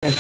Hello.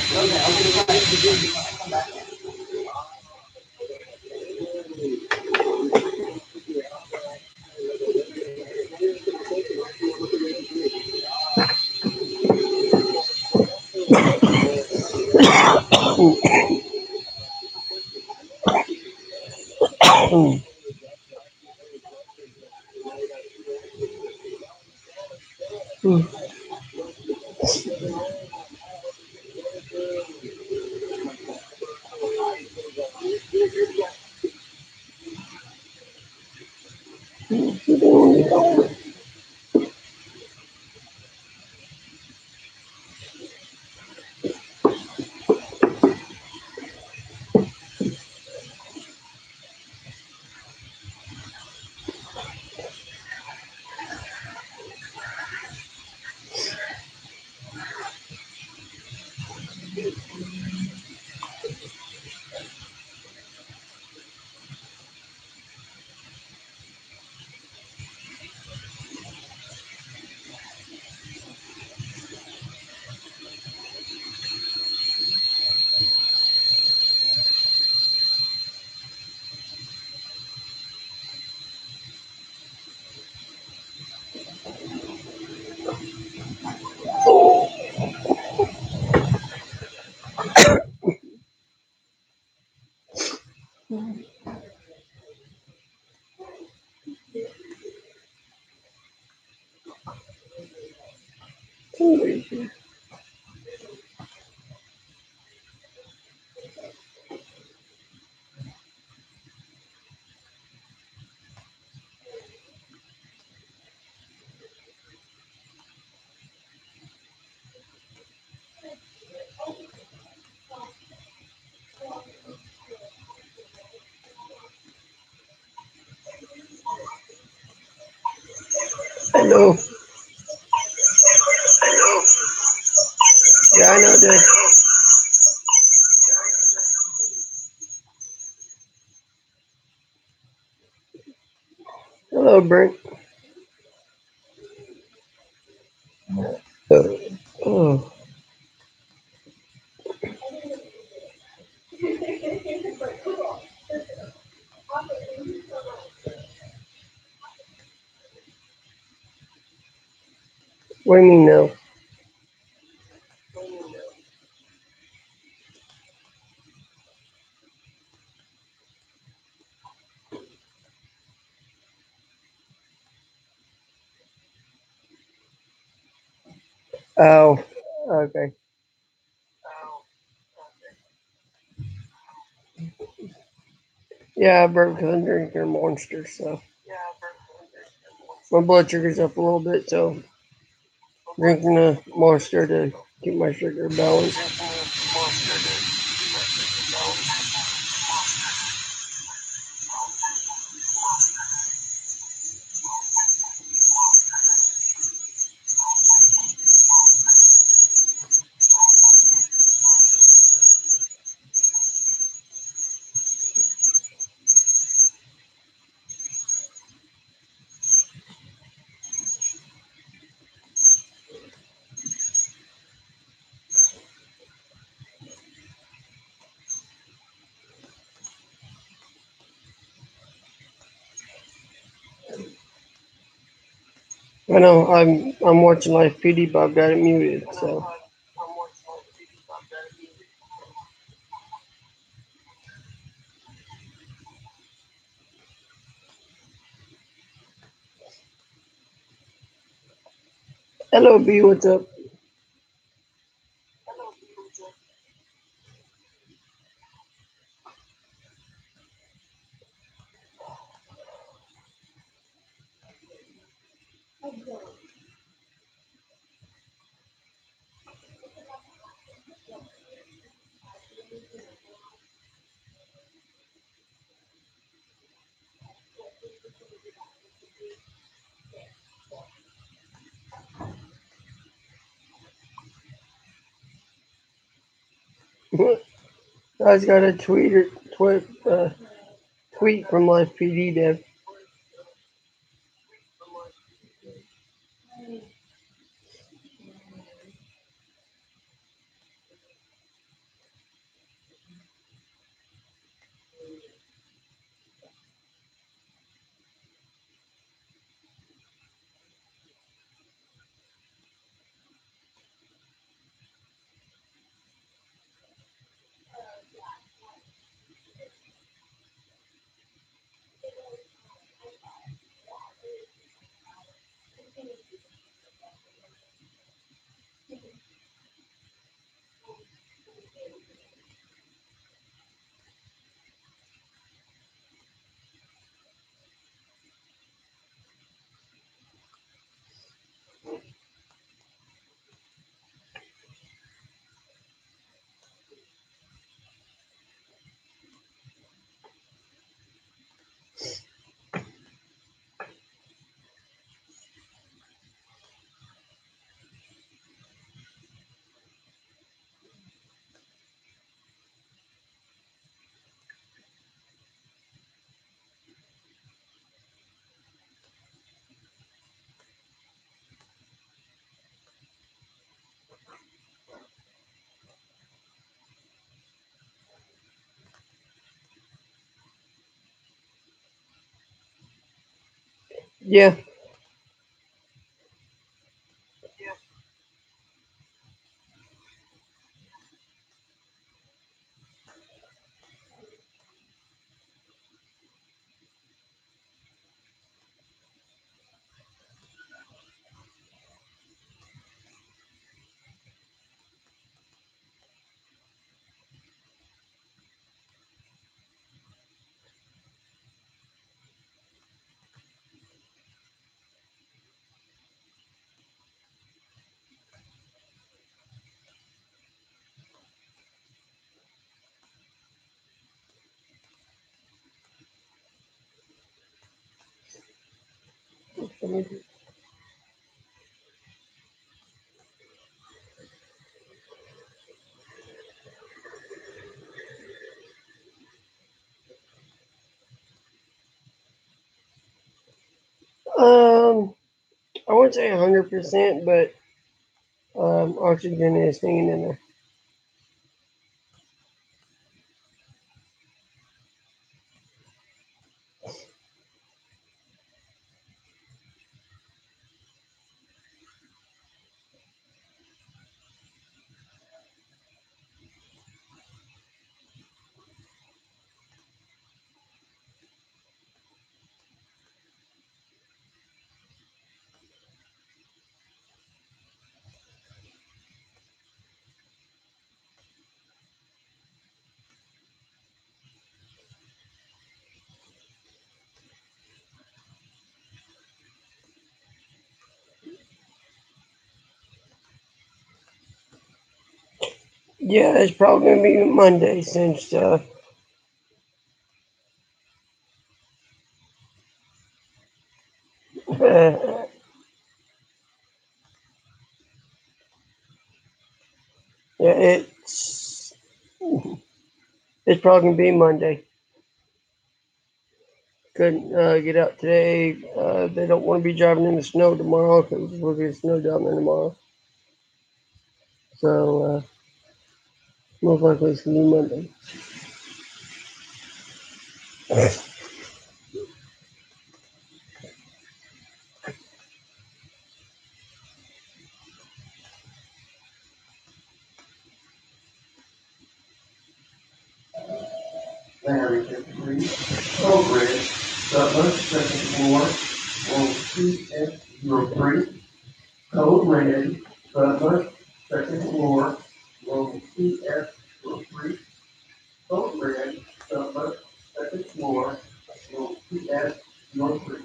Yeah, I know that. Hello, Brent. Oh, what do you mean no? Oh, okay. Yeah, I burnt because I'm drinking a Monster, so my blood sugar's up a little bit, so drinking a Monster to keep my sugar balanced. I know I'm watching Live PD, but I've got it muted, so hello B, what's up? I just got a tweet from Live PD, Dev. Yeah. Um, I wouldn't say 100%, but oxygen is hanging in there. Yeah, it's probably gonna be Monday since yeah, it's probably gonna be Monday. Couldn't get out today. They don't want to be driving in the snow tomorrow because we'll get snow down there tomorrow. So most likely it's gonna be Monday. Larry 53, Code Red, Butler, second floor, room CS03. Code Red, Butler, second floor, room CS03. Code Red, Butler, second floor, room CS03.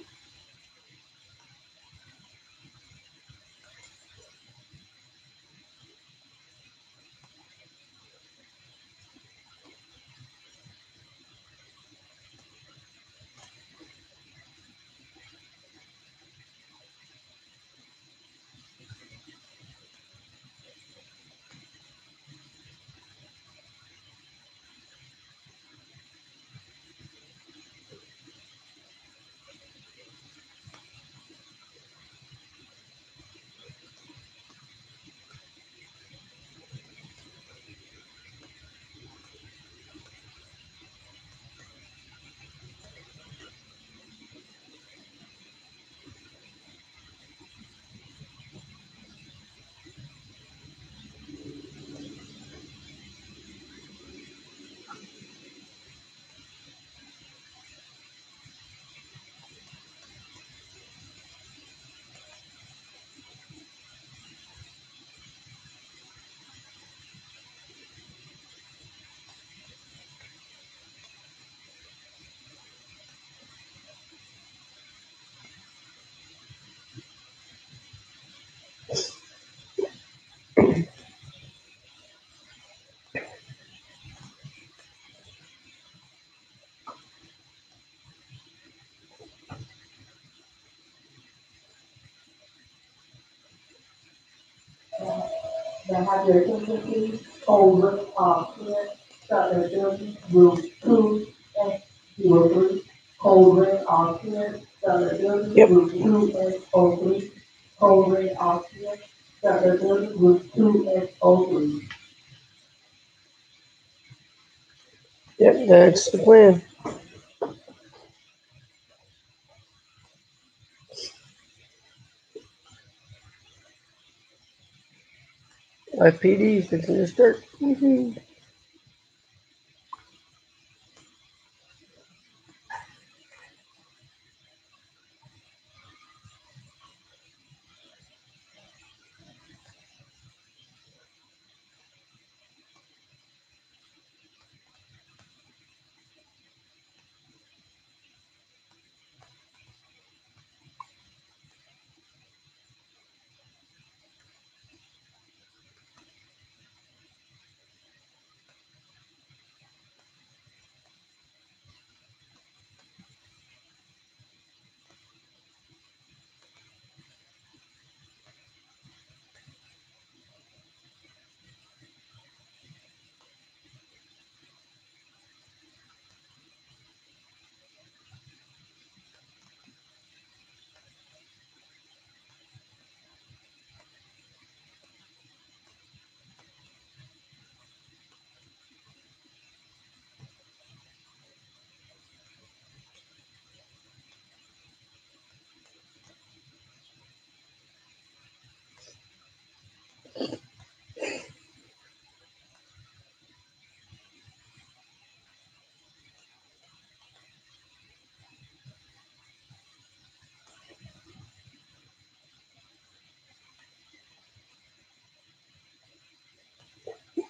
That have their attention please. Over, clear, start their building, room 2S03. Code red, clear, start their building, room 2S03. Code red, clear, start their building, room 2S03. Yep, that's the plan. PD is fixing to start. Woohoo.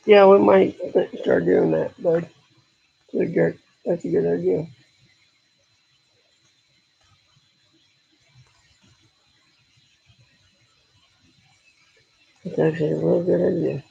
Yeah, we might start doing that, bud. That's a good idea. It's actually a real good idea.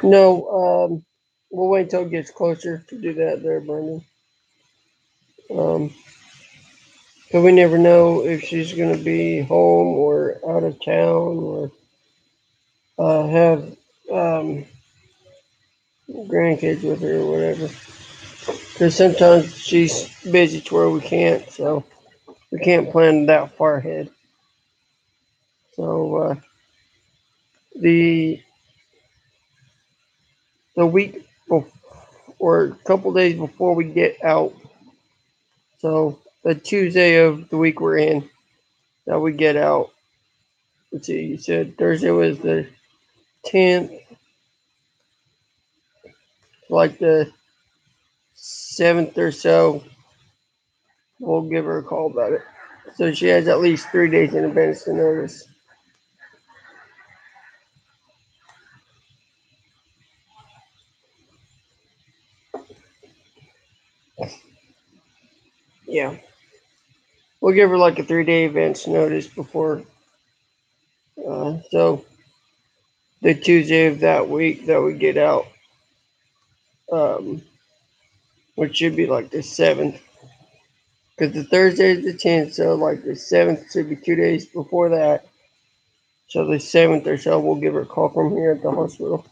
No, we'll wait till it gets closer to do that there, Brendan. Um, but we never know if she's going to be home or out of town or have um, grandkids with her or whatever. Because sometimes she's busy to where we can't, so we can't plan that far ahead. So the the week or a couple days before we get out, so the Tuesday of the week we're in that we get out. Let's see, you said Thursday was the 10th, like the 7th or so. We'll give her a call about it. So she has at least 3 days in advance to notice. Yeah. We'll give her like a 3 day advance notice before. So the Tuesday of that week that we get out, um, which should be like the 7th, because the Thursday is the 10th, so like the 7th should be 2 days before that. So the 7th or so, we'll give her a call from here at the hospital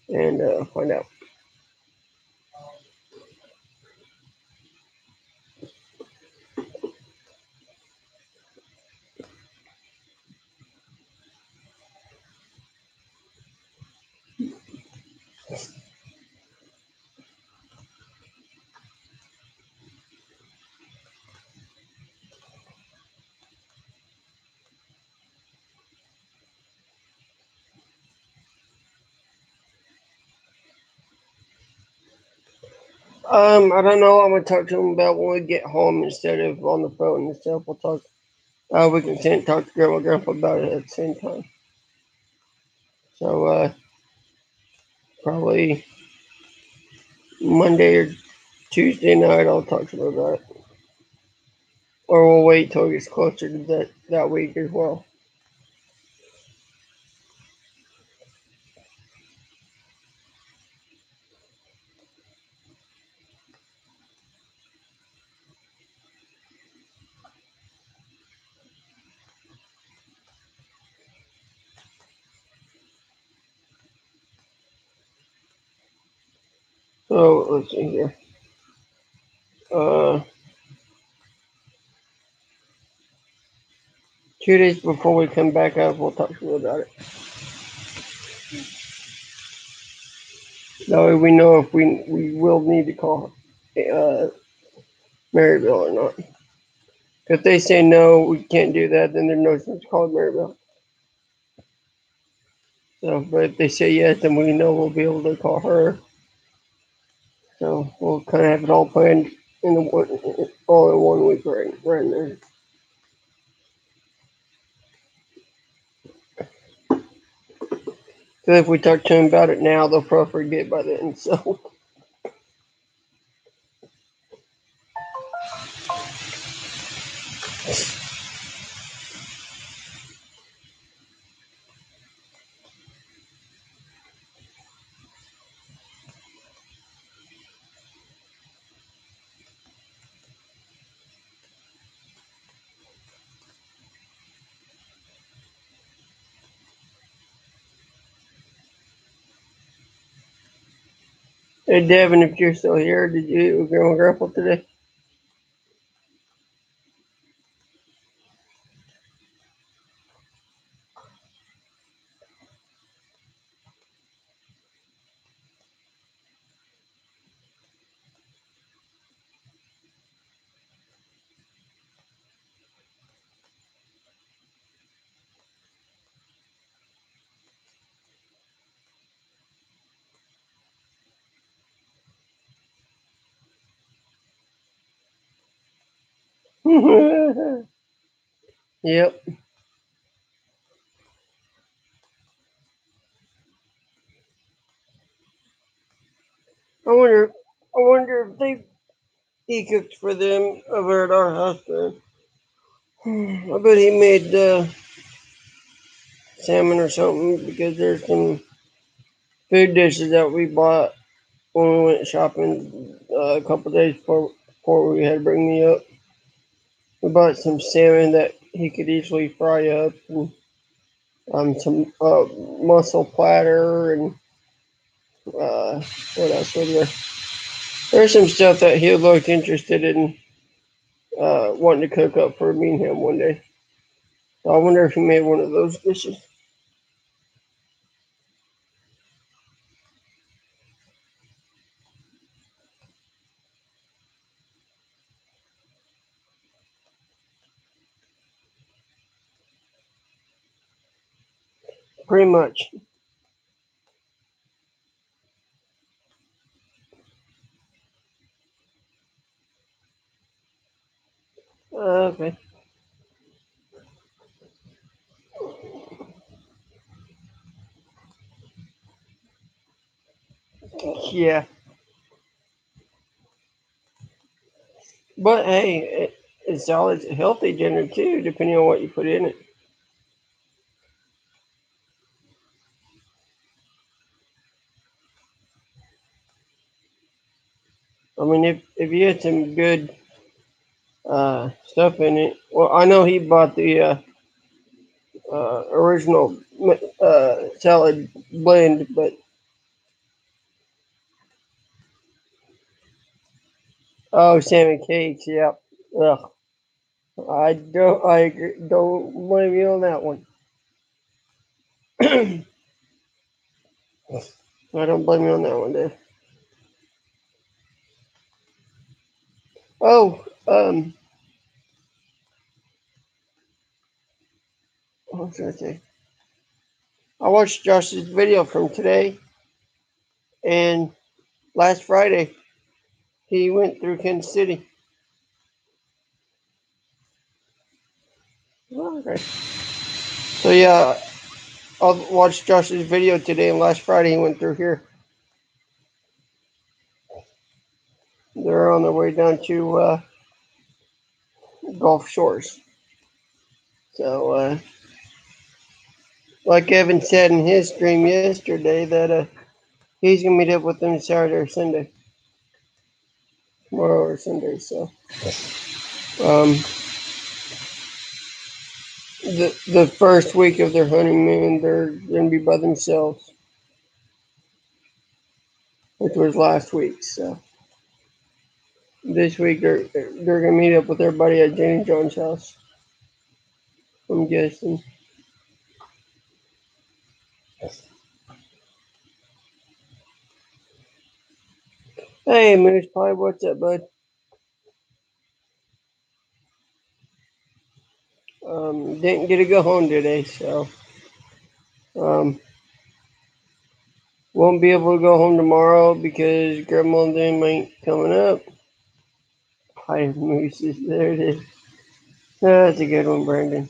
and find out. I don't know. I'm gonna talk to him about when we get home instead of on the phone and stuff. We'll talk. We can talk to Grandma and Grandpa about it at the same time. So probably Monday or Tuesday night, I'll talk to them about it, or we'll wait till it gets closer to that week as well. So let's see here. Uh, 2 days before we come back up, we'll talk to you about it. That way we know if we will need to call Maryville or not. If they say no, we can't do that, then there's no sense calling Maryville. So, but if they say yes, then we know we'll be able to call her. So we'll kind of have it all planned all in 1 week right there. So if we talk to them about it now, they'll probably forget by then. So. Hey Devin, if you're still here, did you eat with Grandma and Grandpa today? Yep. I wonder. I wonder if he cooked for them over at our house. Then. I bet he made salmon or something because there's some food dishes that we bought when we went shopping a couple days before we had to bring me up. We bought some salmon that he could easily fry up, and some mussel platter, and what else was there? There's some stuff that he looked interested in wanting to cook up for me and him one day. So I wonder if he made one of those dishes. Pretty much. Okay. Yeah. But hey, it's all it's healthy dinner too, depending on what you put in it. I mean, if you had some good stuff in it. Well, I know he bought the original salad blend, but oh, salmon cakes, yeah. Ugh. I agree. Don't blame me on that one. I don't blame you on that one, Dave. Oh, what was I say? I watched Josh's video from today, and last Friday he went through Kansas City. Oh, okay. So yeah, I watched Josh's video today, and last Friday he went through here. They're on their way down to Gulf Shores. So, like Evan said in his stream yesterday, that he's gonna meet up with them Saturday or Sunday, tomorrow or Sunday. So, um, the first week of their honeymoon, they're gonna be by themselves. which was last week. So this week they're gonna meet up with everybody at Jenny Jones' house. I'm guessing. Hey, Moose Pie, what's up, bud? Didn't get to go home today, so um, won't be able to go home tomorrow because Grandma and them ain't coming up. Pie of Mooses, there it is. That's a good one, Brandon.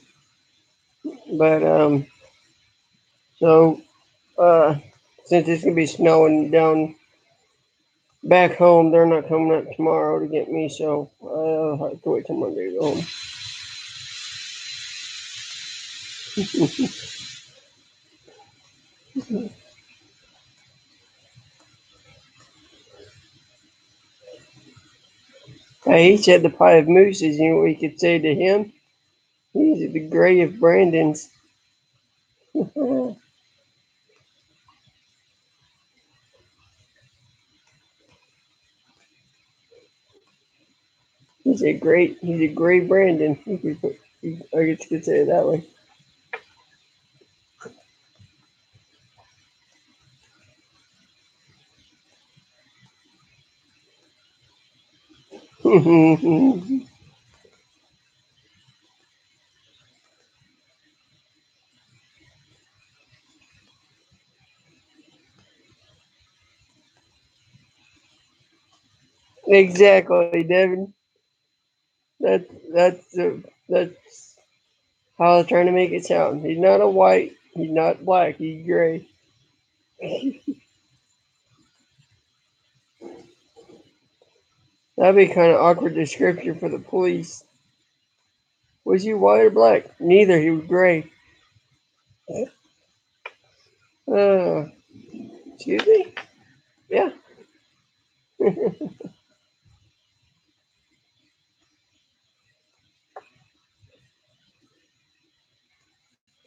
But so uh, since it's gonna be snowing down back home, they're not coming up tomorrow to get me, so I'll have to wait till Monday to go home. Hey, he said the pie of mooses. You know what you could say to him? He's the gray of Brandon's. He's a gray Brandon. I guess you could say it that way. Exactly, Devin. That that's how I was trying to make it sound. He's not a white. He's not black. He's gray. That'd be kind of awkward description for the police. Was he white or black? Neither. He was gray. Uh, excuse me? Yeah.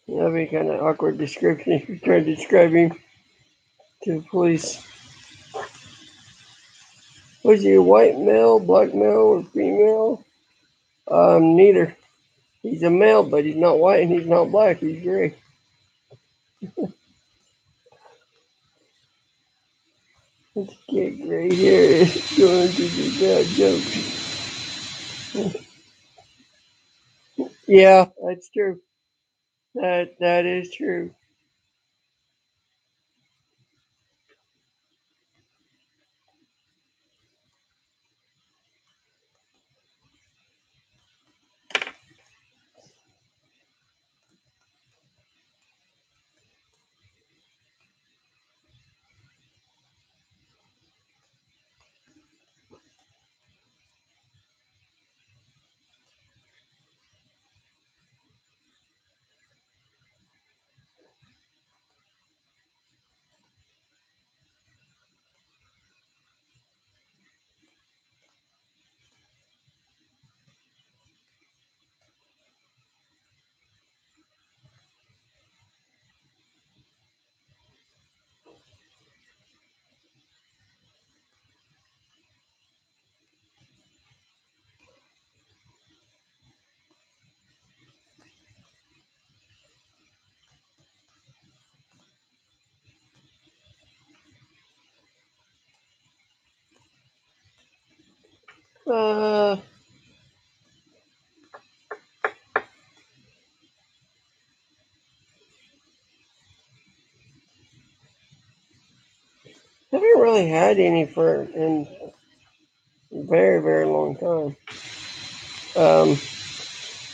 That'd be kind of awkward description if you're trying to describe him to the police. Was he a white male, black male, or female? Neither. He's a male, but he's not white and he's not black. He's gray. Let's get gray hair is going to be bad jokes. Yeah, that's true. That is true. Uh, haven't really had any for in a very very long time. Um,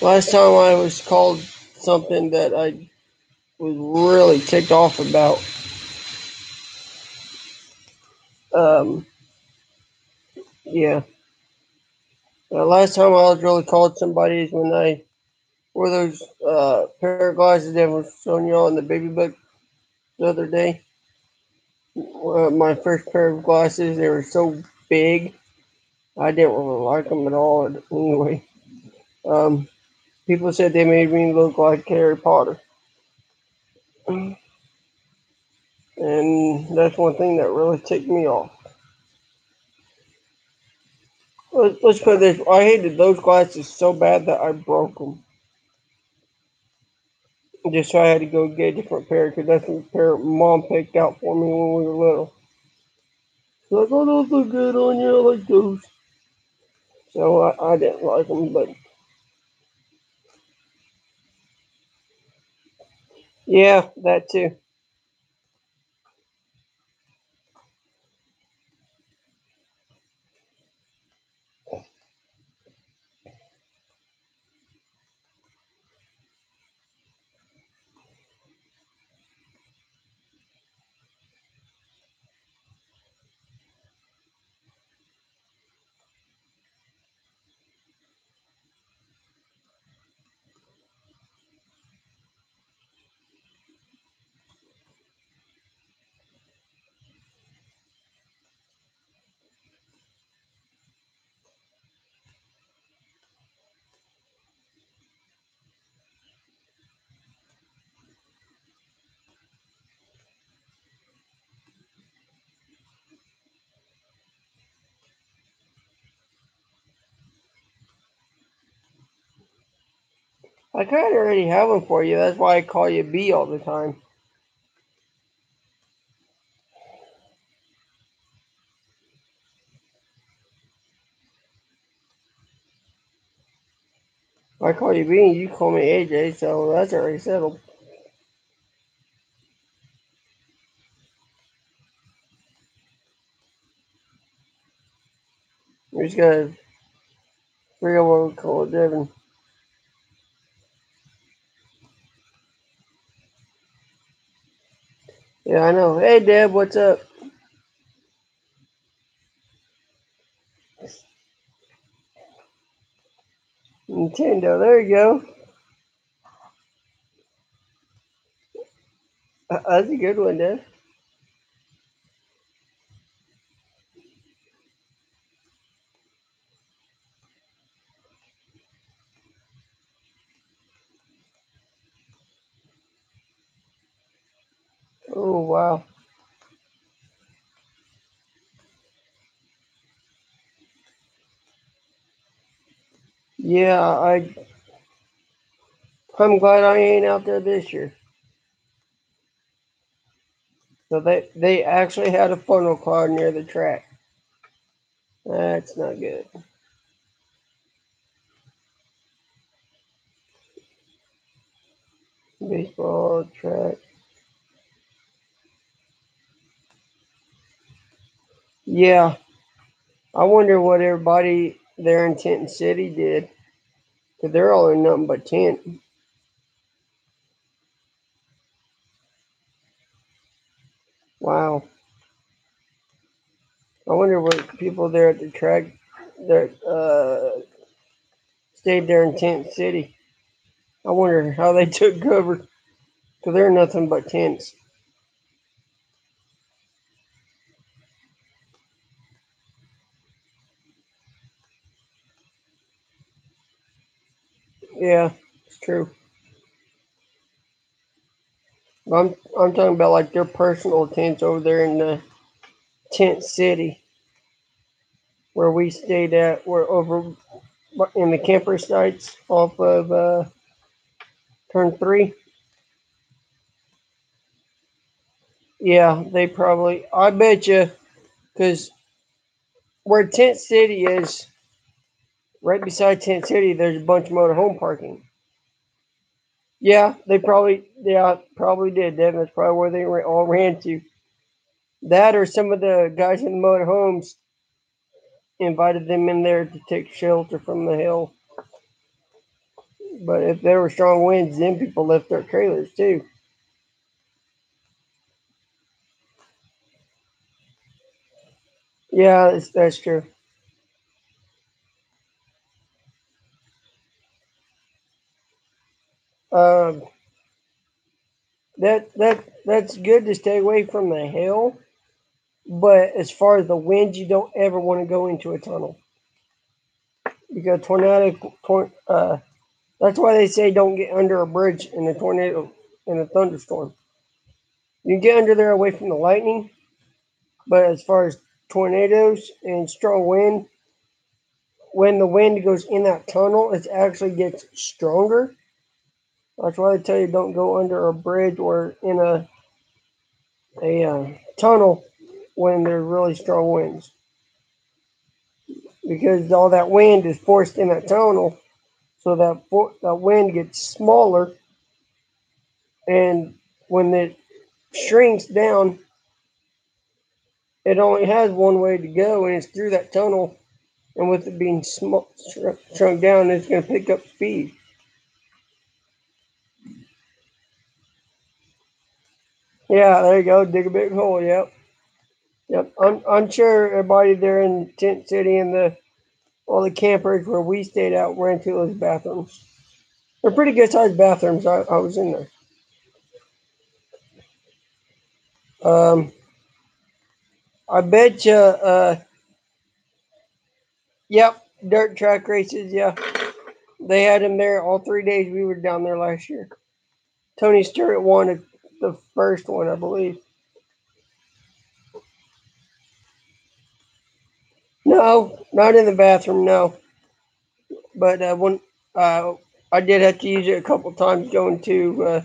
last time I was called something that I was really ticked off about. Um, yeah, last time I was really called somebody is when I wore those pair of glasses that was showing y'all in the baby book the other day. My first pair of glasses, they were so big. I didn't really like them at all. Anyway, um, people said they made me look like Harry Potter. And and that's one thing that really ticked me off. Let's put this: I hated those glasses so bad that I broke them. Just so I had to go get a different pair because that's the pair Mom picked out for me when we were little. She's like, oh, those look good on you. I like those. So I didn't like them, but yeah, that too. I kind of already have them for you. That's why I call you B all the time. I call you B and you call me AJ, so that's already settled. We just gotta figure out what we call it, Devin. Yeah, I know. Hey, Deb, what's up? Nintendo. There you go. That's a good one, Deb. Oh, wow. Yeah, I'm glad I ain't out there this year. So they actually had a funnel cloud near the track. That's not good. Baseball track. Yeah, I wonder what everybody there in Tenton City did. Cause they're all in nothing but tent. Wow. I wonder what people there at the track that stayed there in Tent City. I wonder how they took cover. Cause they're nothing but tents. Yeah, it's true. I'm talking about like their personal tents over there in the Tent City where we stayed at. We're over in the camper sites off of Turn 3. Yeah, they probably. I bet you, because where Tent City is, right beside Tent City, there's a bunch of motorhome parking. Yeah, they probably. Yeah, probably did. Devin. That's probably where they all ran to. That or some of the guys in the motorhomes invited them in there to take shelter from the hail. But if there were strong winds, then people left their trailers too. Yeah, that's true. Um, that's good to stay away from the hail. But as far as the winds, you don't ever want to go into a tunnel because that's why they say don't get under a bridge in a tornado in a thunderstorm. You can get under there away from the lightning, but as far as tornadoes and strong wind, when the wind goes in that tunnel, it actually gets stronger. That's why they tell you don't go under a bridge or in a tunnel when there's really strong winds, because all that wind is forced in that tunnel, so that wind gets smaller, and when it shrinks down, it only has one way to go, and it's through that tunnel. And with it being shrunk down, it's going to pick up speed. Yeah, there you go. Dig a big hole. Yep, yep. I'm sure everybody there in Tent City and all the campers where we stayed out ran to those bathrooms. They're pretty good sized bathrooms. I was in there. Um, I bet you. Yep, dirt track races. Yeah, they had them there all 3 days we were down there last year. Tony Stewart won the first one, I believe. No, not in the bathroom. No, but when uh, I did have to use it a couple times going to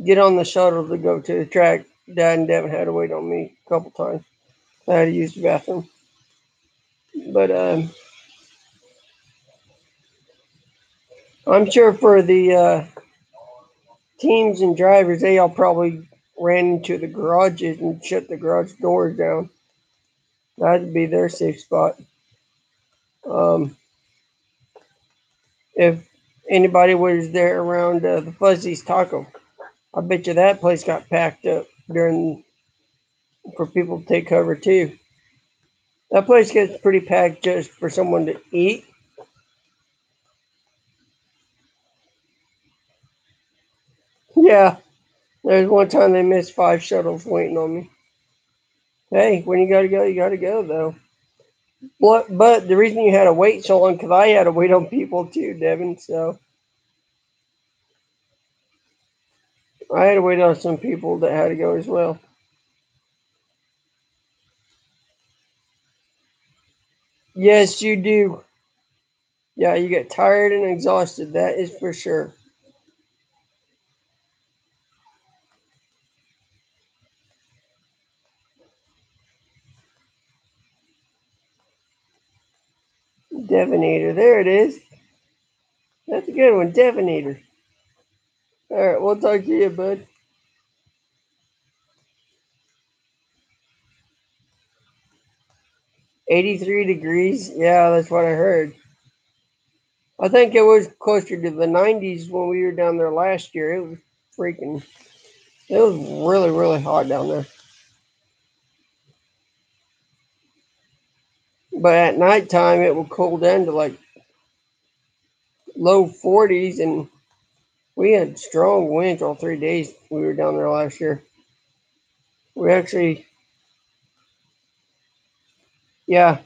get on the shuttle to go to the track. Dad and Devin had to wait on me a couple times. I had to use the bathroom, but I'm sure for the teams and drivers, they all probably ran into the garages and shut the garage doors down. That'd be their safe spot. Um, if anybody was there around the Fuzzy's Taco, I bet you that place got packed up during for people to take cover too. That place gets pretty packed just for someone to eat. Yeah, there's one time they missed 5 shuttles waiting on me. Hey, when you gotta go though. But the reason you had to wait so long, because I had to wait on people too, Devin. So I had to wait on some people that had to go as well. Yes, you do. Yeah, you get tired and exhausted. That is for sure. Devinator. There it is. That's a good one. Devinator. All right, we'll talk to you, bud. 83 degrees. Yeah, that's what I heard. I think it was closer to the 90s when we were down there last year. It was freaking, it was really, really hot down there. But at nighttime, it would cool down to like low 40s, and we had strong winds all 3 days we were down there last year. We actually, yeah,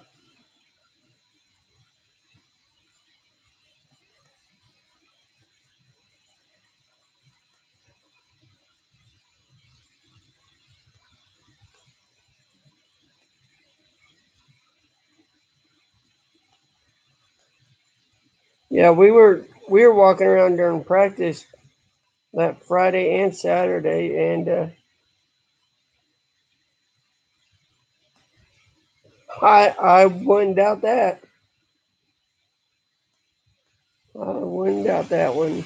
yeah, we were walking around during practice that Friday and Saturday, and I wouldn't doubt that. I wouldn't doubt that one.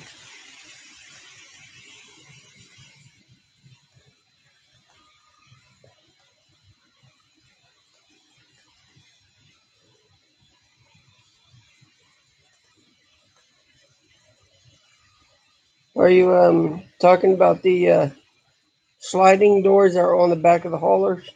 Are you talking about the sliding doors that are on the back of the haulers?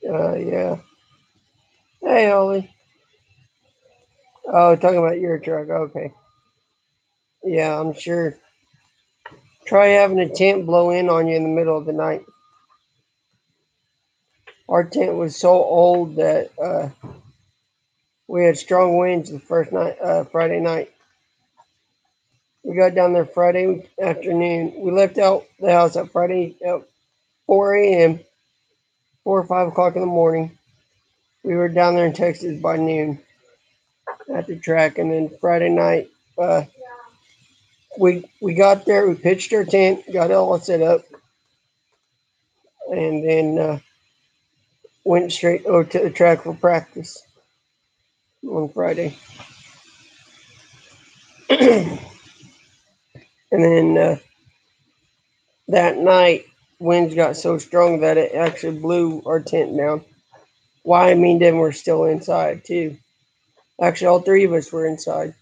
Yeah. Hey, Ollie. Oh, talking about your truck. Okay. Yeah, I'm sure. Try having a tent blow in on you in the middle of the night. Our tent was so old that We had strong winds the first night, Friday night. We got down there Friday afternoon. We left out the house at Friday at 4 a.m., 4 or 5 o'clock in the morning. We were down there in Texas by noon at the track, and then Friday night, we got there. We pitched our tent, got it all set up, and then went straight over to the track for practice on Friday. And then that night, winds got so strong that it actually blew our tent down. Why? Me and Devin were still inside too. Actually, all three of us were inside.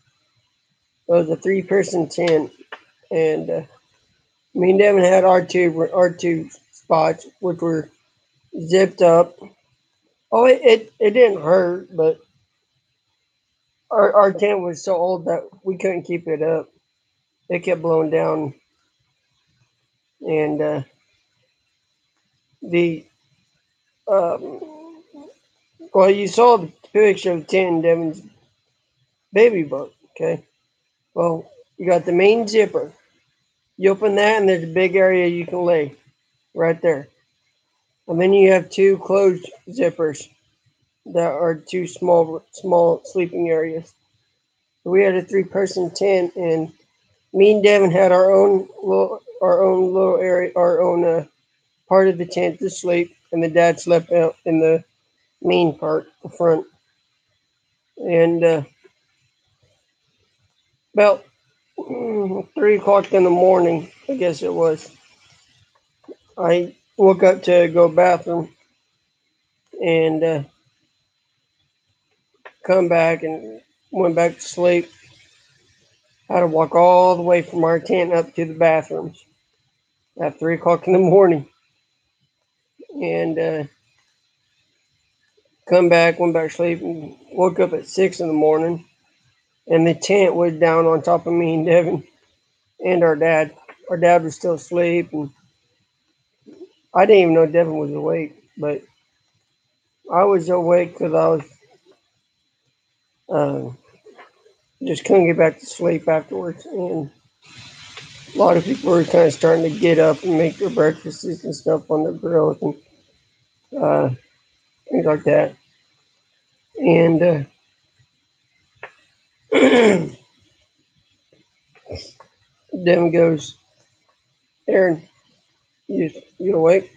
It was a three-person tent, and me and Devin had our two spots, which were zipped up. Oh, it didn't hurt, but our tent was so old that we couldn't keep it up. It kept blowing down, and the um, well, you saw the picture of tent in Devin's baby boat. Okay, well, you got the main zipper. You open that, and there's a big area you can lay right there. And then you have two closed zippers that are two small sleeping areas. So we had a three-person tent, and me and Devin had our own little area, our own part of the tent to sleep, and the dad slept out in the main part, the front. And about 3 o'clock in the morning, I guess it was, I woke up to go bathroom and come back and went back to sleep. Had to walk all the way from our tent up to the bathrooms at 3 o'clock in the morning, and come back, went back to sleep, and woke up at 6 in the morning, and the tent was down on top of me and Devin and our dad. Our dad was still asleep, and I didn't even know Devin was awake, but I was awake because I was uh, just couldn't get back to sleep afterwards, and a lot of people were kind of starting to get up and make their breakfasts and stuff on the grill and uh, things like that. And Devin goes, "Aaron, you awake?"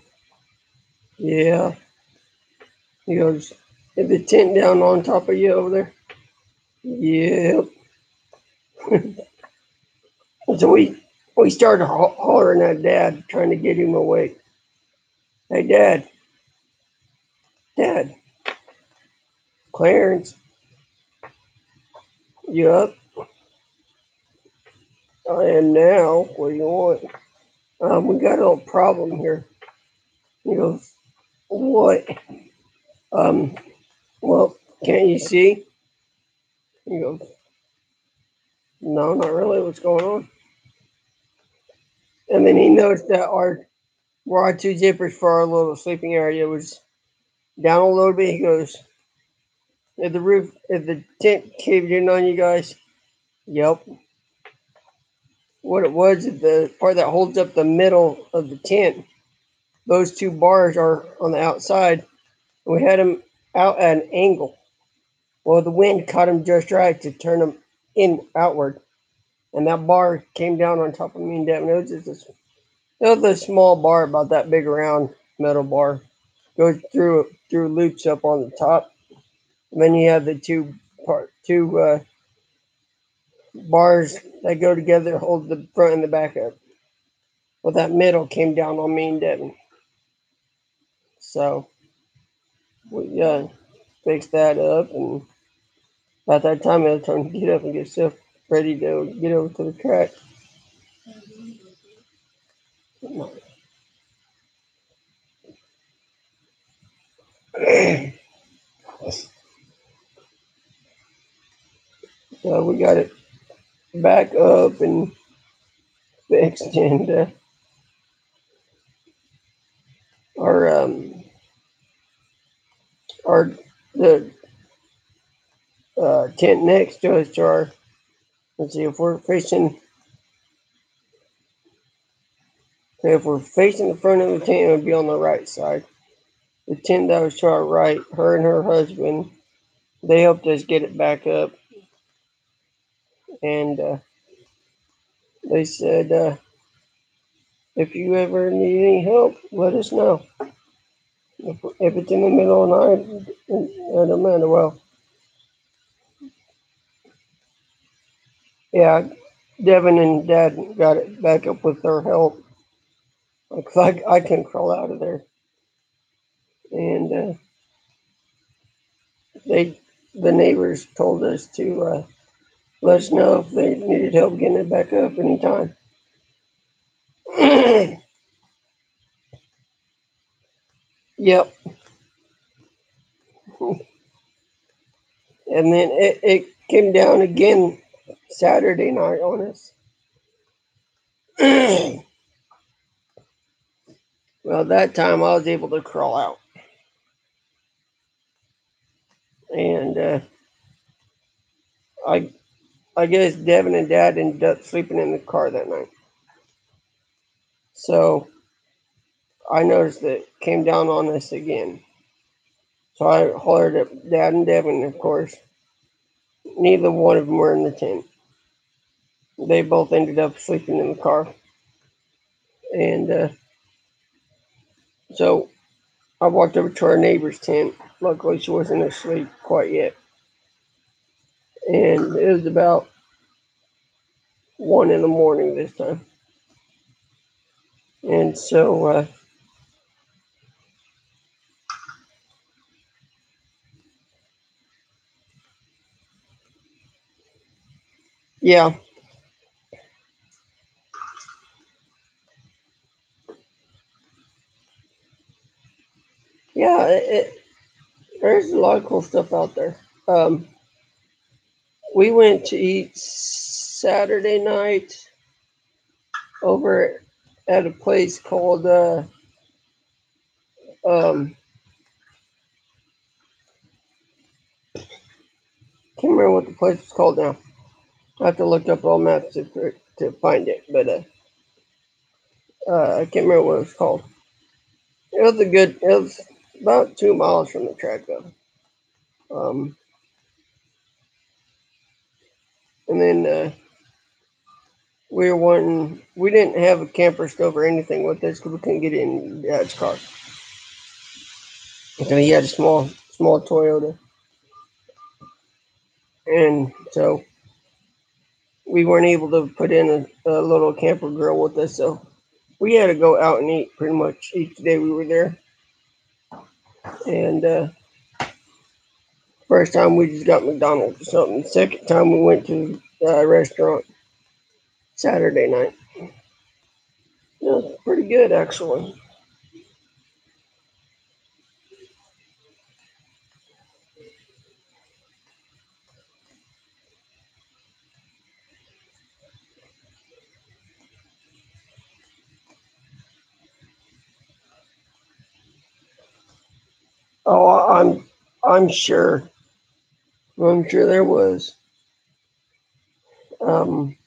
"Yeah." He goes, "Is the tent down on top of you over there?" "Yep." So we started hollering at Dad, trying to get him awake. "Hey, Dad, Dad, Clarence, you up?" "I am now. What do you want?" We got a little problem here." He goes, "What?" Um, well, can't you see?" He goes, "No, not really. What's going on?" And then he noticed that where our two zippers for our little sleeping area was down a little bit. He goes, "If the tent caved in on you guys?" "Yep." What it was is the part that holds up the middle of the tent. Those two bars are on the outside. And we had them out at an angle. Well, the wind caught them just right to turn them outward. And that bar came down on top of me and Devin. It was a small bar, about that big around metal bar. Goes through loops up on the top. And then you have the two bars that go together, hold the front and the back up. Well, that middle came down on me and Devin. So we fixed that up, and at that time it was time to get up and get stuff ready to get over to the track. So we got it back up and fixed, and our our the tent next to us. To our, let's see, if we're facing the front of the tent, it would be on the right side. The tent that was to our right, her and her husband, they helped us get it back up, and they said, if you ever need any help, let us know. If it's in the middle of the night, it don't matter. Well, yeah, Devin and Dad got it back up with their help. Like I can crawl out of there, and they, the neighbors told us to let us know if they needed help getting it back up anytime. Yep, and then it came down again Saturday night on us. Well, that time I was able to crawl out, and I I guess Devin and Dad ended up sleeping in the car that night. So I noticed that it came down on us again. So I hollered at Dad and Devin, of course. Neither one of them were in the tent. They both ended up sleeping in the car. And so I walked over to our neighbor's tent. Luckily, she wasn't asleep quite yet. And it was about 1 in the morning this time. And so, yeah, yeah, there's a lot of cool stuff out there. Um, we went to eat Saturday night over at a place called um, can't remember what the place is called now. I have to look up all maps to find it, but I can't remember what it was called. It was a good. It was about 2 miles from the track though. Um, and then we were wanting. We didn't have a camper stove or anything with us because we couldn't get it in Dad's car. And he had a small Toyota, and so we weren't able to put in a little camper grill with us. So we had to go out and eat pretty much each day we were there. And first time we just got McDonald's or something. Second time we went to a restaurant Saturday night. It was pretty good actually. Oh, I'm sure. I'm sure there was. Um,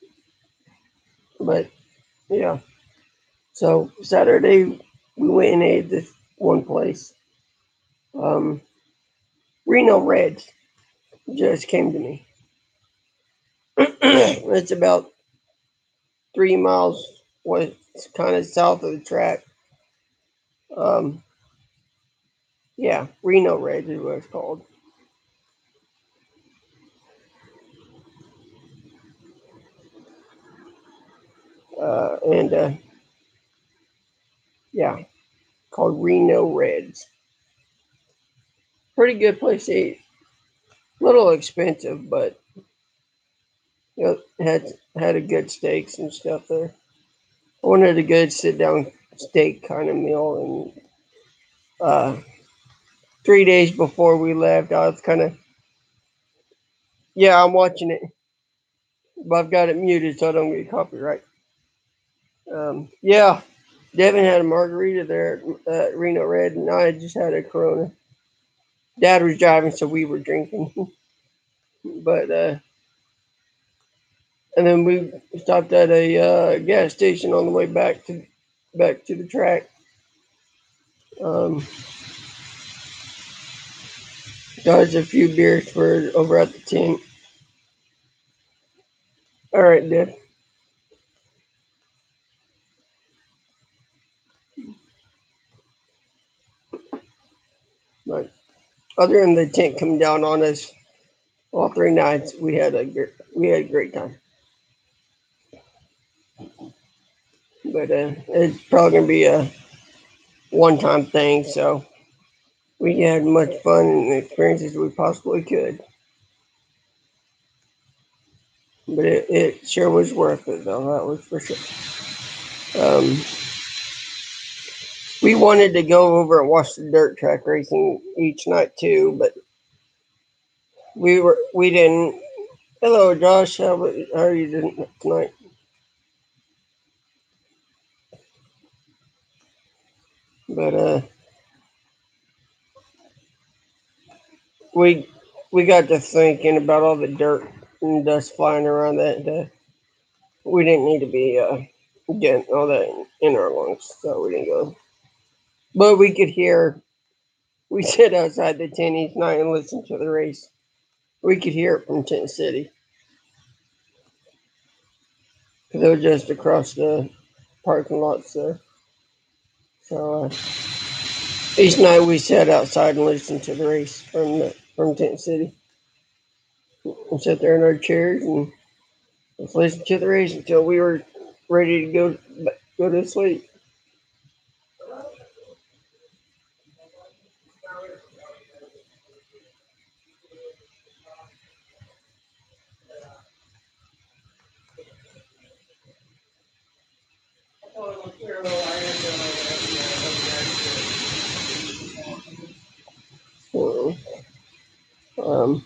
but yeah. So Saturday we went and ate this one place. Um, Reno Reds just came to me. It's about 3 miles west, kind of south of the track. Um, yeah, Reno Reds is what it's called. And yeah, called Reno Reds. Pretty good place to eat. A little expensive, but you know, had a good steaks and stuff there. I wanted a good sit down steak kind of meal, and 3 days before we left, I was kind of yeah, I'm watching it, but I've got it muted so I don't get copyright. Yeah, Devin had a margarita there at Reno Red, and I just had a Corona. Dad was driving, so we were drinking. But and then we stopped at a gas station on the way back to the track. Um, got us a few beers for over at the tent. All right, Dad. But other than the tent coming down on us all 3 nights, we had a great time. But it's probably gonna be a one-time thing, so we had much fun and experiences we possibly could. But it sure was worth it, though. That was for sure. Um, we wanted to go over and watch the dirt track racing each night too, but we didn't. Hello, Josh. How are you doing tonight? But we we got to thinking about all the dirt and dust flying around that. We didn't need to be getting all that in our lungs, so we didn't go. But we could hear. We sit outside the tent each night and listen to the race. We could hear it from Tent City because it was just across the parking lots there. So each night we sat outside and listened to the race from Tent City and sat there in our chairs and just listened to the race until we were ready to go to sleep. So, um,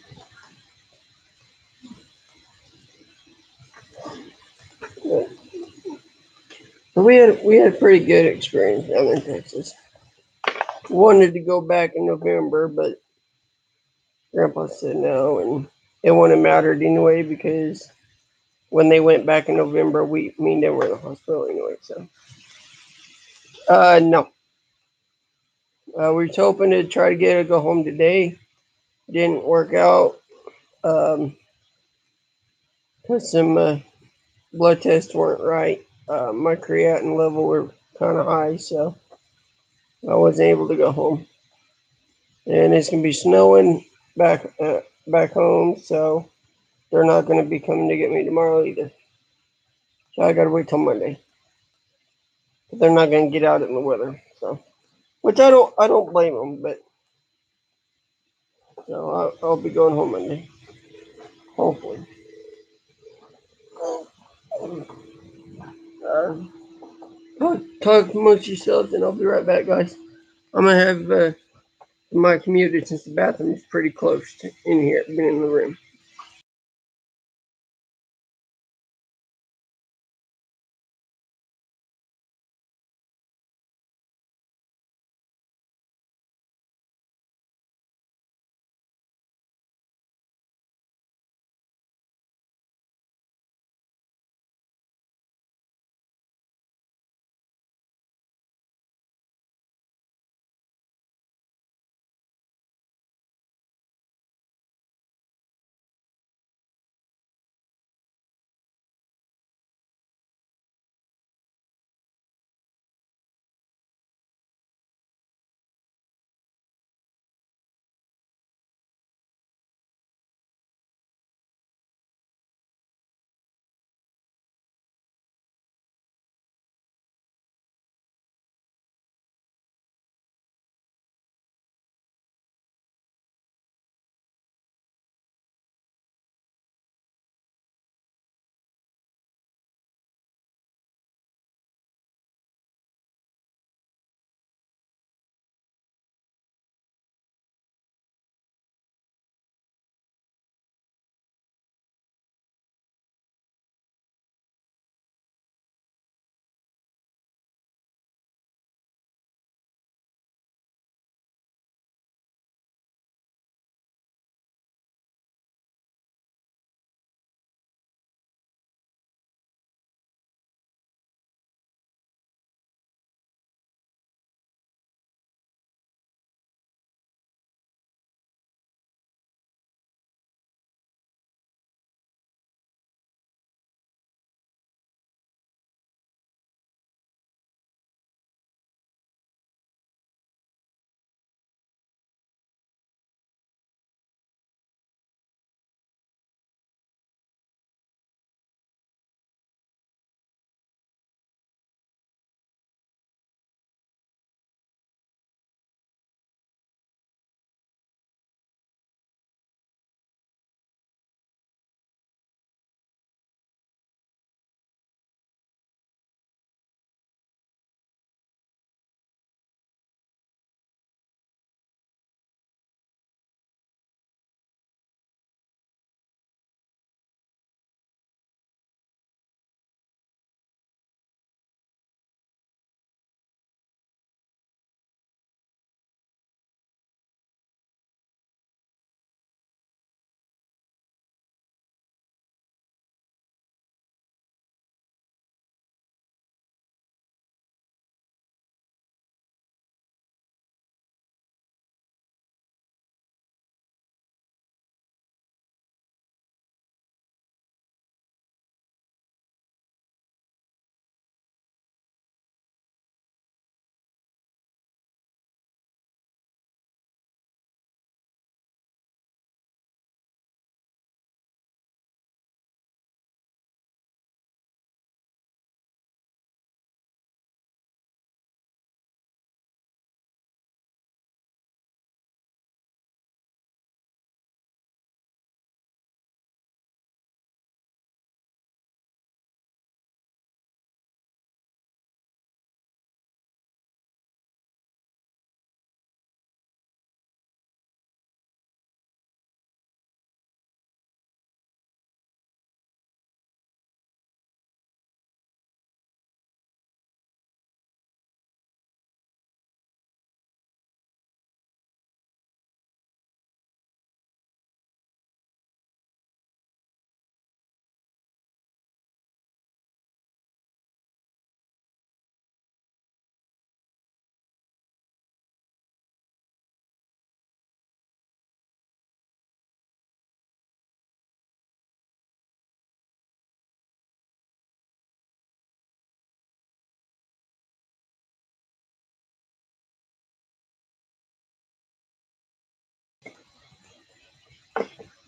we had a pretty good experience down in Texas. Wanted to go back in November, but Grandpa said no, and it wouldn't have mattered anyway because when they went back in November, they were in the hospital anyway. So, no, we was hoping to try to get her to go home today. Didn't work out. Um, 'Cause some blood tests weren't right. My creatinine level were kind of high, so I wasn't able to go home. And it's gonna be snowing back home, so they're not gonna be coming to get me tomorrow either. So I gotta wait till Monday. They're not gonna get out in the weather, so which I don't blame them, but so I'll be going home Monday, hopefully. Uh, talk amongst yourselves, and I'll be right back, guys. I'm gonna have my commuted since the bathroom is pretty close in here, been in the room.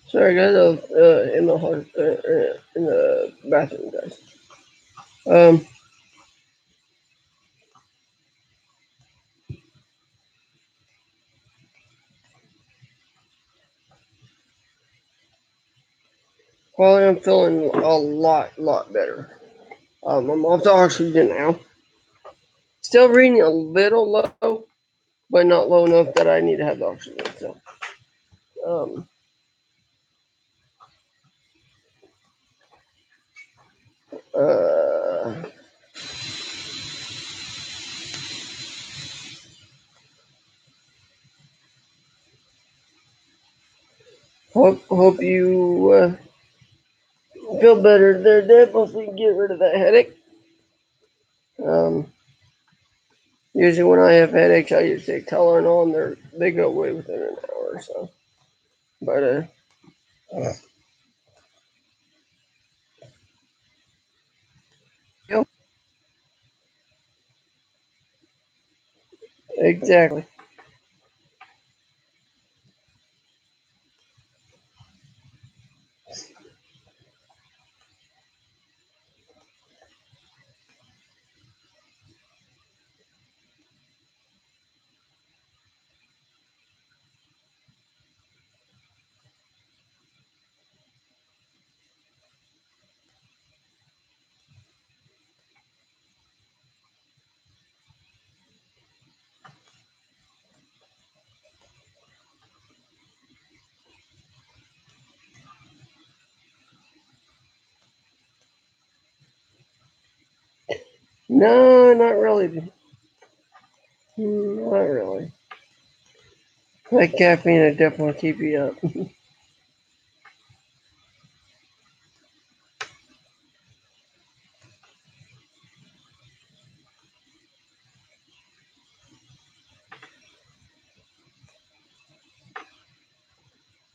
Sorry, guys. I was in the bathroom, guys. Um, well, I'm feeling a lot better. I'm off the oxygen now. Still reading a little low, but not low enough that I need to have the oxygen. So, um, uh, hope you feel better there, Deb. Hopefully, you can get rid of that headache. Um, Usually, when I have headaches, I use take Tylenol, and they go away within an hour or so. But yep, exactly. No, not really. Not really. That caffeine will definitely keep you up.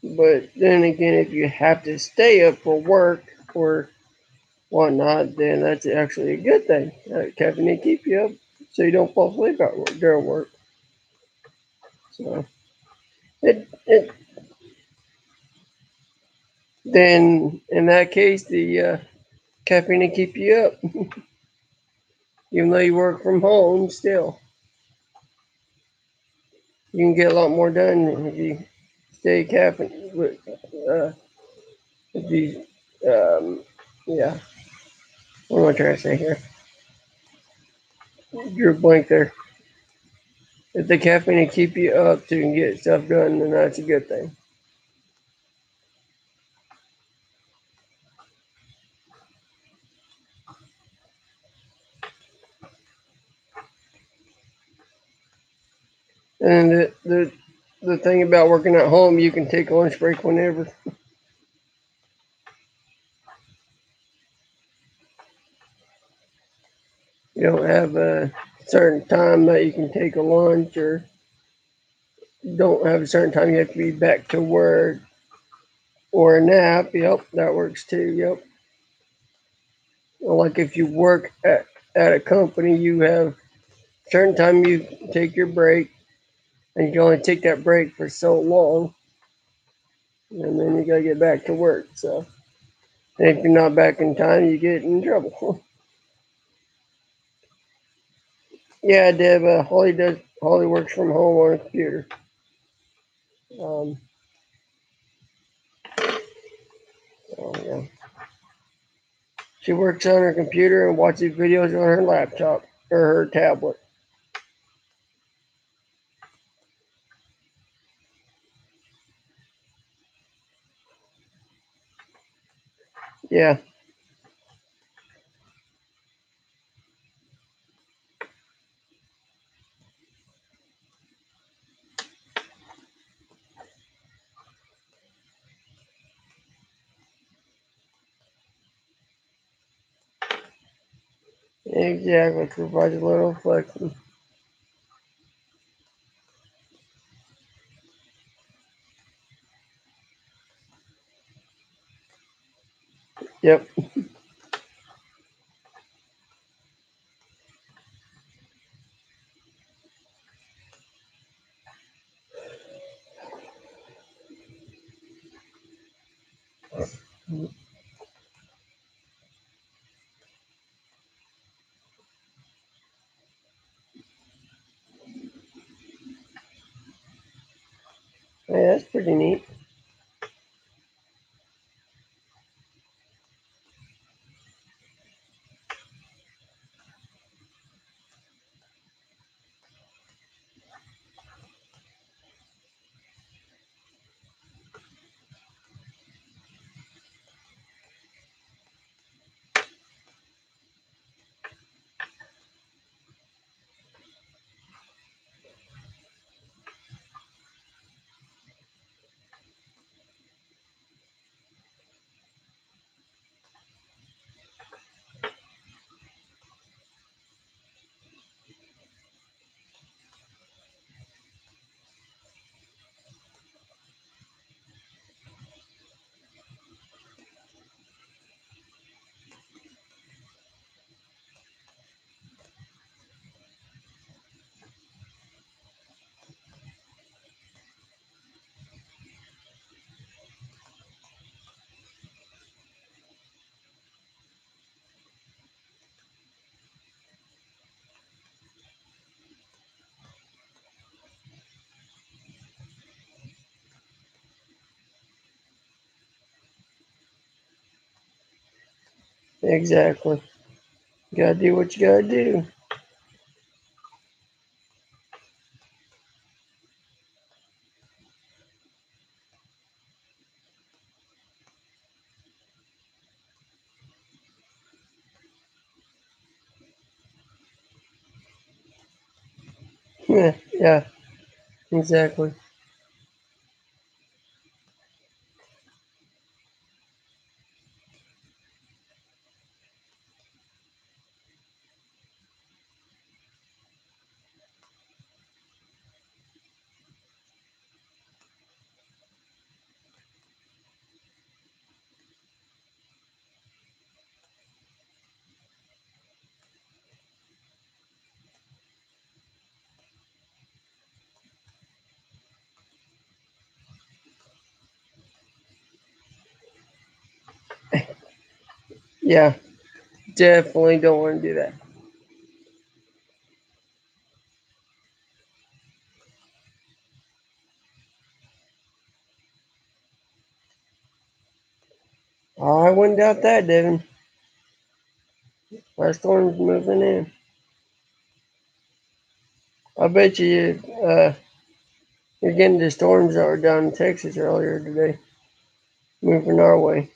But then again, if you have to stay up for work or whatnot, then that's actually a good thing. Caffeine will keep you up so you don't fall asleep at work, during work. So it then in that case, the caffeine will keep you up, even though you work from home. Still, you can get a lot more done if you stay caffeine. Uh, if you, yeah. What am I trying to say here? You're blank there. If the caffeine will keep you up so you can get stuff done, then that's a good thing. And the thing about working at home, you can take a lunch break whenever. You don't have a certain time that you can take a lunch, or don't have a certain time you have to be back to work, or a nap. Yep, that works too. Yep. Like if you work at a company, you have certain time you take your break, and you can only take that break for so long, and then you gotta get back to work. So and if you're not back in time, you get in trouble. Yeah, Deb. Holly works from home on a computer. Um, so, yeah. She works on her computer and watches videos on her laptop or her tablet. Yeah, exactly. Provides a little flexibility. Yep. Yeah, that's pretty neat. Exactly. Gotta do what you gotta do. Yeah, yeah, exactly. Yeah, definitely don't want to do that. I wouldn't doubt that, Devin. Our storm's moving in. I bet you're getting the storms that were down in Texas earlier today, moving our way.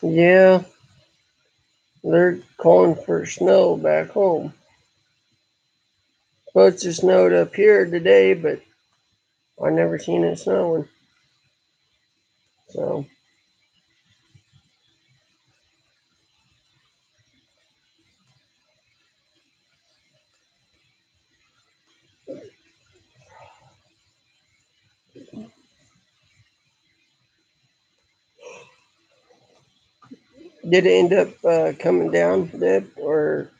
Yeah, they're calling for snow back home. Supposed to snowed up here today, but I never seen it snowing. So did it end up coming down, Deb? Or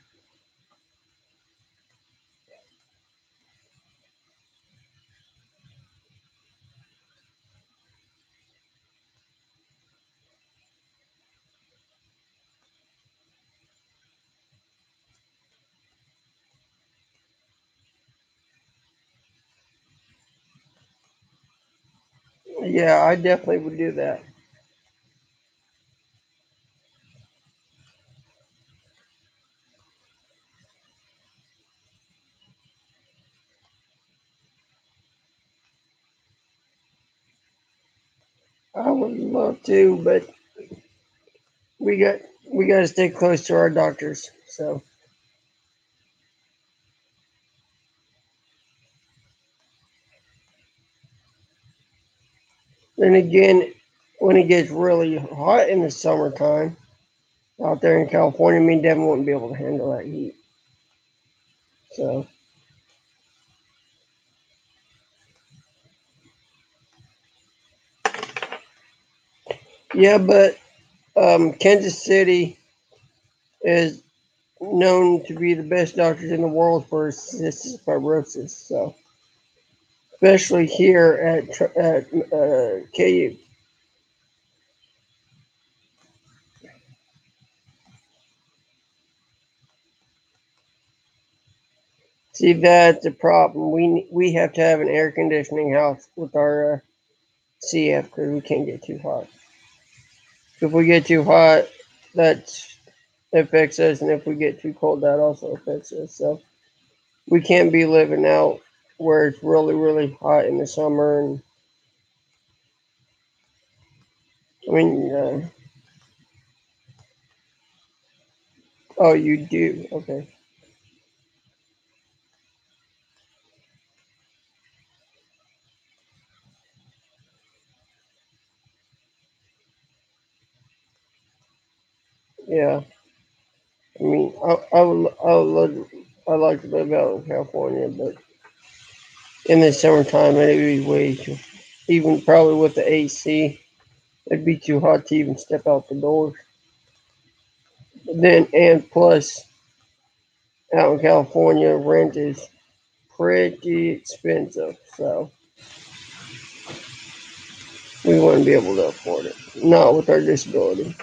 yeah, I definitely would do that. I would love to, but we got we got to stay close to our doctors. So then again, when it gets really hot in the summertime out there in California, me and Devin wouldn't be able to handle that heat. So, Yeah, but Kansas City is known to be the best doctors in the world for cystic fibrosis. So, especially here at KU. See, that's a problem. We have to have an air conditioning house with our CF because we can't get too hot. If we get too hot, that affects us, and if we get too cold, that also affects us. So we can't be living out where it's really, really hot in the summer. And I mean, oh, you do? Okay. Yeah. I mean, I'd like to live out in California, but in the summertime, it'd be way too, even probably with the AC, it'd be too hot to even step out the door. Then, and plus, out in California, rent is pretty expensive, so we wouldn't be able to afford it. Not with our disability.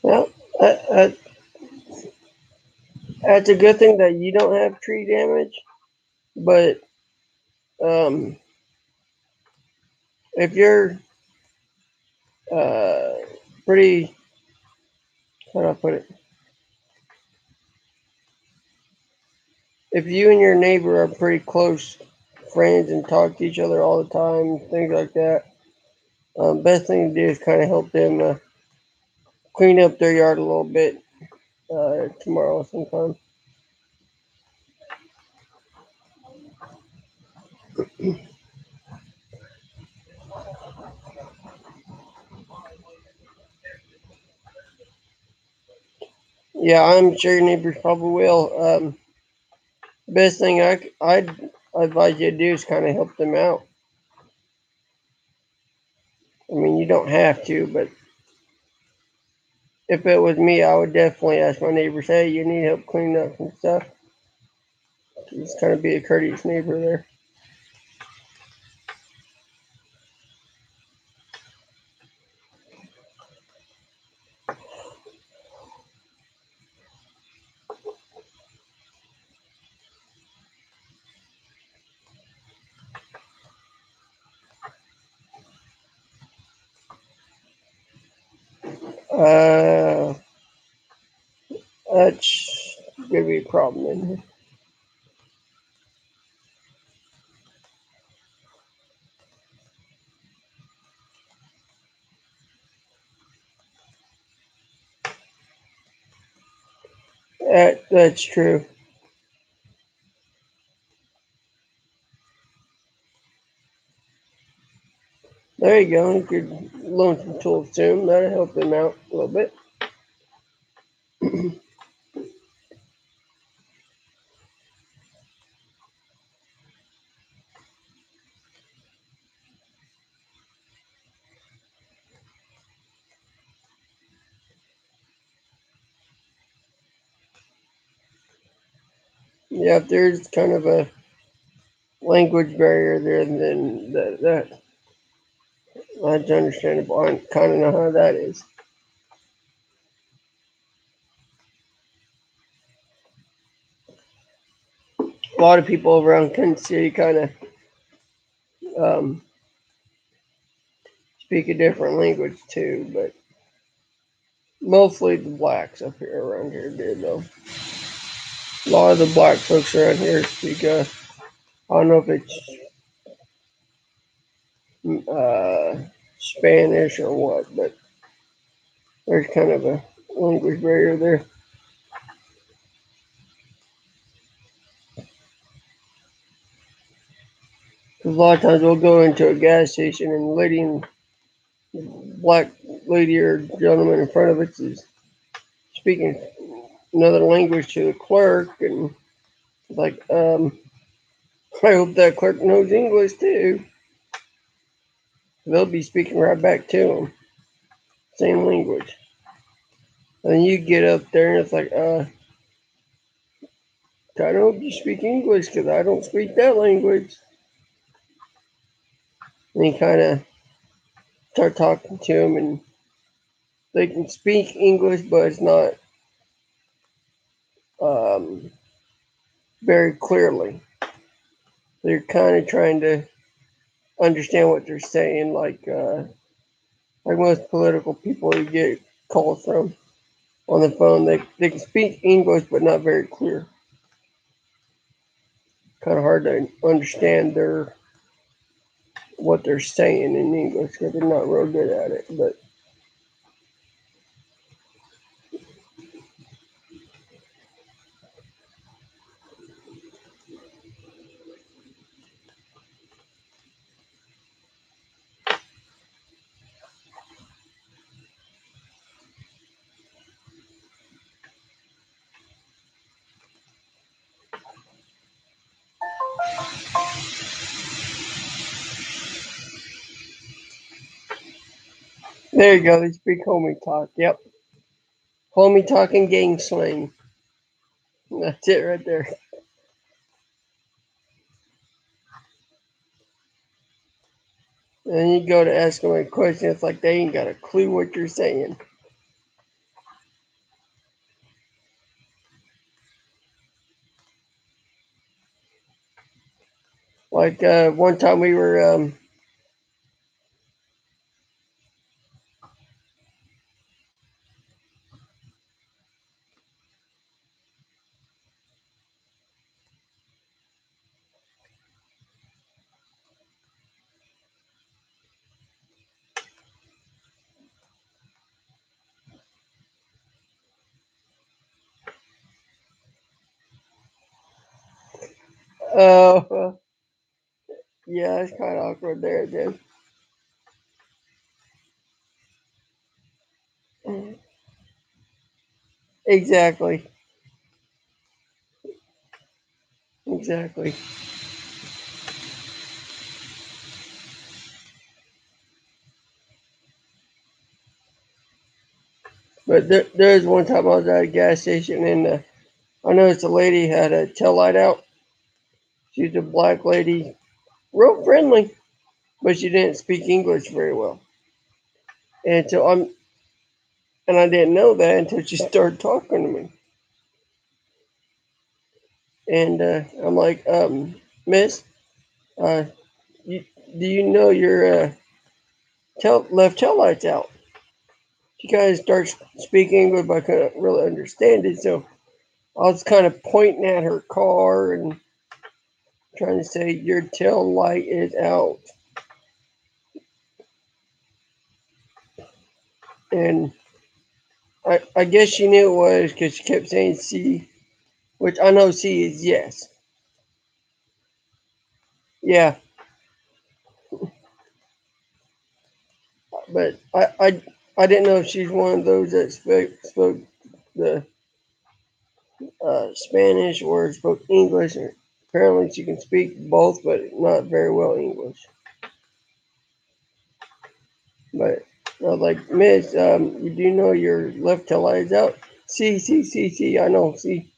Well, uh, uh, that's a good thing that you don't have tree damage, but um, if you're uh, pretty, how do I put it? If you and your neighbor are pretty close friends and talk to each other all the time, things like that, best thing to do is kind of help them clean up their yard a little bit tomorrow sometime. Yeah, I'm sure your neighbors probably will. Best thing I'd advise you to do is kind of help them out. I mean, you don't have to, but if it was me, I would definitely ask my neighbors, "Hey, you need help cleaning up some stuff?" Just kind of be a courteous neighbor there. Uh, that's gonna be a problem in here. That's true. There you go. You could loan some tools to them. That'll help them out a little bit. Yeah, if there's kind of a language barrier there, then that's understandable. I kind of know how that is. A lot of people around Kansas City kind of um, speak a different language too, but mostly the blacks up here around here do though. A lot of the black folks around here speak. I don't know if it's uh, Spanish or what, but there's kind of a language barrier there. 'Cause a lot of times we'll go into a gas station and the black lady or gentleman in front of us is speaking another language to the clerk, and like, I hope that clerk knows English too. They'll be speaking right back to them, same language. And you get up there and it's like, I hope you speak English because I don't speak that language. And you kind of start talking to them, and they can speak English, but it's not um, very clearly. They're kind of trying to understand what they're saying, like most political people you get calls from on the phone. They can speak English, but not very clear. Kind of hard to understand what they're saying in English because they're not real good at it. But there you go. They speak homie talk. Yep, homie talk and gang slang. That's it right there. And you go to ask them a question, it's like they ain't got a clue what you're saying. Like one time we were, uh, yeah, it's kind of awkward there, dude. Exactly, exactly. But there's one time I was at a gas station and I noticed a lady had a tail light out. She's a black lady, real friendly, but she didn't speak English very well. And so I didn't know that until she started talking to me. And I'm like, Miss, uh, you, do you know your left tail light's out? She kind of starts speaking English, but I couldn't really understand it. So I was kind of pointing at her car and trying to say, your tail light is out. And I guess she knew it was because she kept saying C, which I know C is yes. Yeah, but I didn't know if she's one of those that spoke the Spanish or spoke English. Apparently, she can speak both, but not very well English. But I was like, Miss, you do know your left tail light is out? See, I know, see.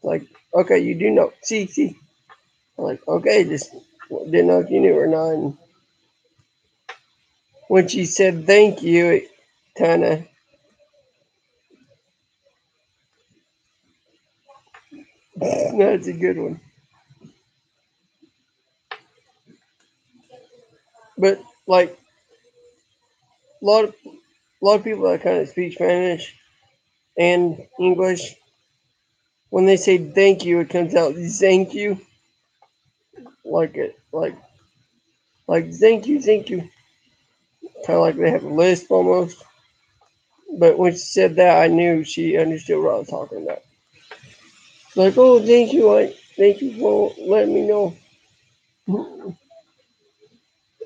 Like, okay, you do know, see. I'm like, okay, just didn't know if you knew or not. And when she said thank you, it kind of, that's a good one. But like a lot of people that kind of speak Spanish and English, when they say thank you, it comes out thank you, like it, like thank you, kind of like they have a lisp almost. But when she said that, I knew she understood what I was talking about. Like, oh, thank you for letting me know.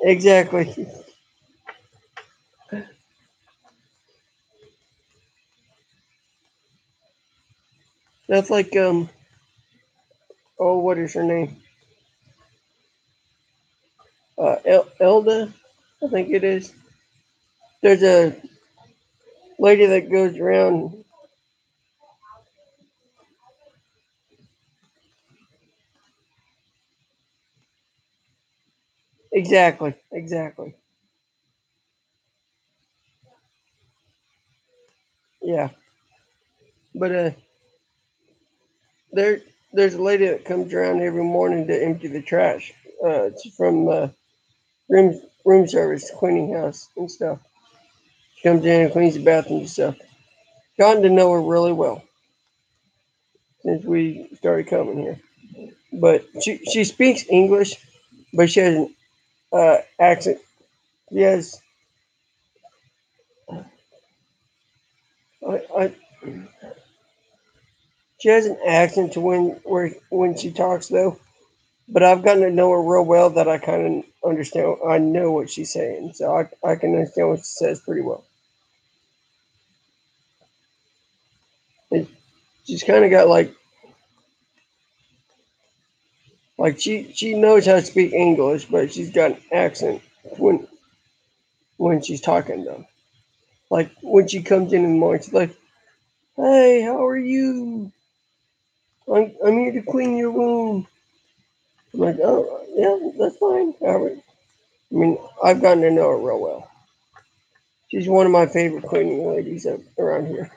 Exactly. That's like oh, what is her name? Elda, I think it is. There's a lady that goes around. Exactly. Yeah, but there there's a lady that comes around every morning to empty the trash. It's from room service, cleaning house and stuff. She comes in and cleans the bathroom and stuff. Gotten to know her really well since we started coming here. But she speaks English, but she has an accent. She has I, she has an accent to when she talks though. But I've gotten to know her real well that I kind of understand. I know what she's saying, so I can understand what she says pretty well. And she's kind of got like she knows how to speak English, but she's got an accent when when she's talking though. Like when she comes in the morning, she's like, "Hey, how are you? I'm here to clean your room." I'm like, "Oh, yeah, that's fine." Albert. I mean, I've gotten to know her real well. She's one of my favorite cleaning ladies around here.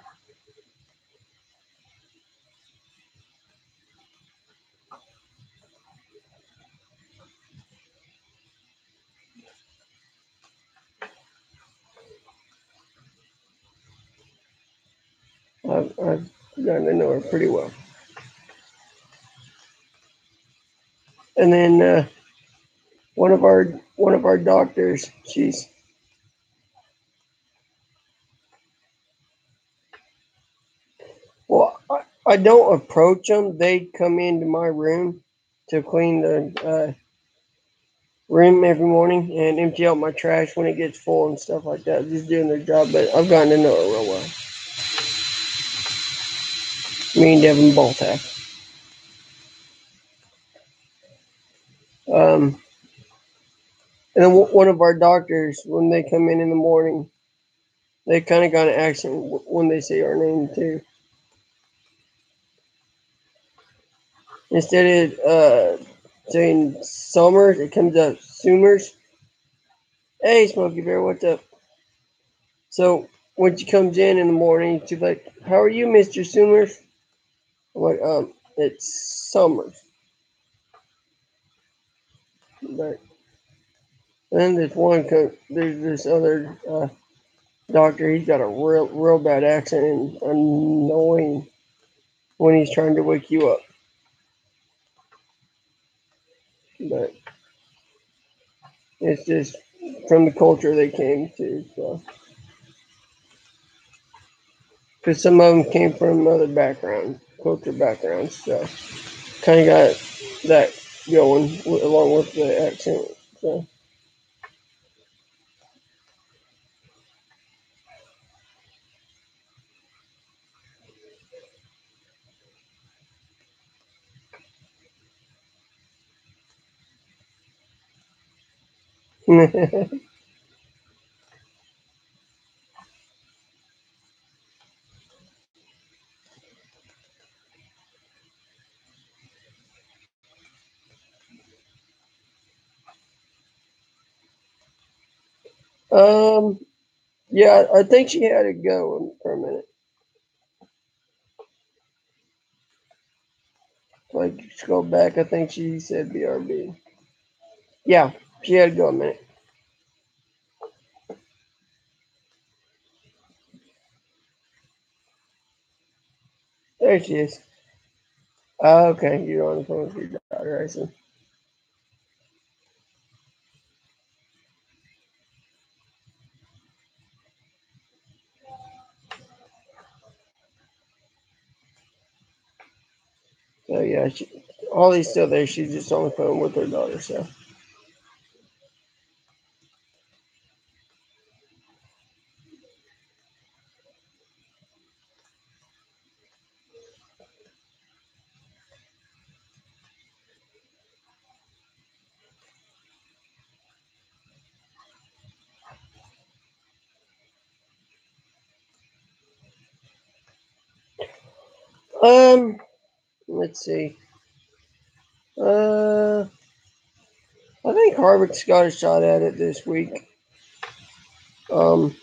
I've gotten to know her pretty well. And then one of our doctors, I don't approach them. They come into my room to clean the room every morning and empty out my trash when it gets full and stuff like that. Just doing their job, but I've gotten to know her real well. Me and Devin both have. Um, and then one of our doctors, when they come in the morning, they kind of got an accent when they say our name too. Instead of saying Summers, it comes out Summers. Hey, Smokey Bear, what's up? So when she comes in the morning, she's like, "How are you, Mister Summers?" I'm like, it's Summers. But then there's this other doctor. He's got a real bad accent and annoying when he's trying to wake you up. But it's just from the culture they came to. So, because some of them came from other backgrounds, culture backgrounds, so kind of got that going along with the accent. So, um, yeah, I think she had to go for a minute. Like, scroll back, I think she said BRB. Yeah, she had to go a minute. There she is. Okay, you're on the phone with your daughter, I see. So yeah, Ollie's still there. She's just on the phone with her daughter. So, um, let's see. Uh, I think Harvick's got a shot at it this week. Um,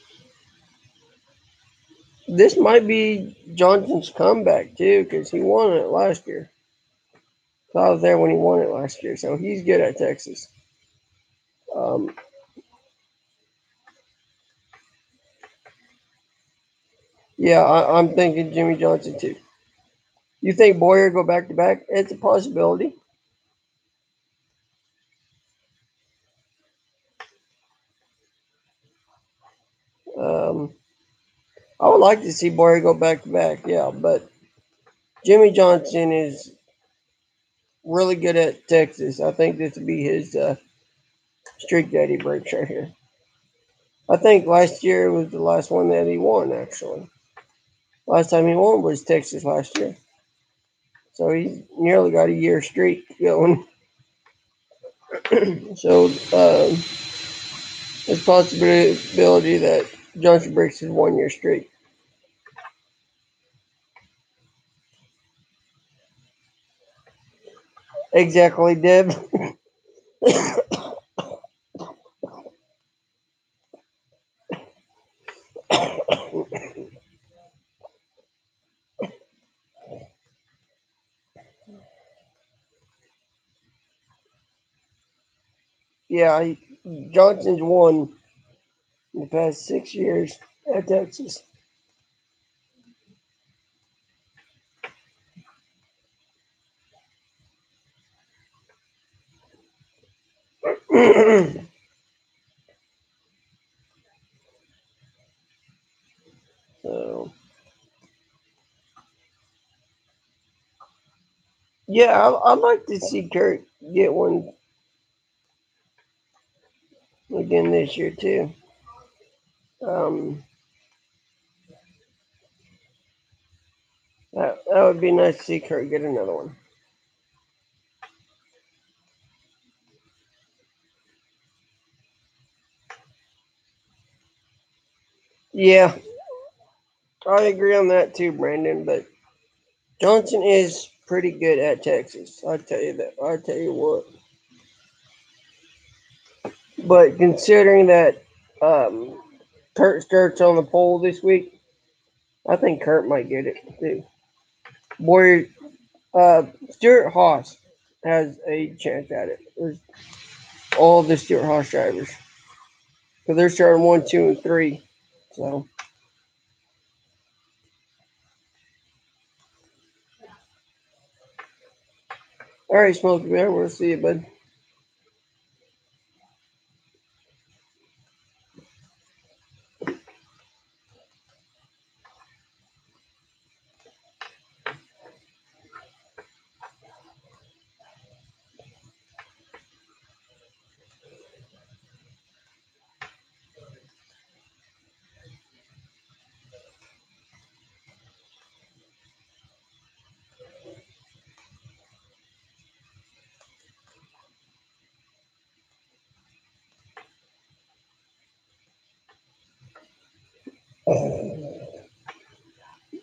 this might be Johnson's comeback too, because he won it last year. So I was there when he won it last year, so he's good at Texas. Um, yeah, I'm thinking Jimmy Johnson too. You think Boyer go back to back? It's a possibility. Um, I would like to see Boyer go back to back, yeah, but Jimmy Johnson is really good at Texas. I think this would be his streak that he breaks right here. I think last year was the last one that he won, actually. Last time he won was Texas last year. So he nearly got a year streak going. So there's possibility that Johnson breaks his 1 year streak. Exactly, Deb. Yeah, Johnson's won in the past 6 years at Texas. So yeah, I'd like to see Kurt get one again this year too. Um, that would be nice to see Kurt get another one. Yeah, I agree on that too, Brandon. But Johnson is pretty good at Texas. I tell you that. I tell you what. But considering that um, Kurt starts on the pole this week, I think Kurt might get it too. Boy, Stuart Haas has a chance at it. There's all the Stuart Haas drivers. So they're starting 1, 2, and 3. So, all right, Smokey Bear, we'll see you, bud.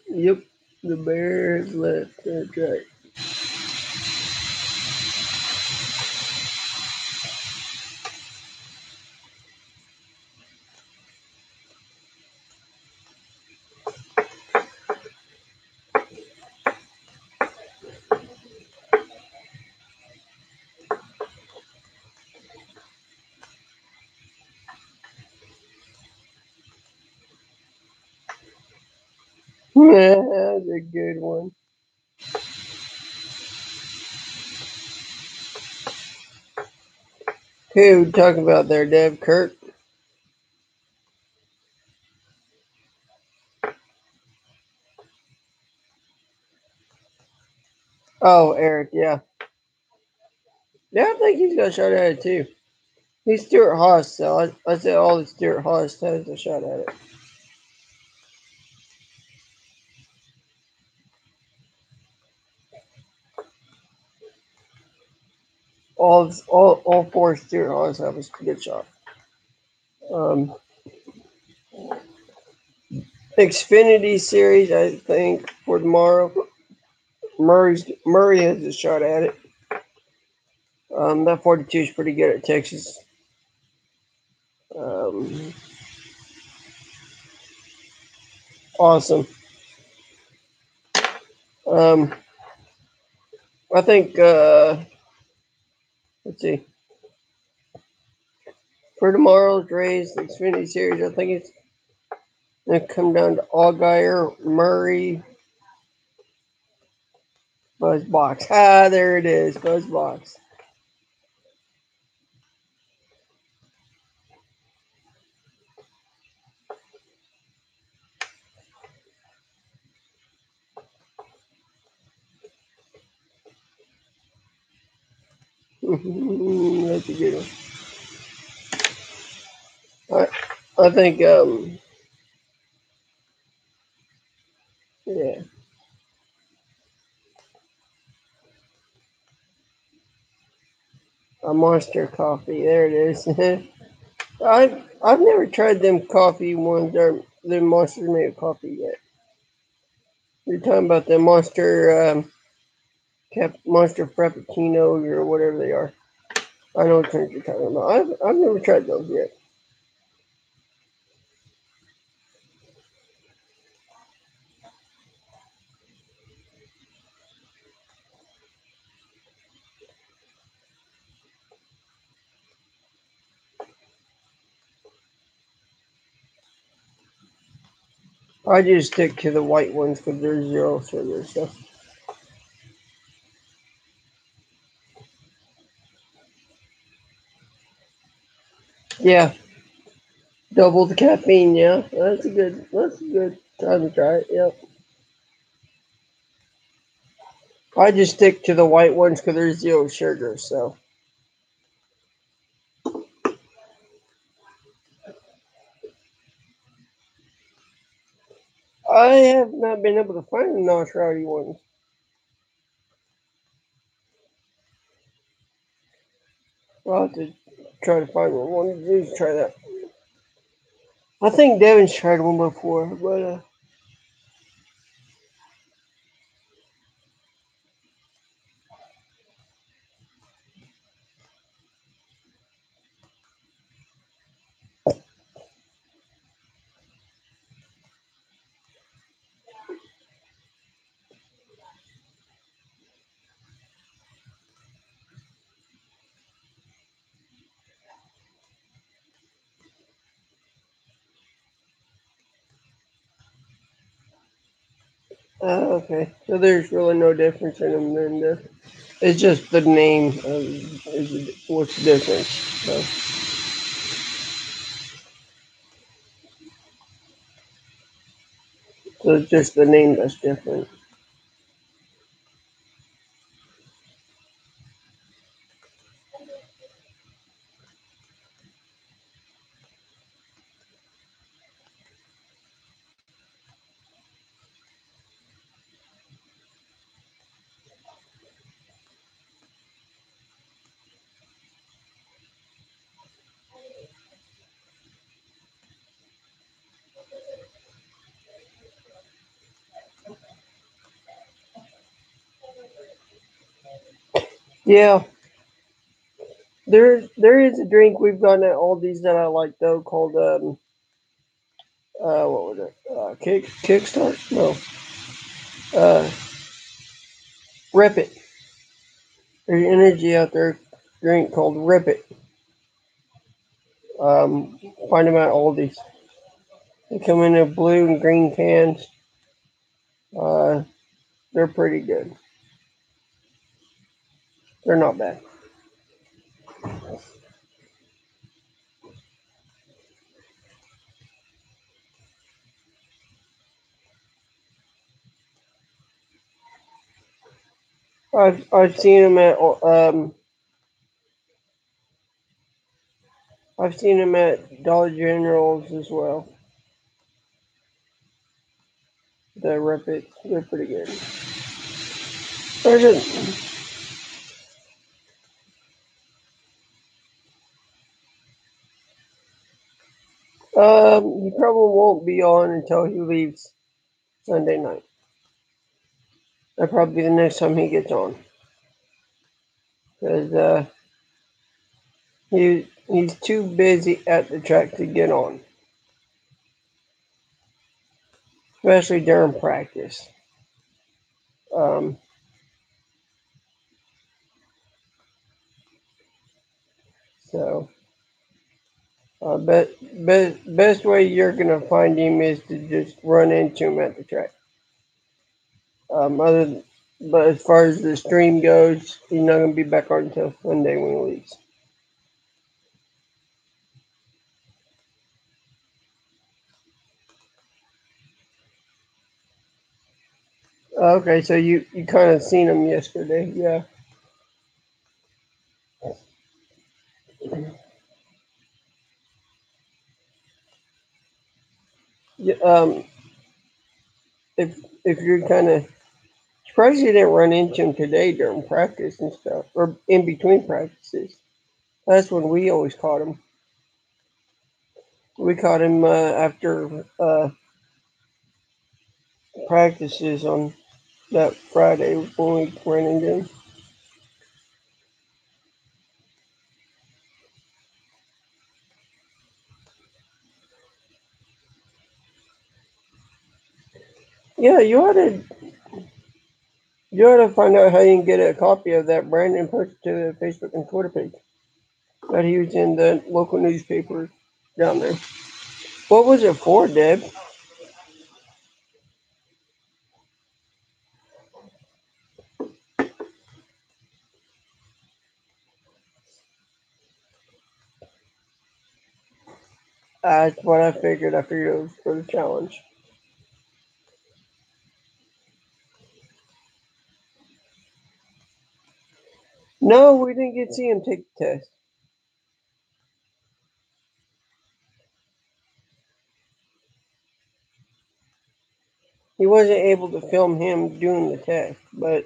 Yep, the Bears left. That's right. That's a good one. Who talking about there, Deb Kirk? Oh, Eric, yeah. Yeah, I think he's got a shot at it too. He's Stuart Haas, so I say all the Stuart Haas has a shot at it. All four Stuart Haas have a good shot. Um, Xfinity Series, I think for tomorrow, Murray has a shot at it. That 42 is pretty good at Texas. Um, awesome. Um, I think. Let's see. For tomorrow's race, the Xfinity Series, I think it's going to come down to Allgaier, Murray, Buzzbox. Ah, there it is, Buzzbox. That's a good one. I think, yeah, a Monster Coffee. There it is. I've never tried them coffee ones or the Monster made coffee yet. You're talking about the Monster Monster Frappuccinos or whatever they are. I know what drink you're talking about. I've never tried those yet. I just stick to the white ones because they're zero sugar. So yeah, double the caffeine. Yeah, That's a good time to try it. Yep. I just stick to the white ones because they're zero sugar. So I have not been able to find the Nosh Rowdy ones. I'll have to try to find one. One of these, try that. I think Devin's tried one before, but okay. So there's really no difference in them then. It's just the name is what's the difference. So it's just the name that's different. Yeah, there is a drink we've gotten at Aldi's that I like though called what was it? Kickstart? No. Uh Rip It. There's an energy out there drink called Rip It. Um Find them at Aldi's. They come in a blue and green cans. Uh they're pretty good. They're not bad. I've seen them at I've seen them at Dollar Generals as well. The Rip It. They're pretty good. There's he probably won't be on until he leaves Sunday night. That'll probably be the next time he gets on, because he's too busy at the track to get on, especially during practice. Um, so, best way you're gonna find him is to just run into him at the track. Other than, but as far as the stream goes, he's not gonna be back on until Sunday when he leaves. Okay, so you kind of seen him yesterday, yeah. Yeah, if you're kind of surprised you didn't run into him today during practice and stuff, or in between practices. That's when we always caught him. We caught him after practices on that Friday when we ran into him. Yeah, you ought to find out how you can get a copy of that Brandon posted to the Facebook and Twitter page that he was in the local newspaper down there. What was it for, Deb? That's what I figured. I figured it was for the challenge. No, we didn't get to see him take the test. He wasn't able to film him doing the test, but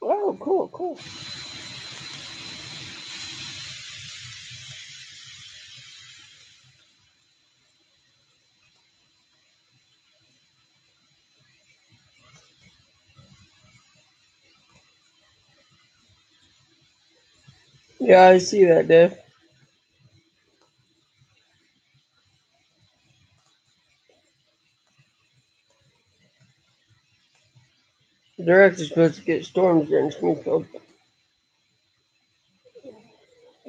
oh, cool, cool. Yeah, I see that, Dave. They're actually supposed to get storms during Springfield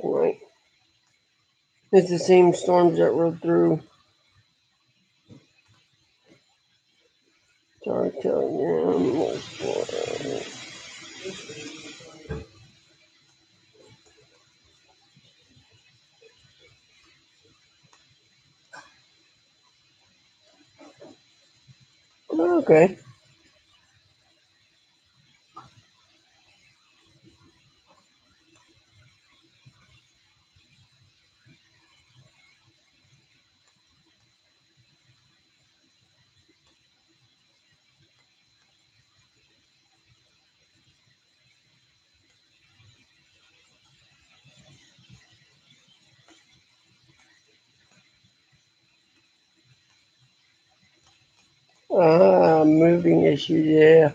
tonight. It's the same storms that rode through Tartarium. Okay. Moving issues, yeah.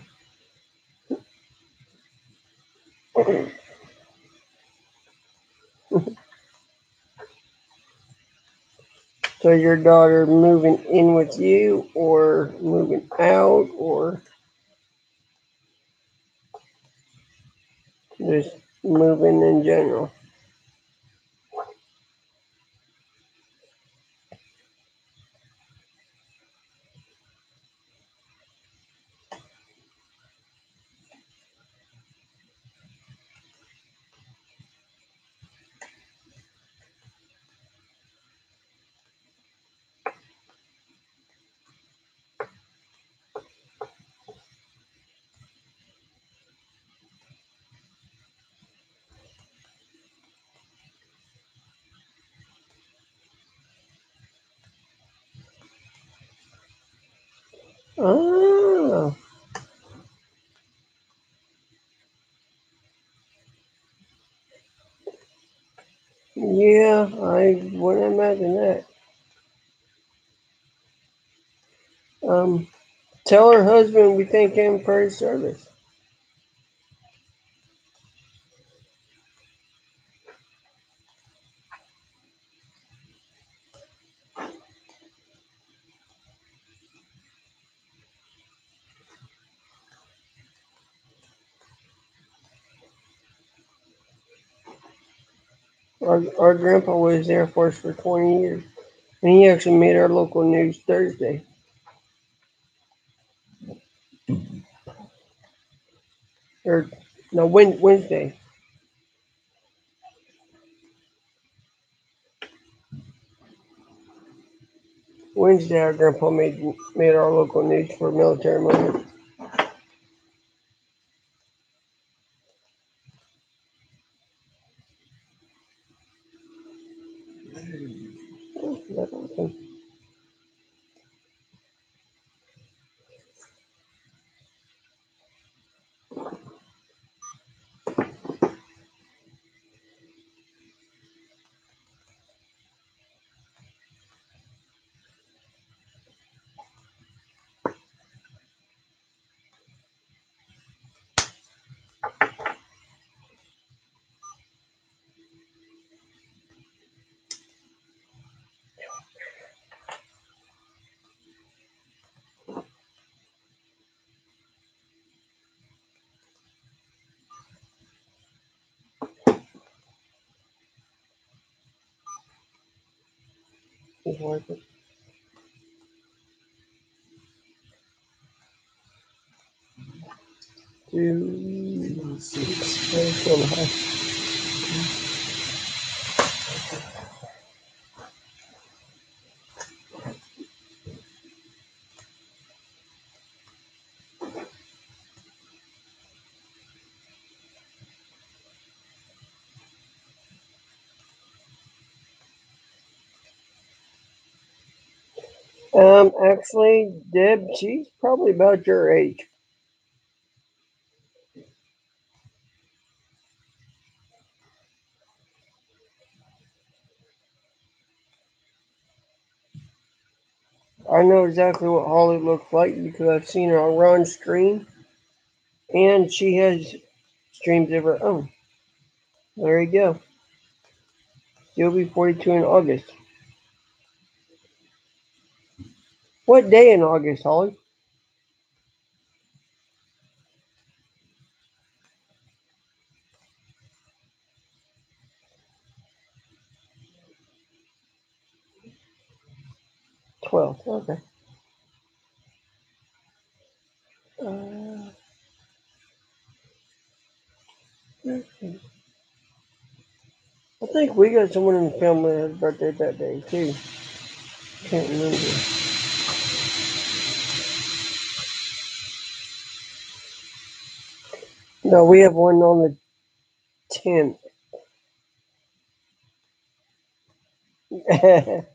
So your daughter moving in with you or moving out or just moving in general? Ah, yeah, I wouldn't imagine that. Um, Tell her husband we thank him for his service. Our grandpa was Air Force for 20 years, and he actually made our local news Thursday. Or, no, Wednesday. Wednesday, our grandpa made our local news for military moment. That's awesome. It's worth it. Two, six, actually, Deb, she's probably about your age. I know exactly what Holly looks like because I've seen her on Ron's stream, and she has streams of her own. There you go. She'll be 42 in August. What day in August, Holly? 12th. Okay. Uh, I think we got someone in the family that has a birthday that day too. Can't remember. No, we have one on the 10th.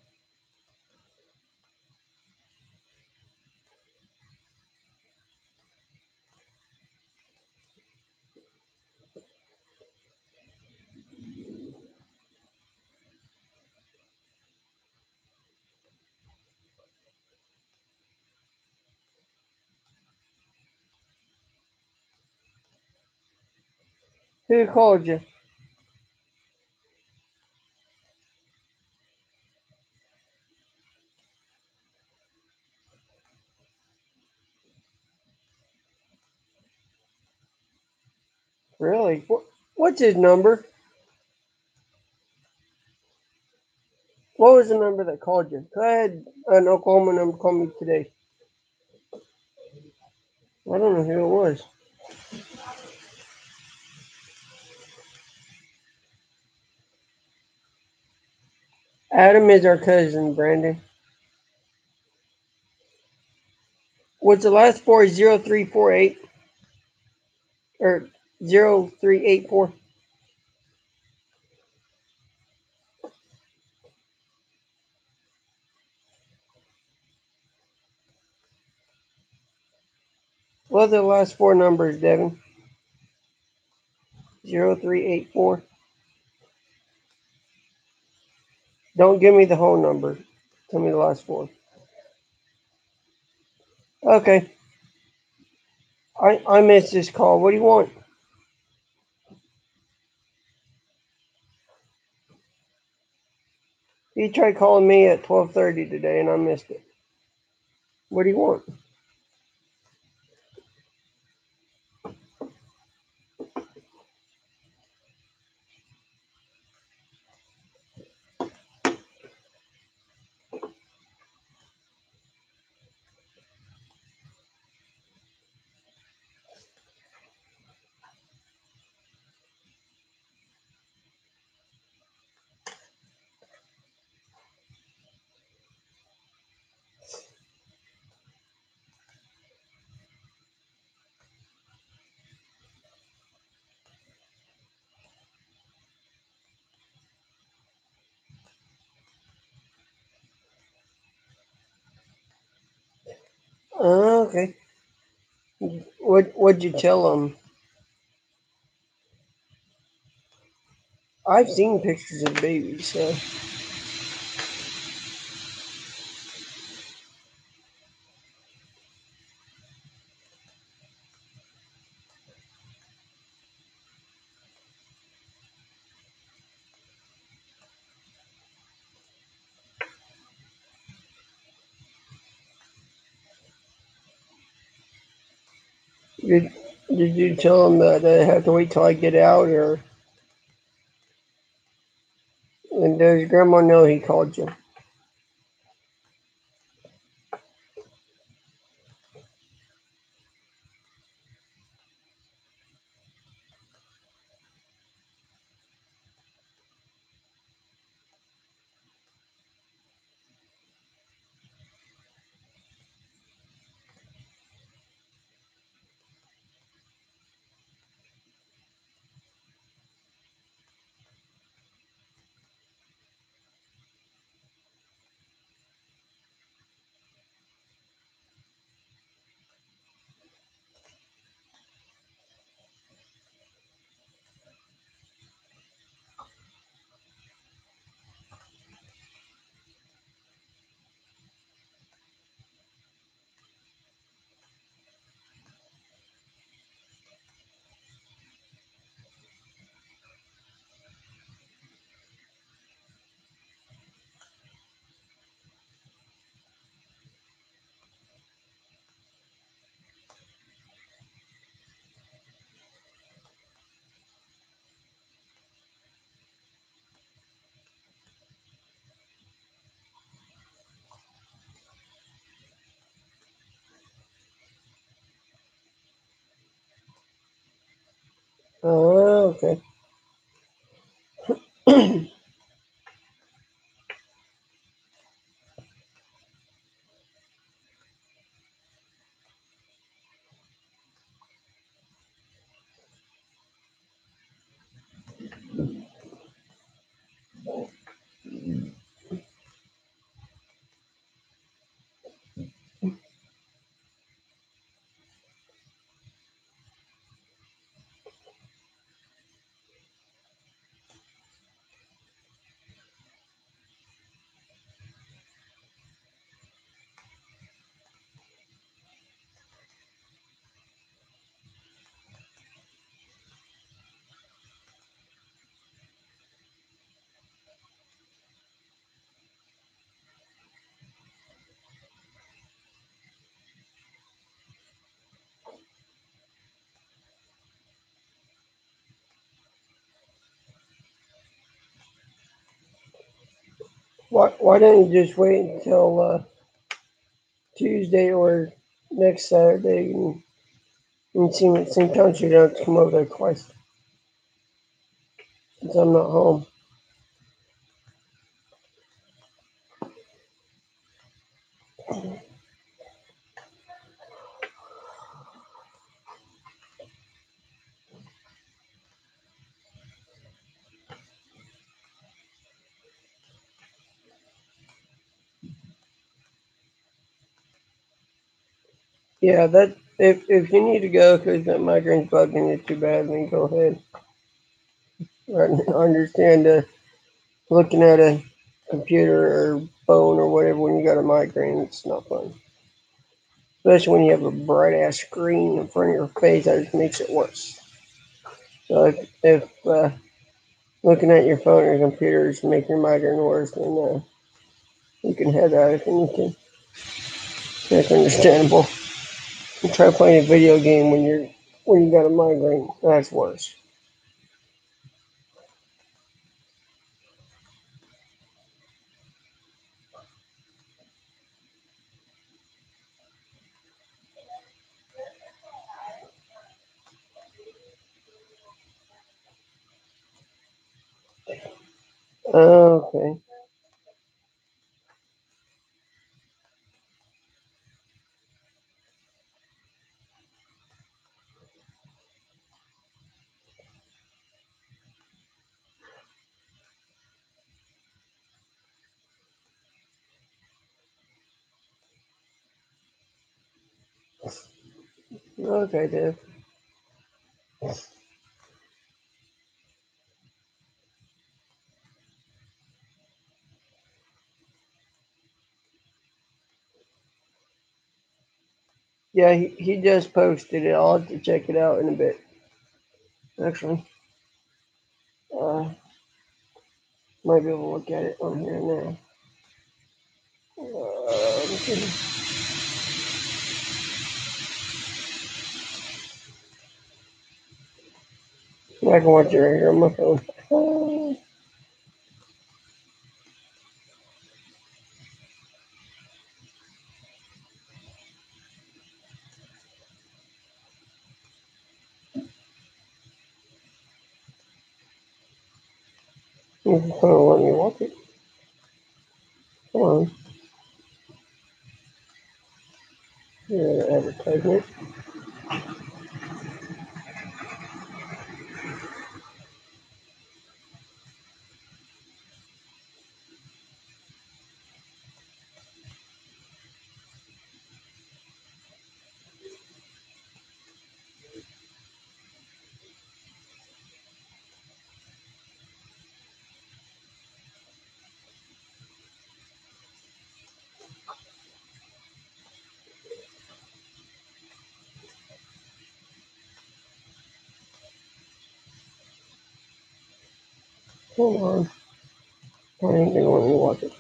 Who called you? Really? What's his number? What was the number that called you? 'Cause I had an Oklahoma number call me today. I don't know who it was. Adam is our cousin, Brandon. What's the last four? 0348 or 0384? What are the last four numbers, Devin? 0384. Don't give me the whole number. Tell me the last four. Okay. I missed this call. What do you want? He tried calling me at 12:30 today and I missed it. What do you want? Okay. What'd you tell him? I've seen pictures of babies, so did did you tell him that I have to wait till I get out, or and does Grandma know he called you? Oh, okay. Why don't you just wait until Tuesday or next Saturday and see me at St. John's? You don't have to come over there twice since I'm not home. Yeah, that if you need to go because that migraine's bugging you too bad, then go ahead. I understand looking at a computer or phone or whatever when you got a migraine, it's not fun. Especially when you have a bright ass screen in front of your face, that just makes it worse. So if looking at your phone or computer is making your migraine worse, then you can head out if you need to. That's understandable. And try playing a video game when you got a migraine. That's worse. Okay. Okay, Dave. Yeah, he just posted it. I'll have to check it out in a bit. Actually, uh, might be able to look at it on here now. I can watch it right here on my phone. This is gonna let me watch it. Come on. Yeah, advertisement. Hold on. I ain't gonna let me watch it.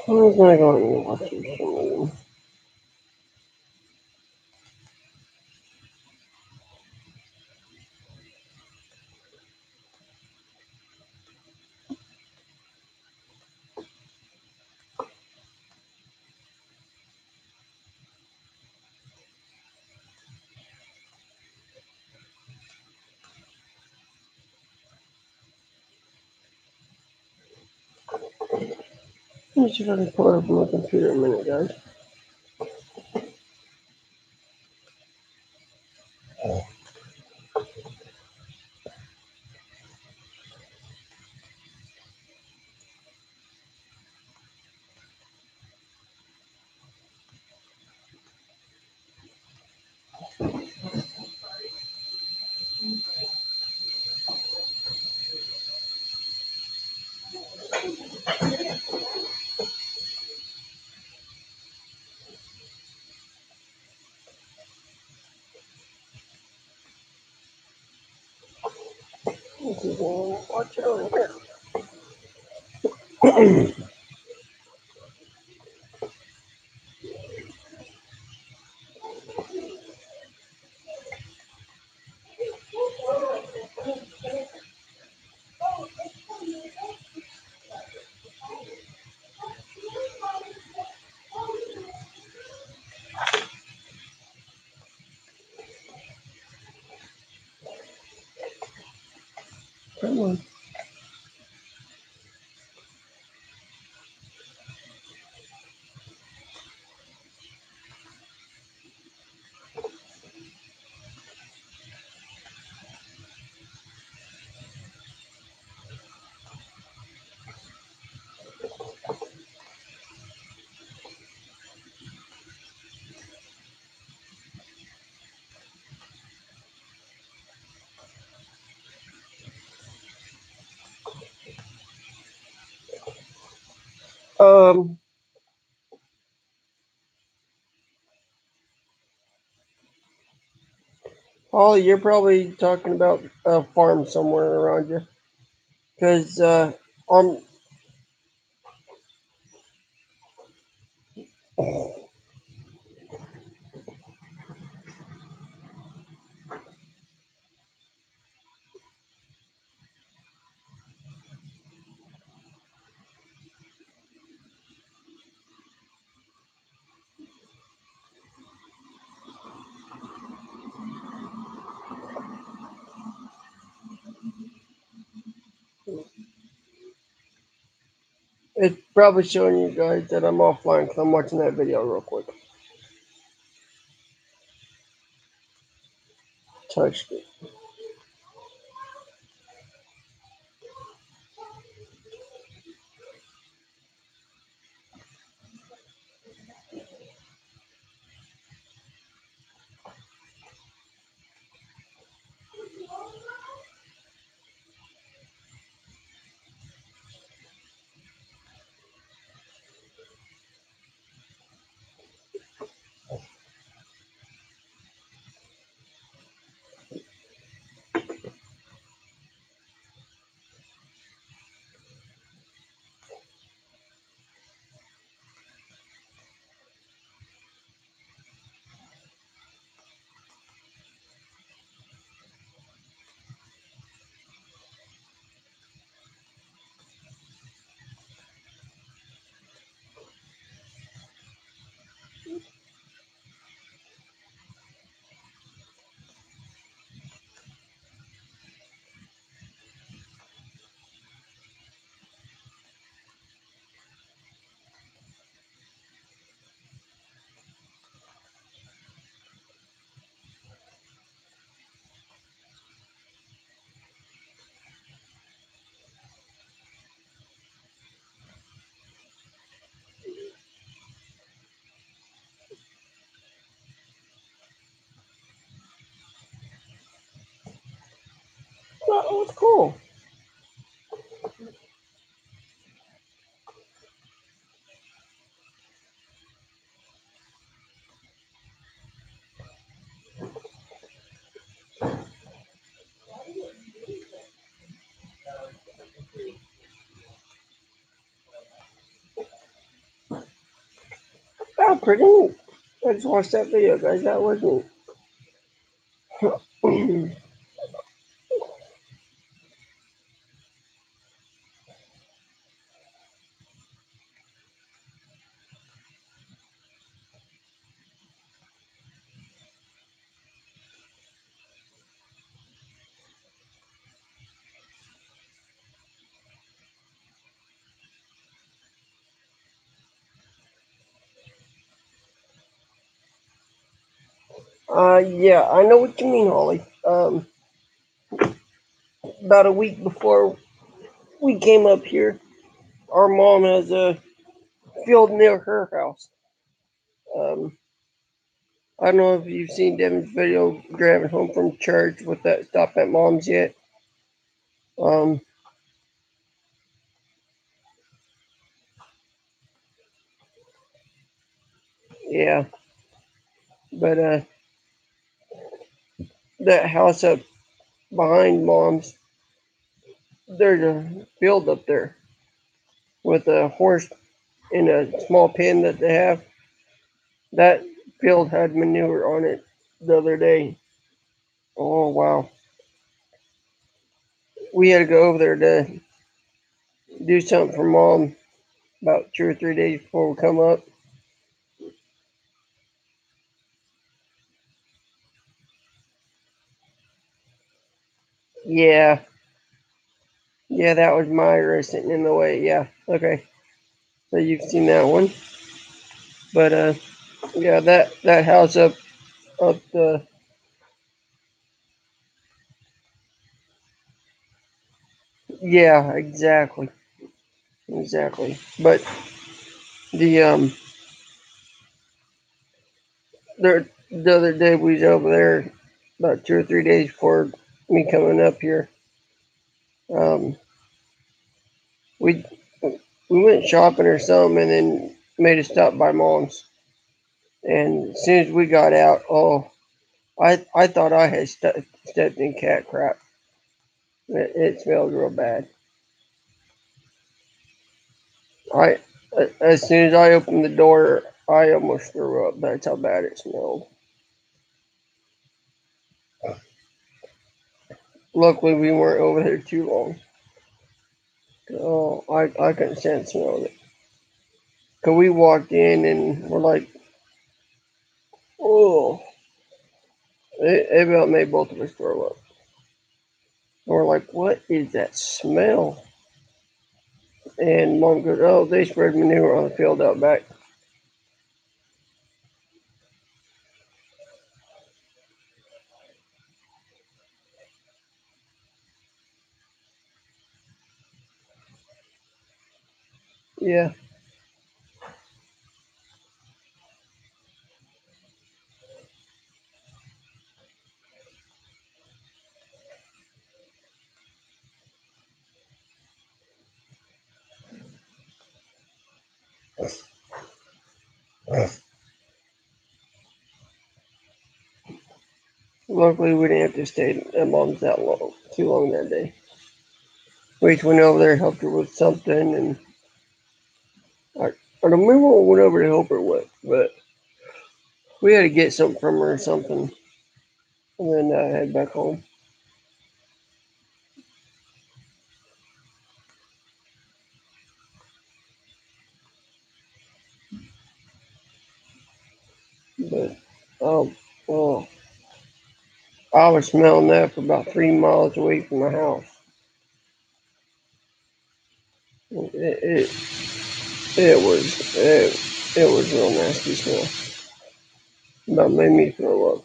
Why is not gonna let me watch it for some reason? Let me see if I can pull it up on my computer a minute, guys. Watch out here. Come on. Um, Holly, you're probably talking about a farm somewhere around you, because on it's probably showing you guys that I'm offline because I'm watching that video real quick. Touched it. That was cool. That was pretty neat. I just watched that video, guys. That was neat. Yeah, I know what you mean, Holly. About a week before we came up here, our mom has a field near her house. Um, I don't know if you've seen Devin's video driving home from church with that stop at mom's yet. Um, yeah, but that house up behind mom's, there's a field up there with a horse in a small pen that they have. That field had manure on it the other day. Oh wow, we had to go over there to do something for mom about 2 or 3 days before we come up. Yeah, yeah, that was Myra sitting in the way. Yeah, okay. So you've seen that one, but yeah, that house up the yeah, exactly. But the the other day we was over there about 2 or 3 days before me coming up here. Um, we we went shopping or something, and then made a stop by mom's. And as soon as we got out, oh, I thought I had stepped in cat crap. It smelled real bad. I as soon as I opened the door, I almost threw up. That's how bad it smelled. Luckily, we weren't over there too long. Oh, I couldn't stand the smell of it. Cause we walked in and we're like, oh, it about made both of us throw up. And we're like, what is that smell? And mom goes, oh, they spread manure on the field out back. Yeah, luckily we didn't have to stay at mom's that long, too long that day. We just went over there, helped her with something, and I, I don't remember what we went over to help her with, but we had to get something from her or something, and then head back home. But oh, I was smelling that for about 3 miles away from my house. It it was real nasty smell. About made me throw up.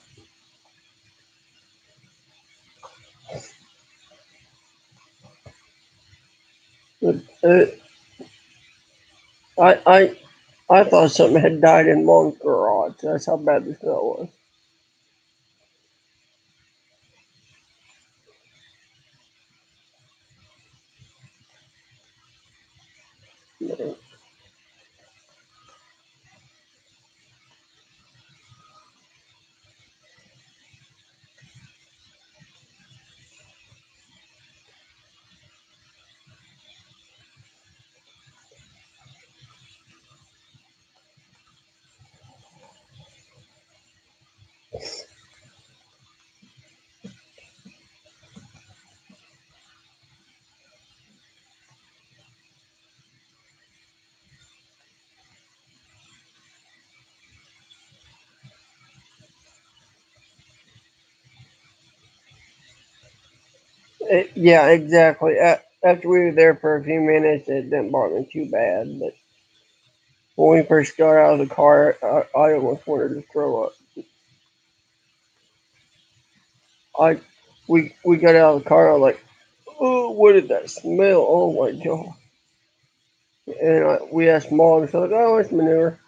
But, I I thought something had died in mom's garage. That's how bad the smell was. Yeah, exactly. After we were there for a few minutes, it didn't bother me too bad. But when we first got out of the car, I almost wanted to throw up. I we got out of the car. I'm like, oh, what did that smell? Oh my god! And we asked mom. She's like, oh, it's manure.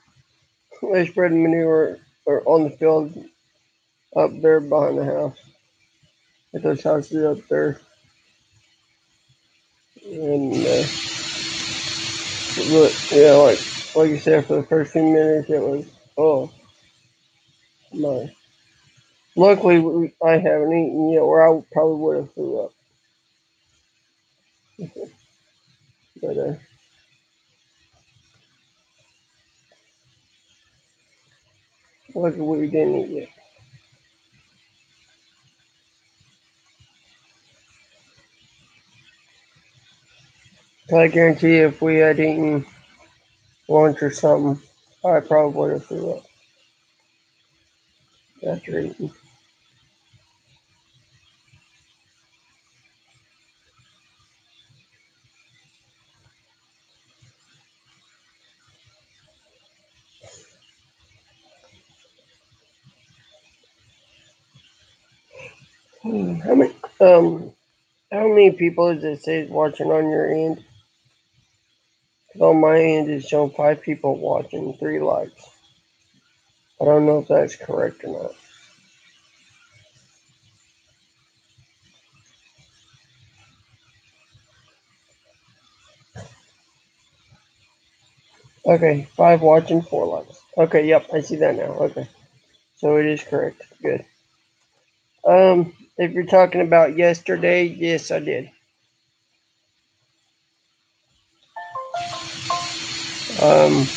They spread manure or on the field up there behind the house. At those houses up there, and look, yeah, like you said, for the first few minutes, it was oh my. Luckily, I haven't eaten yet, or I probably would have threw up. But luckily, we didn't eat yet. So I guarantee you, if we had eaten lunch or something, I probably would have threw up after eating. How many how many people does it say is watching on your end? 'Cause on my end, it's showing 5 people watching, 3 likes. I don't know if that's correct or not. Okay, 5 watching, 4 likes. Okay, yep, I see that now. Okay, so it is correct. Good. If you're talking about yesterday, yes, I did. Um,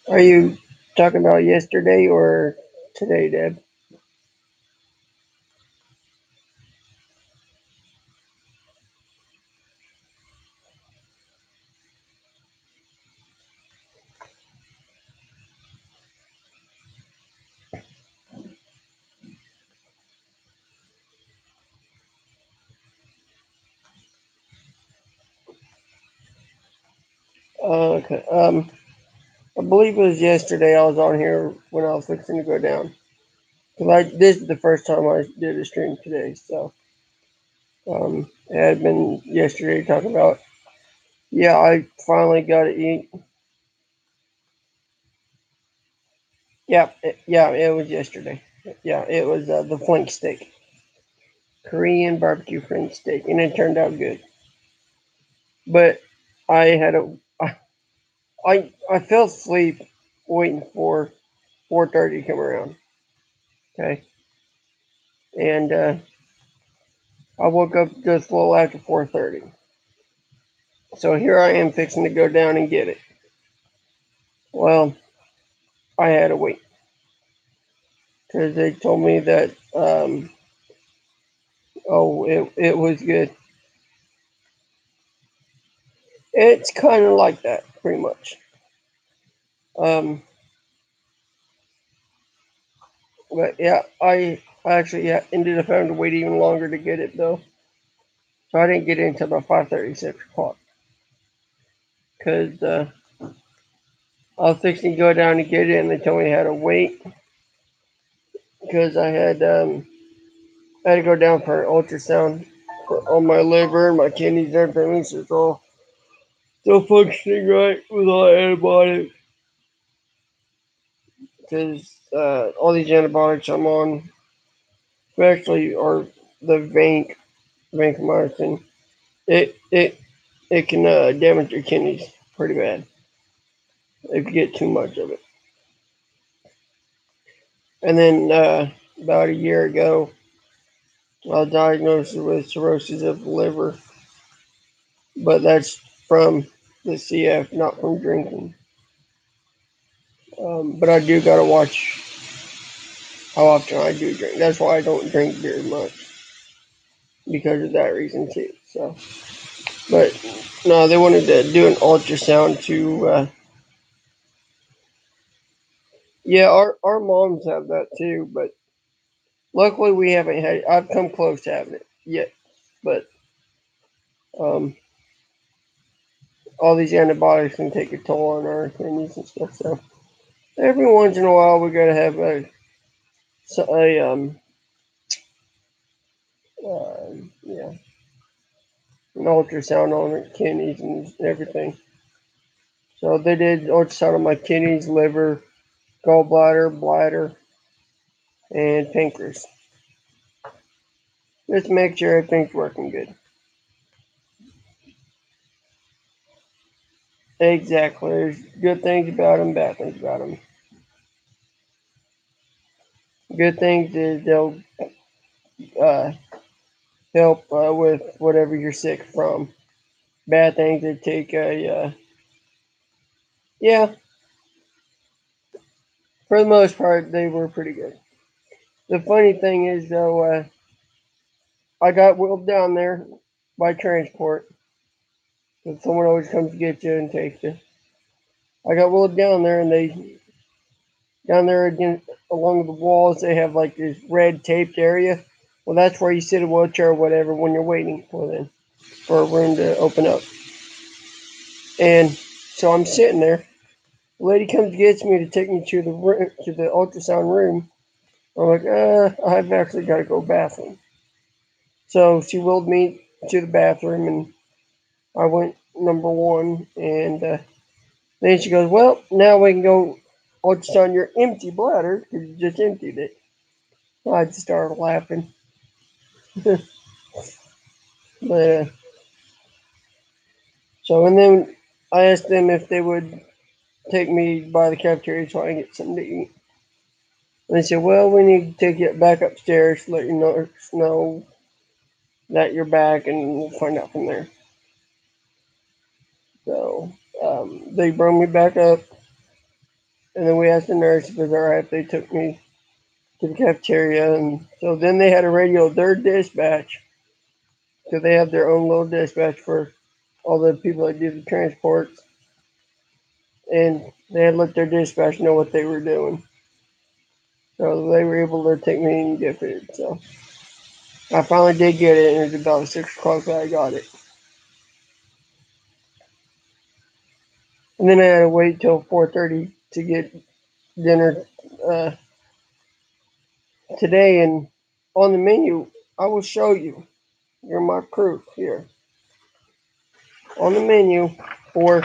are you talking about yesterday or today, Deb? Okay. I believe it was yesterday. I was on here when I was fixing to go down. Cause this is the first time I did a stream today, so it had been yesterday talking about. Yeah, I finally got to eat. Yeah, it was yesterday. Yeah, it was the flank steak, Korean barbecue flank steak, and it turned out good. But I had a, I fell asleep waiting for 4:30 to come around. Okay, and I woke up just a little after 4:30. So here I am fixing to go down and get it. Well, I had to wait because they told me that oh it was good. It's kind of like that, pretty much. Um, but yeah, I actually ended up having to wait even longer to get it though. So I didn't get it until about 5:30, 6 o'clock. Because I was fixing to go down and get it, and they told me I had to wait because I had to go down for an ultrasound on my liver and my kidneys and everything. So it's all still functioning right with all the antibiotics. Because all these antibiotics I'm on, especially are the vancomycin. It it it can damage your kidneys pretty bad if you get too much of it. And then about a year ago, I was diagnosed with cirrhosis of the liver, but that's from the CF, not from drinking. But I do gotta watch how often I do drink. That's why I don't drink beer much because of that reason too. So, but no, they wanted to do an ultrasound to. Yeah, our moms have that too, but luckily we haven't had. I've come close to having it yet, but Um, all these antibiotics can take a toll on our kidneys and stuff. So every once in a while, we gotta have a yeah, an ultrasound on our kidneys and everything. So they did ultrasound on my kidneys, liver, gallbladder, bladder, and pancreas. Just to make sure everything's working good. Exactly. There's good things about them, bad things about them. Good things is they'll uh, help with whatever you're sick from. Bad things they take yeah. For the most part, they were pretty good. The funny thing is though, I got wheeled down there by transport. So someone always comes to get you and takes you. I got wheeled down there, and they down there again along the walls they have like this red taped area. Well, that's where you sit in a wheelchair or whatever when you're waiting for a room to open up. And so I'm sitting there. The lady comes and gets me to take me to the ultrasound room. I'm like, I've actually got to go bathroom. So she wheeled me to the bathroom, and I went number one. And then she goes, well, now we can go ultrasound your empty bladder because you just emptied it. I just started laughing. But so, and then I asked them if they would take me by the cafeteria so I can get something to eat. And they said, well, we need to take you back upstairs to let you know that you're back, and we'll find out from there. So they brought me back up, and then we asked the nurse if it was all right if they took me to the cafeteria. And so then they had to radio their dispatch, because they have their own little dispatch for all the people that do the transports. And they had to let their dispatch know what they were doing. So they were able to take me and get food. So I finally did get it, and it was about 6 o'clock that I got it. And then I had to wait till 4:30 to get dinner uh, today. And on the menu, I will show you. You're my proof here. On the menu for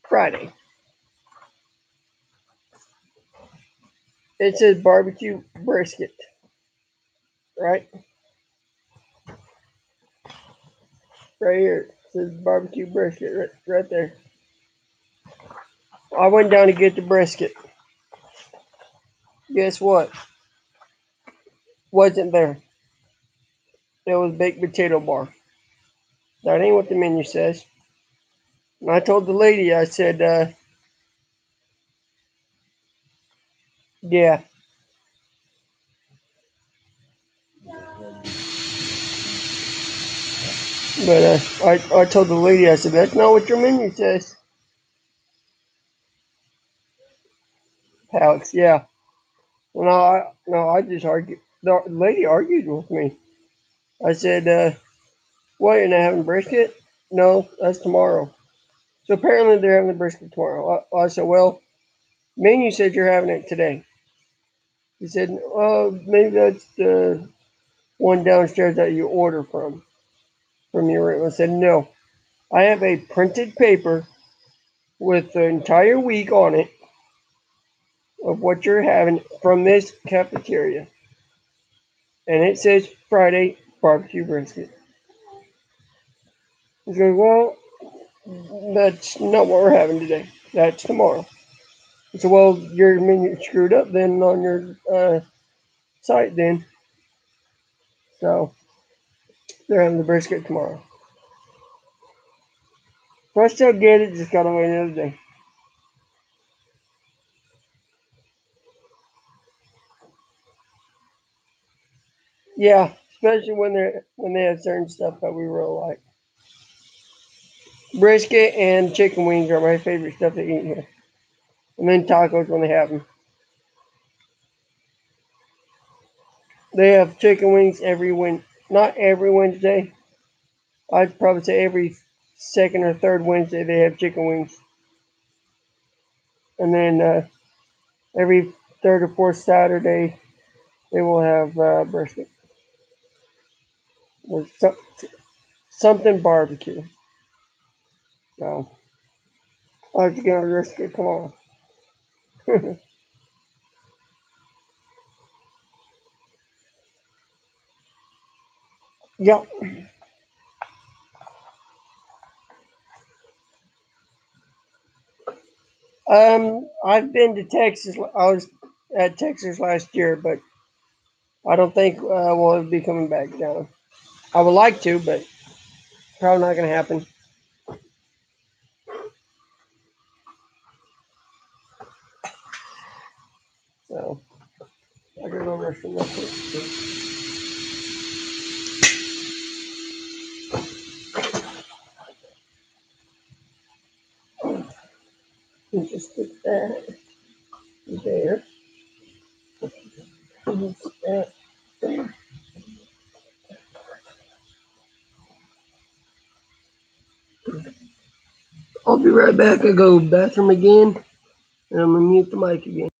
Friday, it says barbecue brisket, right? Right here. It says barbecue brisket right there. I went down to get the brisket. Guess what? Wasn't there. It was baked potato bar. That ain't what the menu says. And I told the lady, I said, yeah. But I told the lady, I said, that's not what your menu says. Alex, yeah. No, I just argued. The lady argued with me. I said, what, you're not having brisket? No, that's tomorrow. So apparently they're having the brisket tomorrow. I said, well, menu said you're having it today. He said, well, maybe that's the one downstairs that you order from your room. I said, no. I have a printed paper with the entire week on it of what you're having from this cafeteria. And it says Friday barbecue brisket. He goes, well, that's not what we're having today. That's tomorrow. I said, well, your menu screwed up then on your site then. So they're having the brisket tomorrow. So I still get it, just gotta wait another day. Yeah, especially when they have certain stuff that we really like. Brisket and chicken wings are my favorite stuff to eat here. And then tacos when they have them. They have chicken wings not every Wednesday, I'd probably say every second or third Wednesday they have chicken wings, and then every third or fourth Saturday they will have brisket or something barbecue. So I like to get on brisket. Come on. Yep. I've been to Texas. I was at Texas last year, but I don't think we'll be coming back down. I would like to, but probably not going to happen. So I gotta go rest real quick. You just put that there. And put that there. I'll be right back. I go bathroom again, and I'm gonna mute the mic again.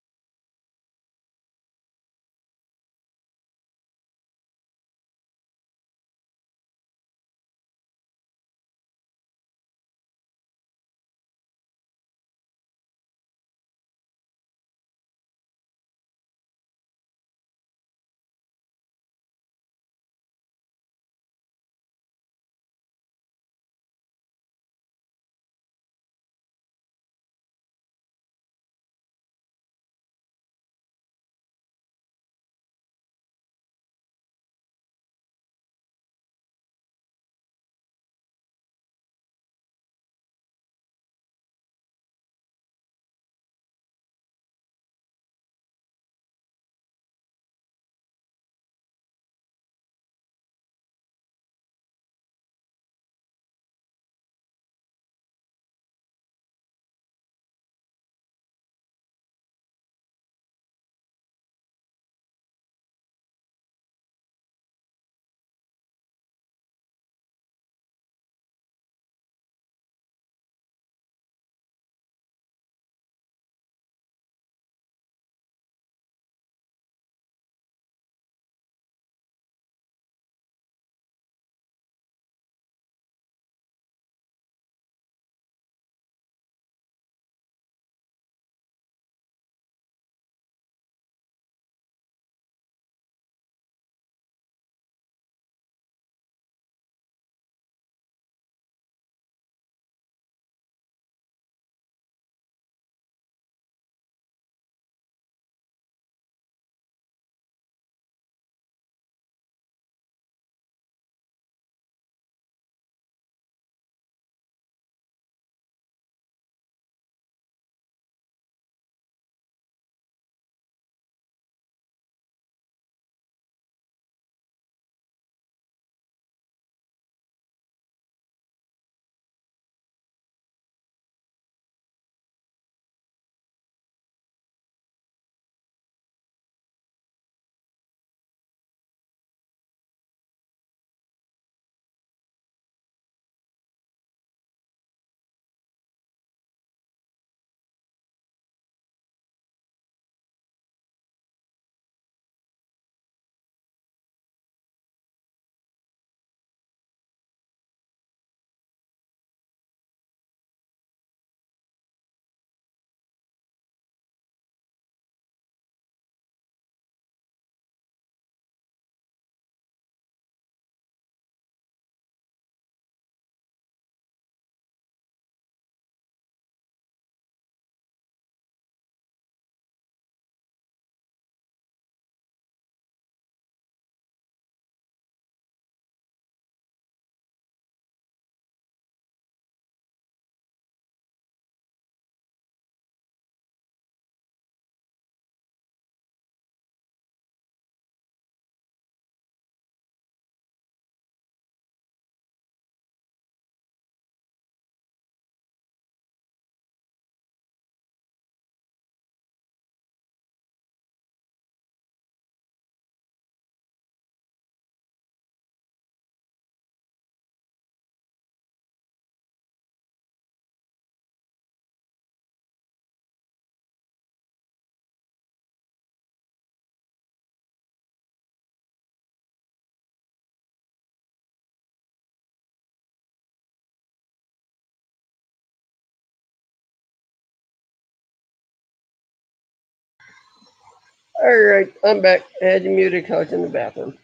All right, I'm back. I had you muted because I was in the bathroom.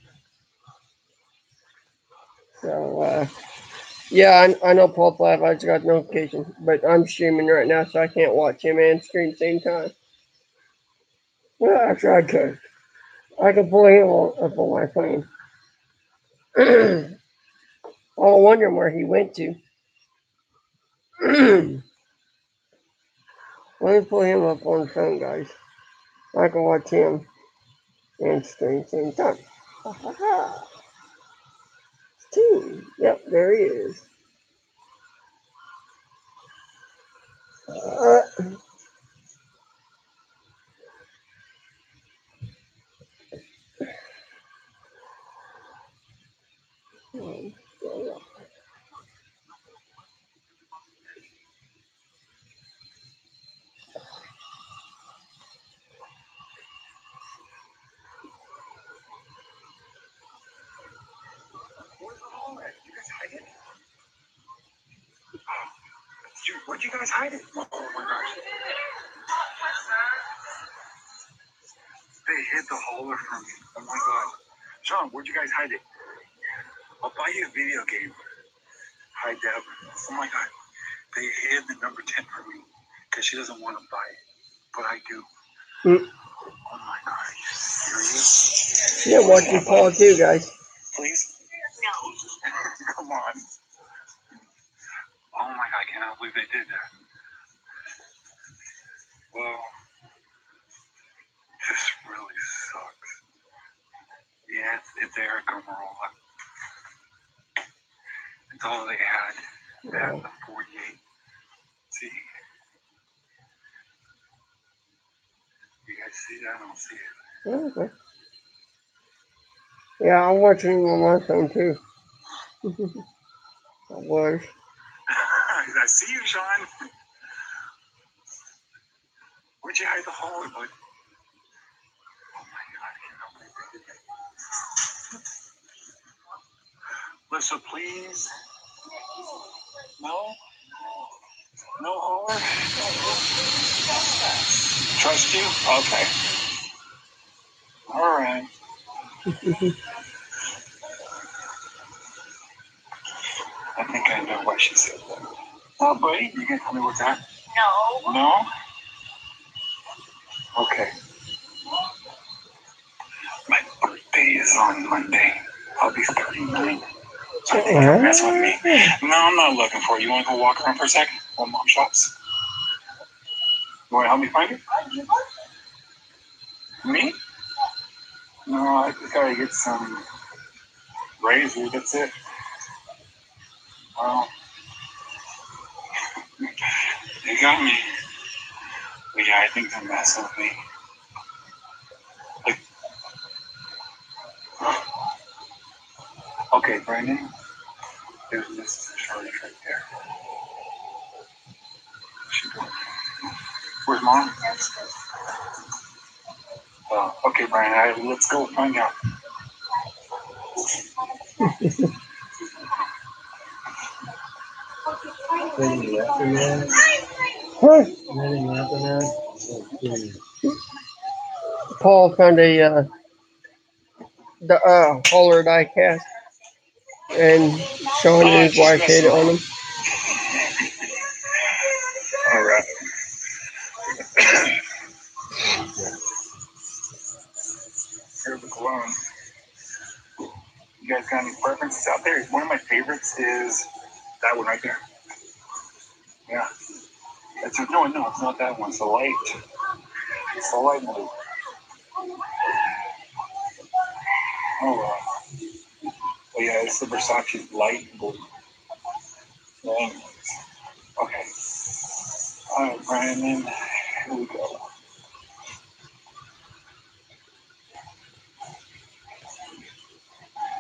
So, yeah, I know Paul Flav. I just got the notification, but I'm streaming right now, so I can't watch him and stream at the same time. Well, actually, I could. I could pull him up on my phone. I'm wondering where he went to. Let me pull him up on the phone, guys. I can watch him and stream at the same time. Ha ha ha. Team. Yep, there he is. Uh, Where'd you guys hide it? Oh my gosh. They hid the hauler from me. Oh my god. Sean, where'd you guys hide it? I'll buy you a video game. Hi, Deb. Oh my god. They hid the number 10 from me because she doesn't want to buy it. But I do. Oh my god. Are you serious? yeah, watching Paul too, guys. Please? No. Come on. Oh my god, I cannot believe they did that. Well, this really sucks. Yeah, it's Eric Amarola. It's all they had. They had the 48. See? You guys see that? I don't see it. Okay. Yeah, I'm watching him on my phone too. I was. I see you, Sean. Where'd you hide the hauler, bud? Oh my god, I cannot believe they did that. Lisa, please. No? No hauler? Trust you? Okay. Alright. I think I know why she said that. Oh, buddy, you can tell me what's that? No. No? Okay. My birthday is on Monday. I'll be 39. So I think you'll mess with me. No, I'm not looking for it. You want to go walk around for a second while Mom shops? You want to help me find it? Me? No, I just gotta get some razor. That's it. Well, you got me. But yeah, I think they're messing with me. Like, okay, Brandon, there's this charge right there. Where's Mom? Okay, Brandon, let's go find out. Paul found a hauler die cast, and Sean and his wife hid it on him. All right. Here's the cologne. You guys got any preferences out there? One of my favorites is that one right there. Yeah. No, it's not that one. It's the light. It's the light blue. Oh, yeah, it's the Versace light blue. Anyways. Okay. All right, Brandon. Here we go.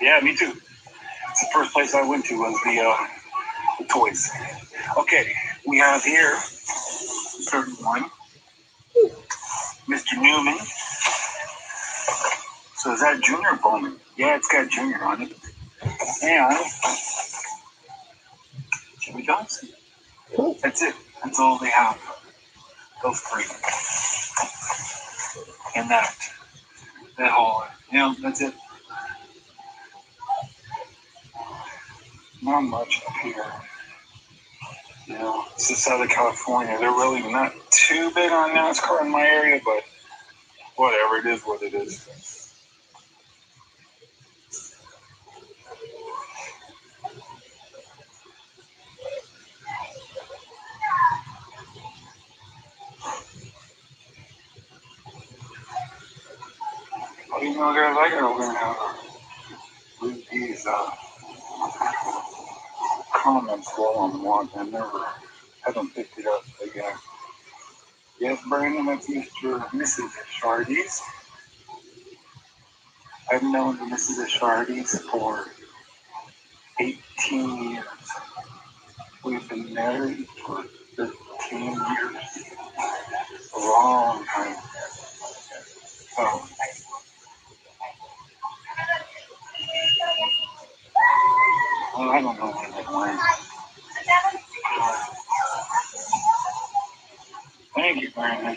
Yeah, me too. It's the first place I went to was the toys. Okay, we have here 31. Mr. Newman. So is that Junior or Bowman? Yeah, it's got Junior on it. And Jimmy Johnson. That's it. That's all they have. Those three. And that. That hallway. Yeah, that's it. Not much up here. You know, it's just Southern California. They're really not too big on NASCAR in my area, but whatever, it is what it is. Oh, you know, guys, I gotta learn how to read these comments while I'm walking. I never haven't picked it up. But yeah. Yes, Brandon, that's Mr. Mrs. Shardy's. I've known Mrs. Shardy's for 18 years. We've been married for 15 years. A long time. So, well, I don't know when I went. Thank you, Brandon.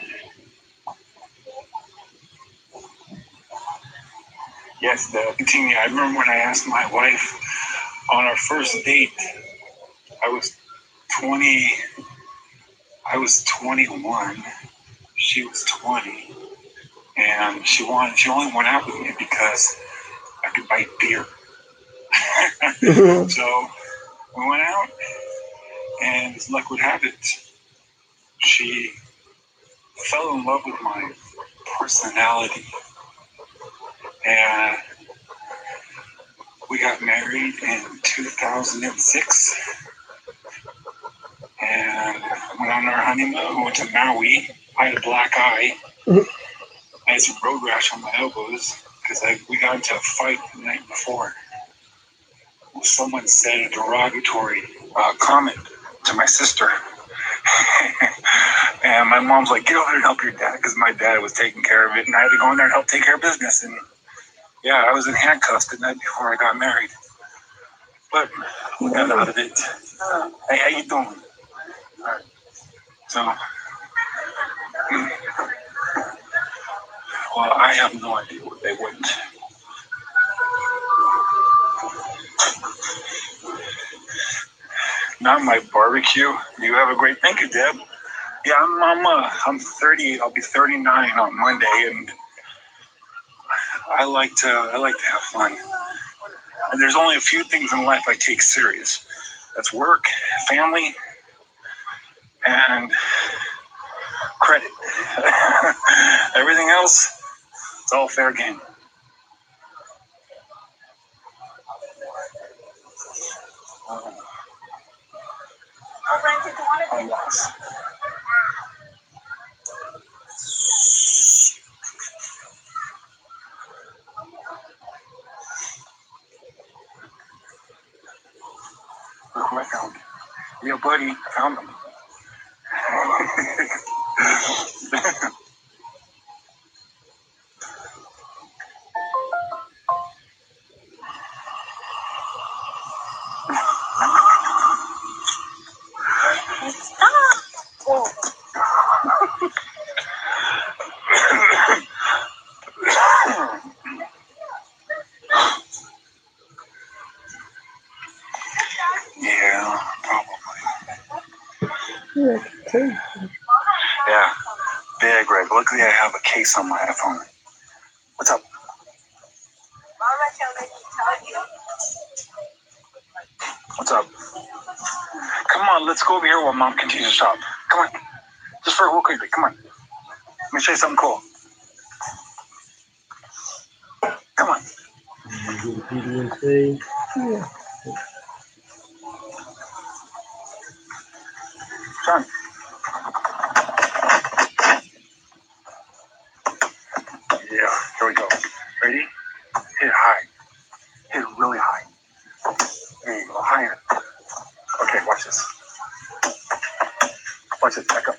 Yes, continue. I remember when I asked my wife on our first date, I was 20, I was 21, she was 20, and she only went out with me because I could buy beer. So we went out, and as luck would have it, she fell in love with my personality, and we got married in 2006, and went on our honeymoon. Went to Maui. I had a black eye. I had some road rash on my elbows because we got into a fight the night before. Someone said a derogatory comment to my sister. And my mom's like, get over there and help your dad, because my dad was taking care of it, and I had to go in there and help take care of business. And yeah, I was in handcuffs the night before I got married. But we got out of it. Hey, how you doing? All right. So, well, I have no idea what they went. Not my barbecue. You have a great, thank you, Deb. Yeah, I'm 30. I'll be 39 on Monday, and I like to have fun. And there's only a few things in life I take serious. That's work, family, and credit. Everything else, it's all fair game. I'm lost. Look who I found. Yeah, buddy, I found him. Yeah, probably. Yeah, big, Greg. Luckily, I have a case on my iPhone. What's up? What's up? Come on, let's go over here while Mom continues to shop. Come on. Just for real quickly. Come on. Let me show you something cool. Come on. John. Yeah, here we go. Ready? Hit it high. Hit it really high. There you go. Higher. Okay, watch this. Watch it. Back up.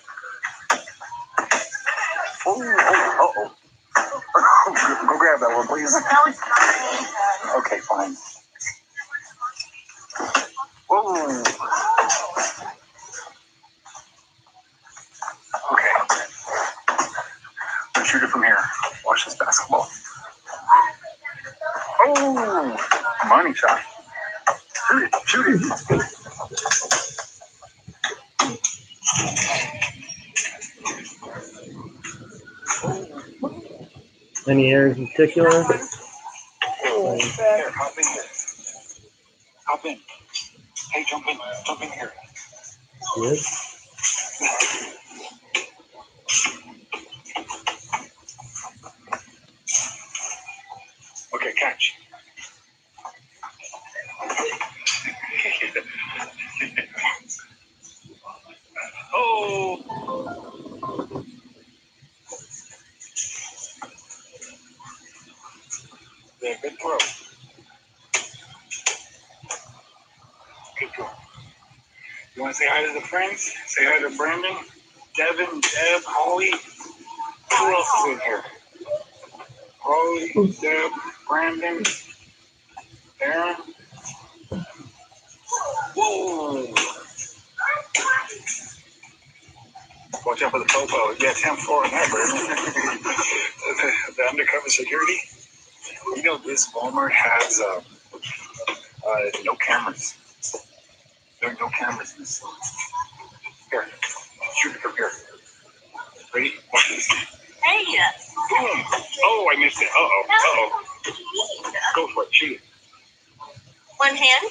Oh, uh-oh. Go grab that one, please. Okay, fine. Whoa. Okay. Let's shoot it from here. Watch this basketball. Oh, money shot. Shoot it, shoot it. Any areas in particular? Here, hop in here. Hop in. Hey, jump in here. Yes. Okay, catch. Oh. Yeah, good throw. Good throw. You want to say hi to the friends? Say hi to Brandon, Devin, Deb, Holly. Who else is in here? Holly, Deb, Brandon, Aaron. Whoa! Watch out for the popo. Yeah, 10-4 in that, the undercover security. You know, this Walmart has no cameras. There are no cameras in this store. Here, shoot it from here. Ready? Watch this. Hey. Boom. Oh, I missed it. Uh-oh. Go for it. Shoot it. One hand?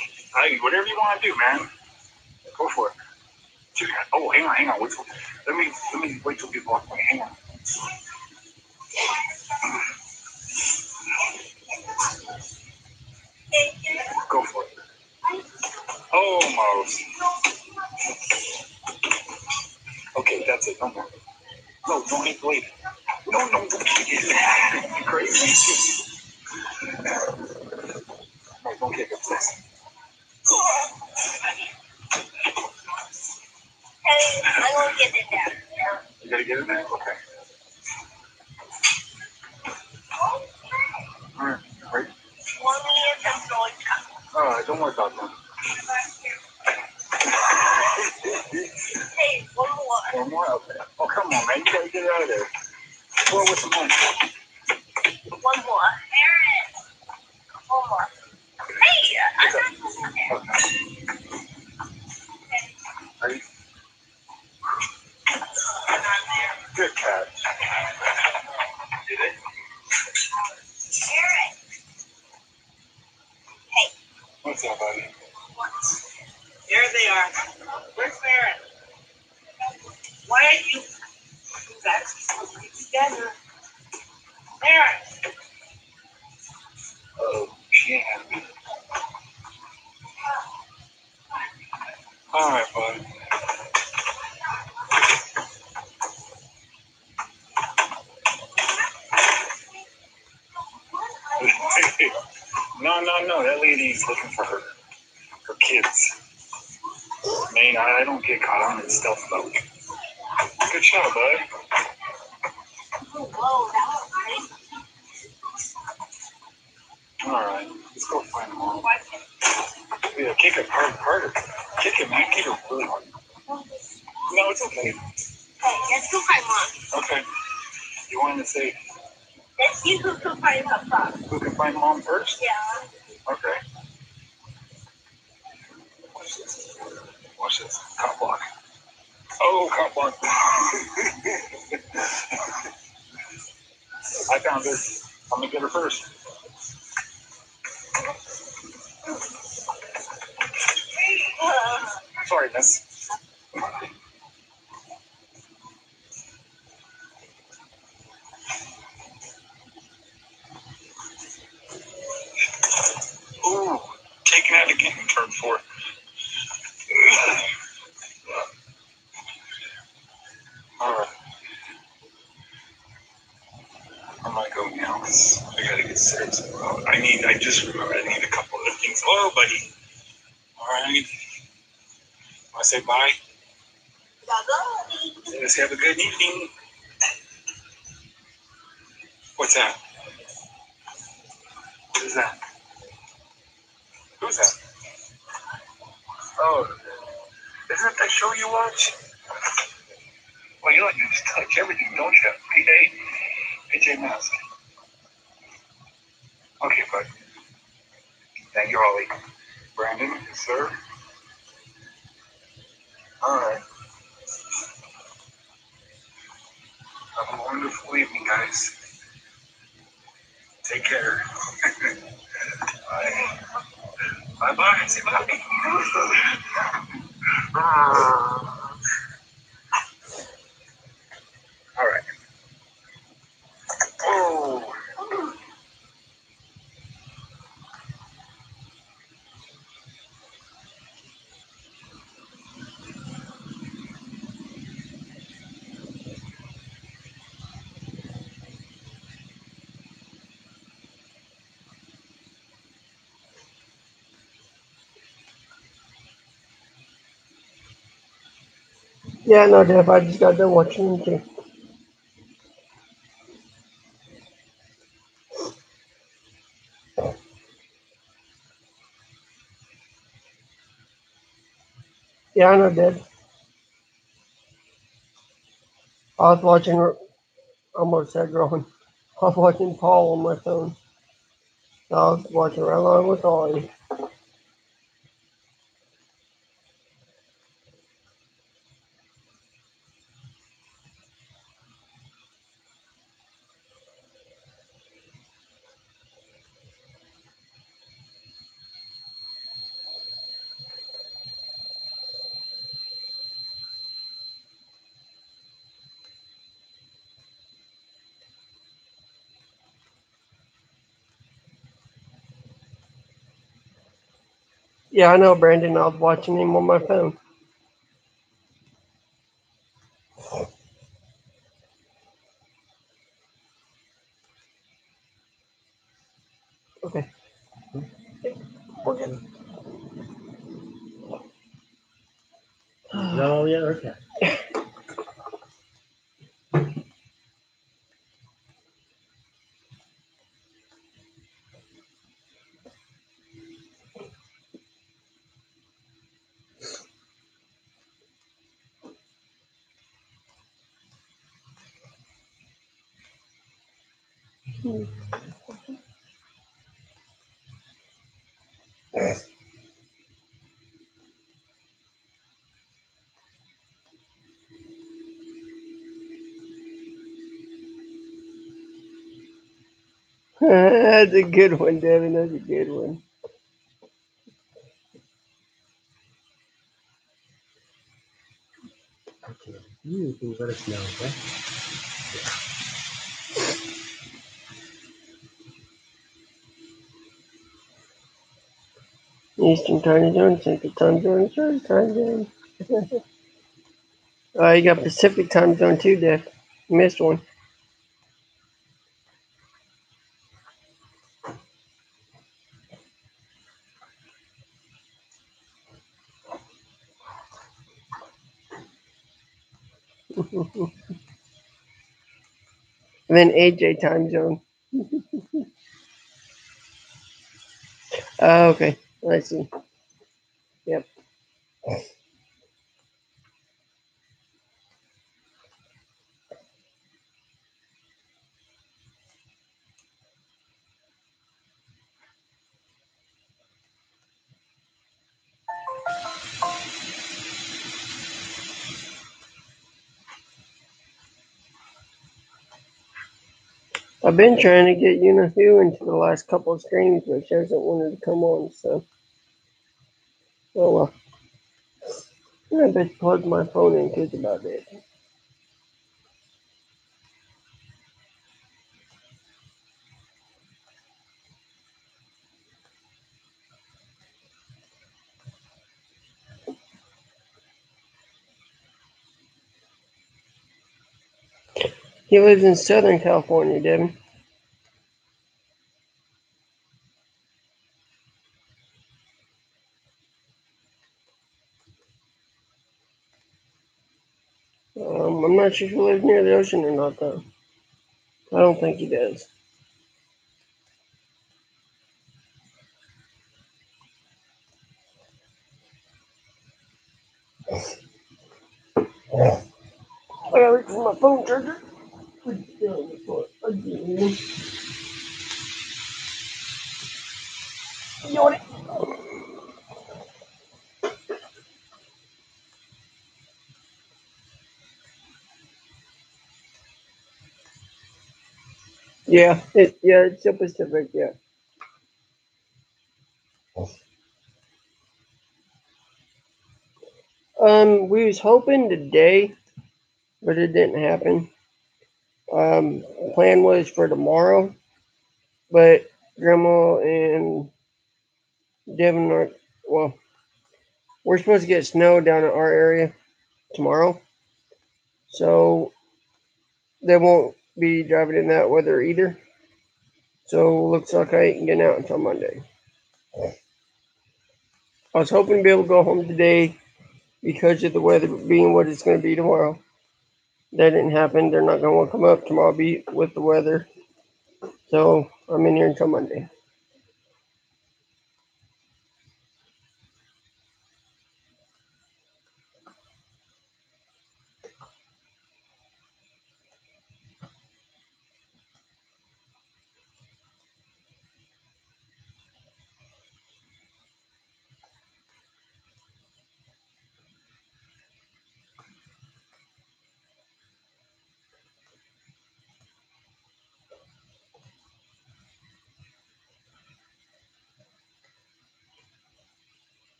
Whatever you want to do, man. Go for it. Shoot it. Oh, hang on. Wait till, let me wait till people walk away. Hang on. Go for it. Almost. Okay, that's it. No more. No, don't hit the lady. No, don't kick it. You crazy. No, don't kick it, please. Hey, I'm going to get it down. You gotta get in there? Okay. Alright, right? Want me to control it? Alright, don't worry about that. Hey, one more. One more? Okay. Oh, come on, man. You gotta get it out of there. Throw it with some money. One more. One more. Hey, I'm not supposed to do that. Ready? Good catch. Did it? Aaron. Hey. What's up, buddy? There they are. Where's Aaron? Why are you guys together? Aaron. Oh, shit. Alright, bud. No. That lady's looking for her kids. Man, I don't get caught on in stealth mode. Good shot, bud. Whoa, that was great. Alright, let's go find them all. Yeah, kick it harder. Kick it, man. Kick it really hard. No, it's okay. Hey, let's go find Mom. Okay. You wanted to say Let's see who can find her first. who can find Mom first? Yeah. Okay. Watch this. Cop block. Oh, cop block. I found her. I'm gonna get her first. Sorry, miss. Ooh, taking out again in turn 4. Alright. I'm gonna go now because I gotta get serious. I need a couple of things. Oh, buddy. Alright. Want to say bye? Let's have a good evening. What's that? What is that? Who's that? Oh, isn't that the show you watch? Well, you like to just touch everything, don't you? PJ Mask. Okay, bud. Thank you, Holly. Brandon, sir. All right. Have a wonderful evening, guys. Take care. Bye. Bye-bye. Say bye. All right. Oh. Yeah, no, Def. I just got done watching them too. Yeah, I know, Deb. I was watching. Almost said wrong. I was watching Paul on my phone. I was watching right along with Ollie. Yeah, I know, Brandon. I was watching him on my phone. Okay. We're good. No, yeah, okay. That's a good one, Devin. That's a good one. Okay. You can let us know, okay? Eastern time zone, Central time zone, Southern time zone. You got Pacific time zone too, Def. You missed one. And then AJ time zone. Okay. I see. Yep. I've been trying to get Unihu into the last couple of streams, but she hasn't wanted to come on, so. Oh well. I bet plug my phone in, that's about it. He lives in Southern California, Devin. I'm not sure if he lives near the ocean or not, though. I don't think he does. I gotta reach for my phone charger. Put it down on the floor. Again. You want it? Yeah, it's still Pacific. Yeah. We was hoping today, but it didn't happen. Plan was for tomorrow, but Grandma and Devin are well. We're supposed to get snow down in our area tomorrow, so they won't be driving in that weather either. So looks like I ain't getting out until Monday. I was hoping to be able to go home today because of the weather being what it's going to be tomorrow. That didn't happen. They're not going to want to come up tomorrow be with the weather. So I'm in here until Monday.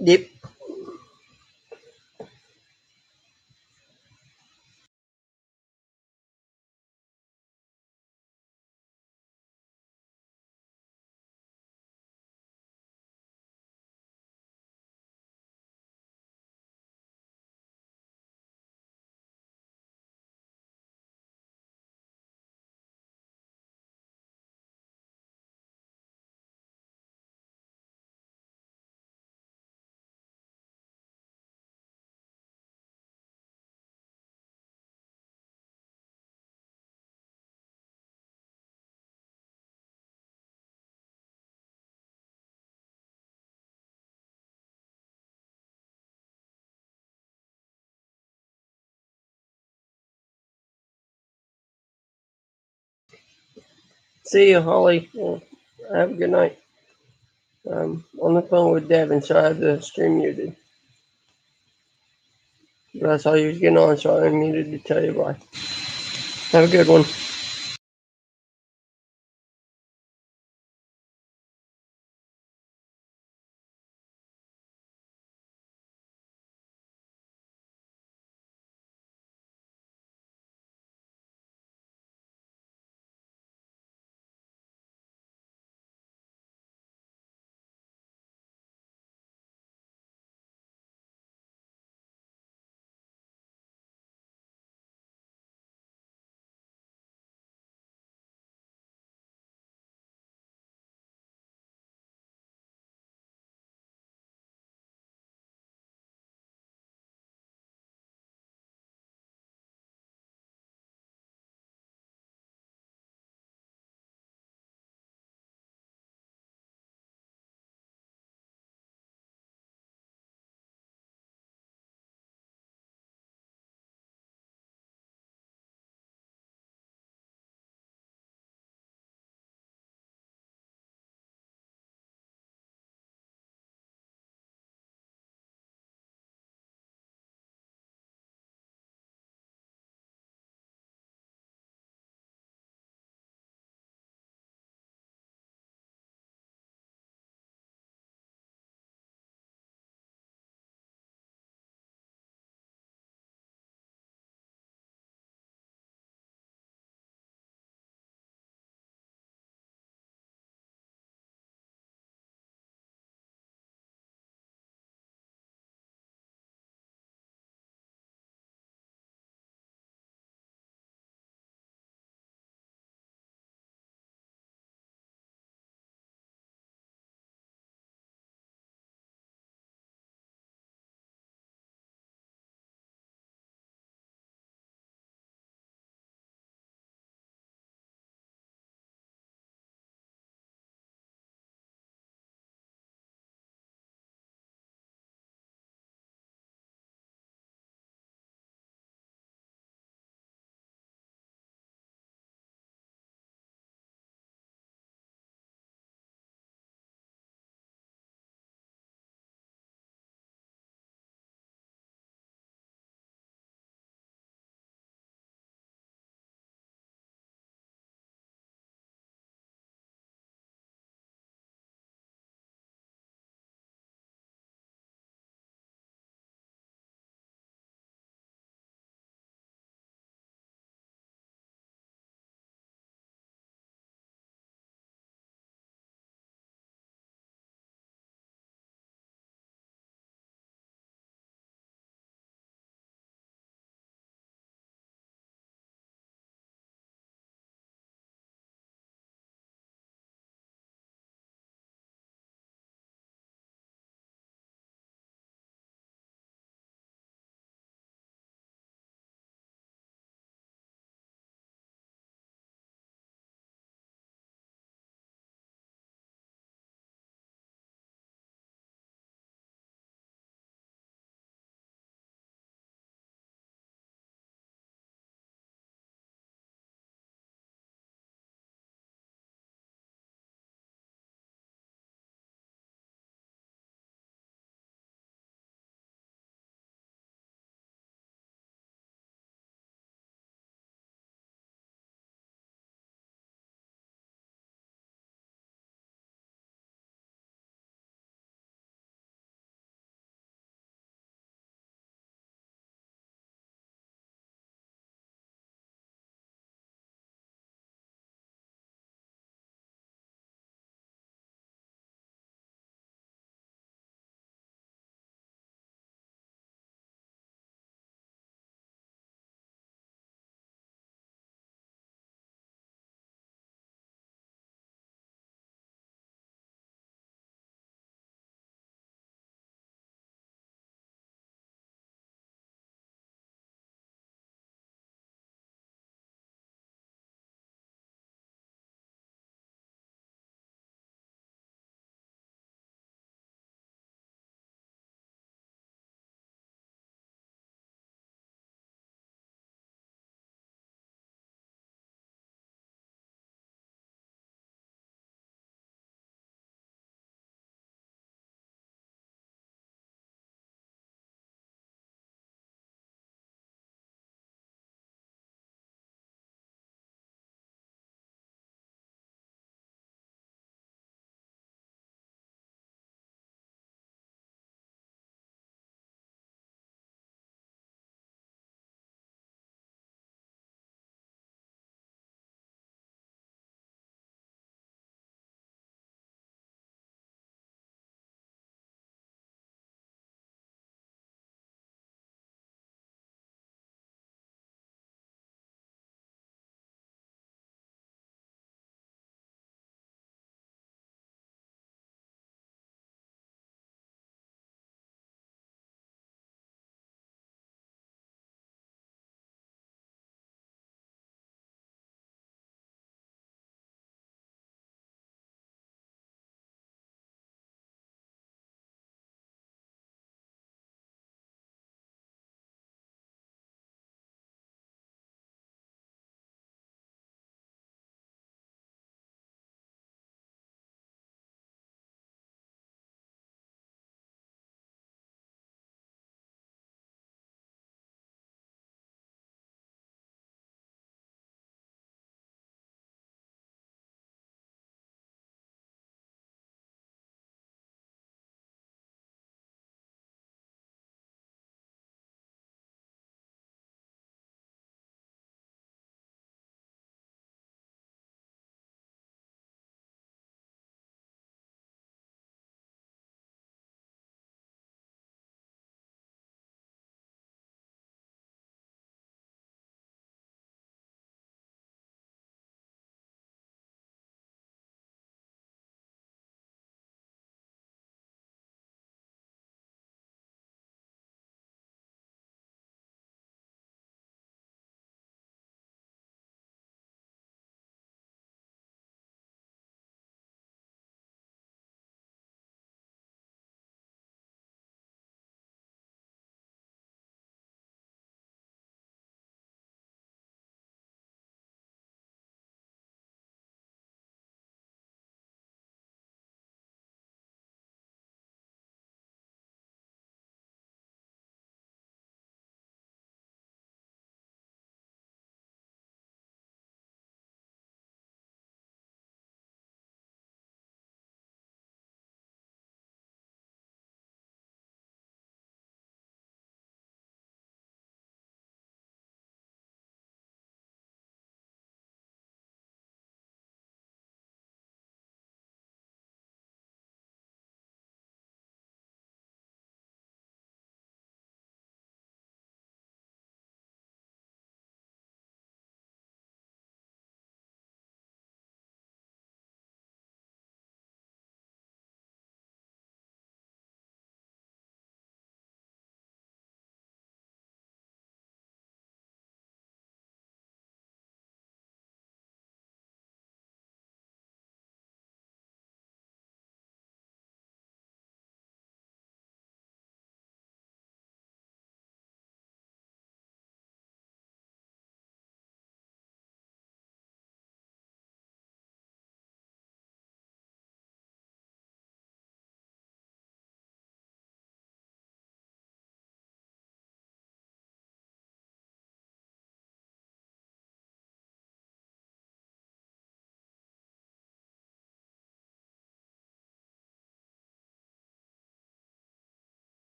Yep. See you, Holly. Well, have a good night. On the phone with Devin, so I have the stream muted. But I saw you was getting on, so I unmuted to tell you why. Have a good one.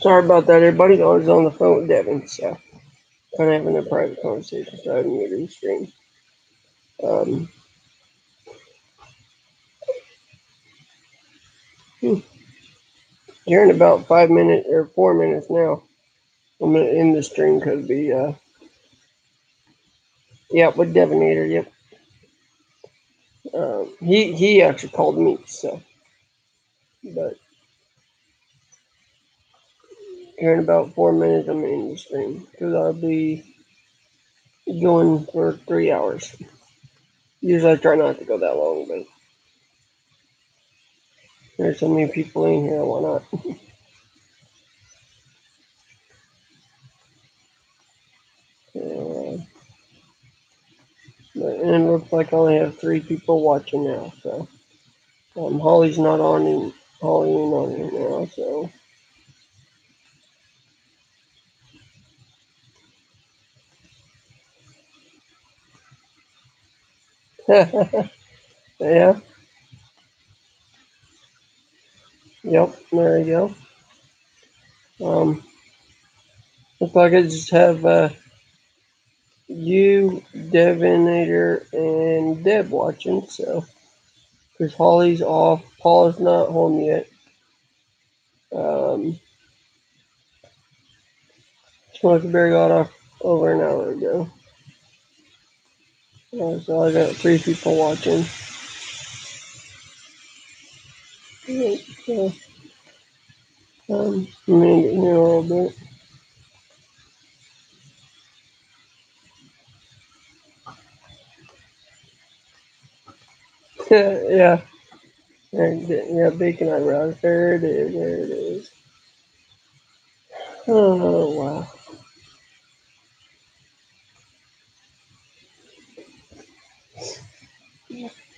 Sorry about that, everybody. I was on the phone with Devin, so kind of having a private conversation, so I muted the stream. Um, here in about 5 minutes or 4 minutes now, I'm gonna end the stream because yeah, with Devinator, yep. He actually called me, so but here in about 4 minutes, I'm gonna end the stream because I'll be going for 3 hours. Usually, I try not to go that long, but there's so many people in here, why not? Uh, and it looks like I only have 3 people watching now, so Holly's not on, and Holly ain't on here now, so. Yeah, yep, there you go. Looks like I just have you, Devinator, and Deb watching, so. Because Holly's off, Paula's not home yet. Smokeberry got off over an hour ago. So I got 3 people watching. So, I'm gonna get here a little bit. Yeah, yeah, bacon eyebrows. There it is. There it is. Oh wow.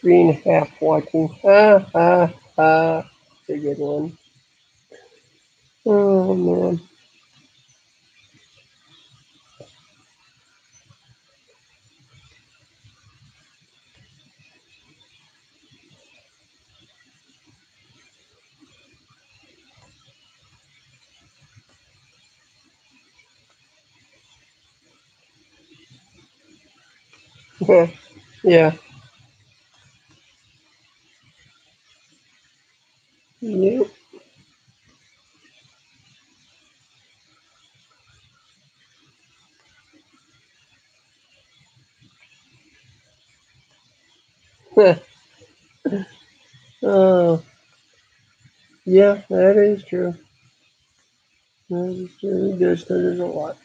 3.5 watching. Ha. It's a good one. Oh man. Yeah. Yep. Oh, yeah, that is true. That is true. He does because there's a lot.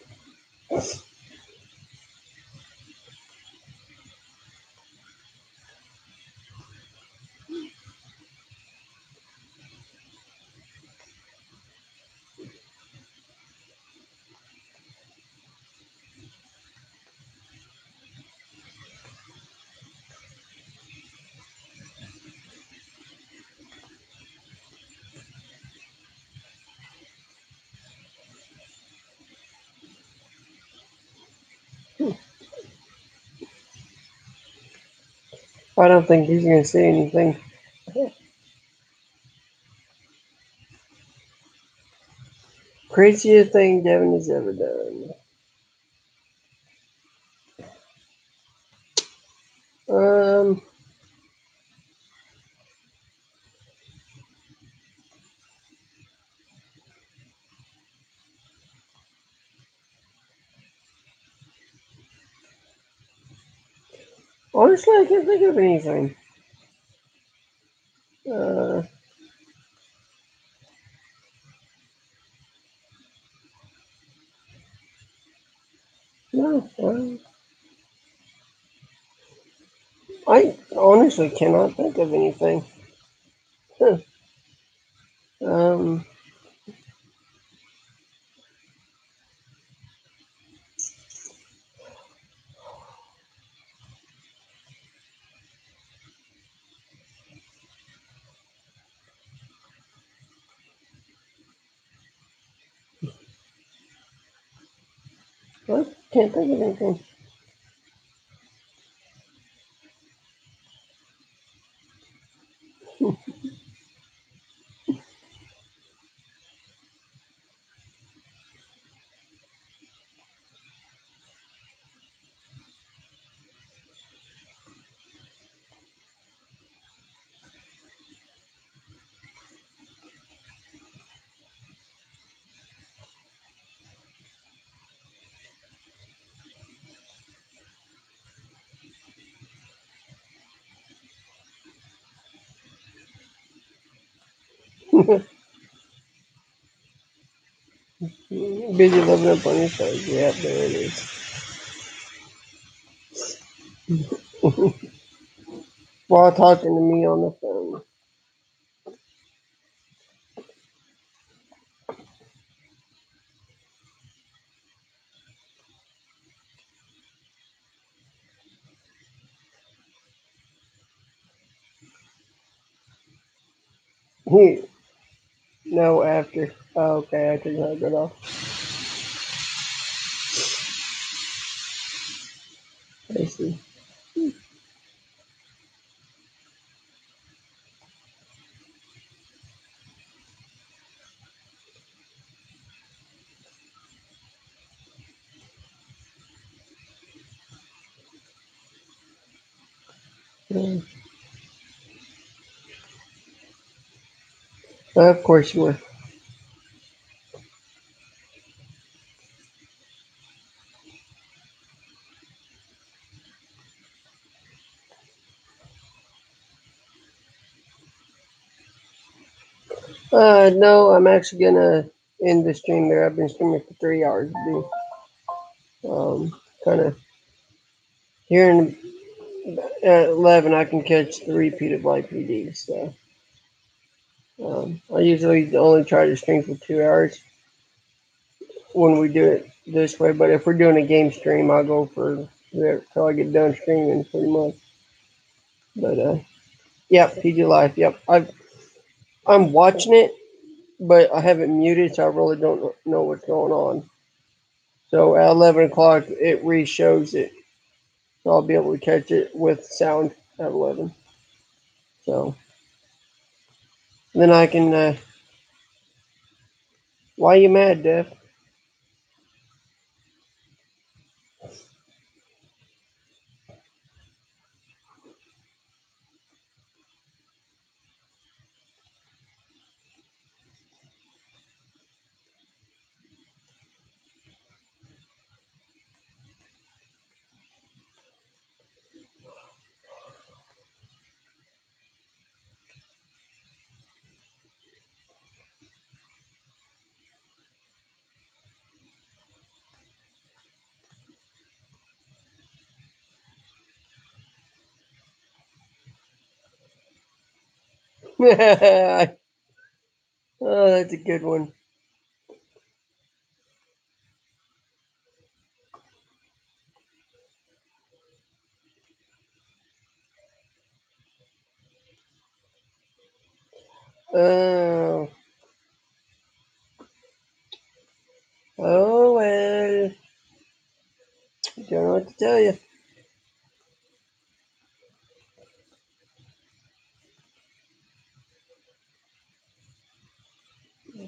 I don't think he's gonna say anything. Craziest thing Devin has ever done. Um, Honestly, I can't think of anything. Uh, no, I honestly cannot think of anything. Huh. Um, I can't think of anything. Busy living up on your toes. Yeah, there it is. While talking to me on the phone. No, after. Oh, okay, I took my good off. I see. Of course you were. No, I'm actually gonna end the stream there. I've been streaming for 3 hours. Kind of here at 11, I can catch the repeat of YPD. So I usually only try to stream for 2 hours when we do it this way. But if we're doing a game stream, I'll go for till I get done streaming pretty much. But yep, PG Life. Yep, I'm watching it, but I have it muted, so I really don't know what's going on. So at 11 o'clock, it re-shows it, so I'll be able to catch it with sound at 11. So then I can. Why you mad, Def? Oh, that's a good one. Oh, oh well. Don't know what to tell you.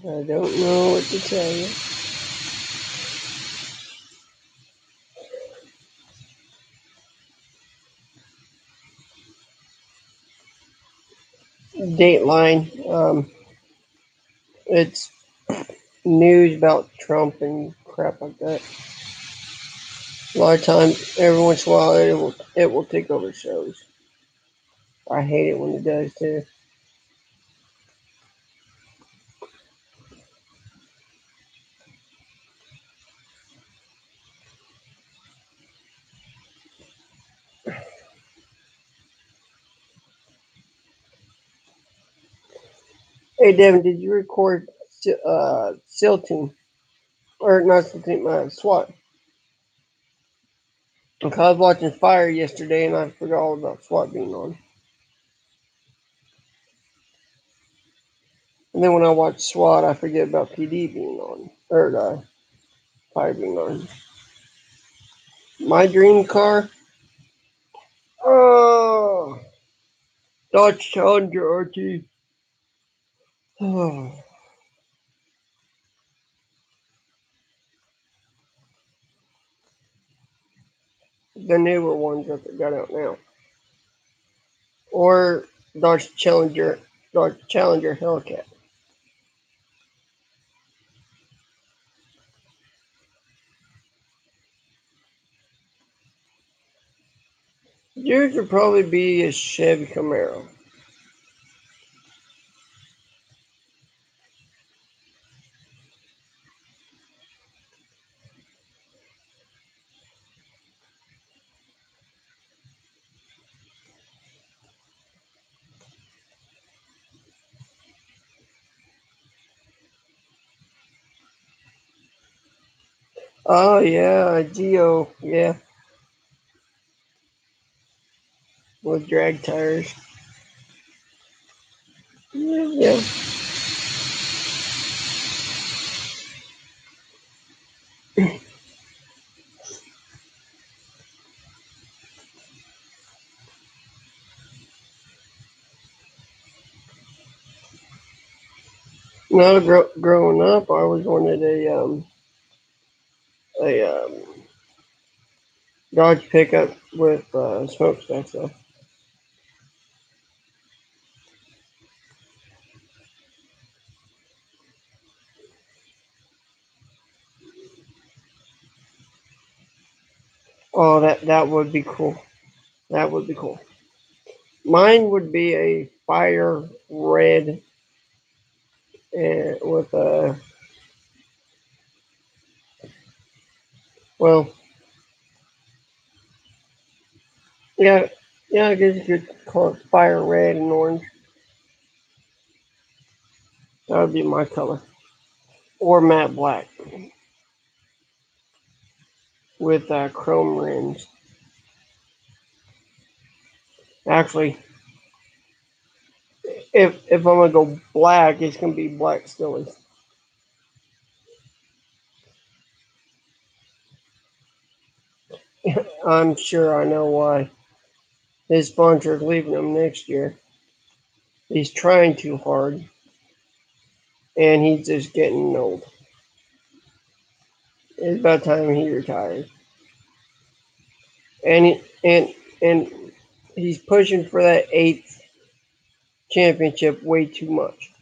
I don't know what to tell you. Dateline. It's news about Trump and crap like that. A lot of times, every once in a while, it will take over shows. I hate it when it does too. Hey Devin, did you record SEAL Team or not SEAL Team? SWAT. Because I was watching Fire yesterday and I forgot all about SWAT being on. And then when I watch SWAT, I forget about PD being on or Fire being on. My dream car. Oh, Dodge Challenger RT. Oh, the newer ones that they got out now, or Dodge Challenger, Hellcat. Yours would probably be a Chevy Camaro. Oh yeah, Geo. Yeah, with drag tires. Yeah, yeah. No, growing up, I always wanted a Dodge pickup with smokestacks though. Oh, that would be cool. That would be cool. Mine would be a fire red with a well, yeah, yeah. I guess you could call it fire red and orange. That would be my color, or matte black with chrome rims. Actually, if I'm gonna go black, it's gonna be black Stillies. I'm sure I know why. His sponsor's leaving him next year. He's trying too hard, and he's just getting old. It's about time he retires. And he's pushing for that eighth championship way too much.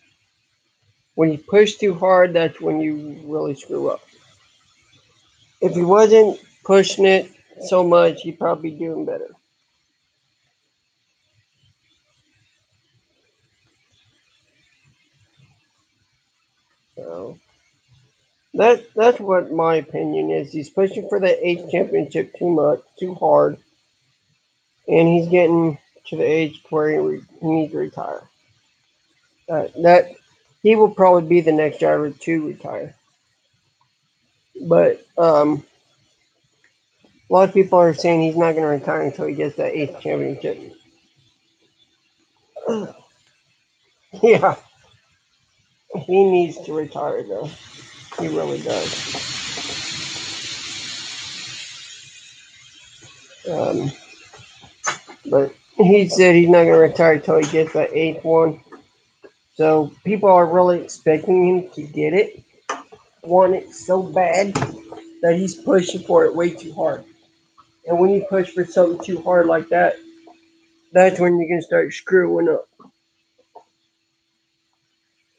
When you push too hard, that's when you really screw up. If he wasn't pushing it so much, he'd probably be doing better. So that's what my opinion is. He's pushing for the eighth championship too much, too hard, and he's getting to the age where he needs to retire. That he will probably be the next driver to retire. But a lot of people are saying he's not going to retire until he gets that eighth championship. Yeah, he needs to retire though. He really does. Um, but he said he's not going to retire until he gets that eighth one. So people are really expecting him to get it, want it so bad that he's pushing for it way too hard. And when you push for something too hard like that, that's when you can start screwing up.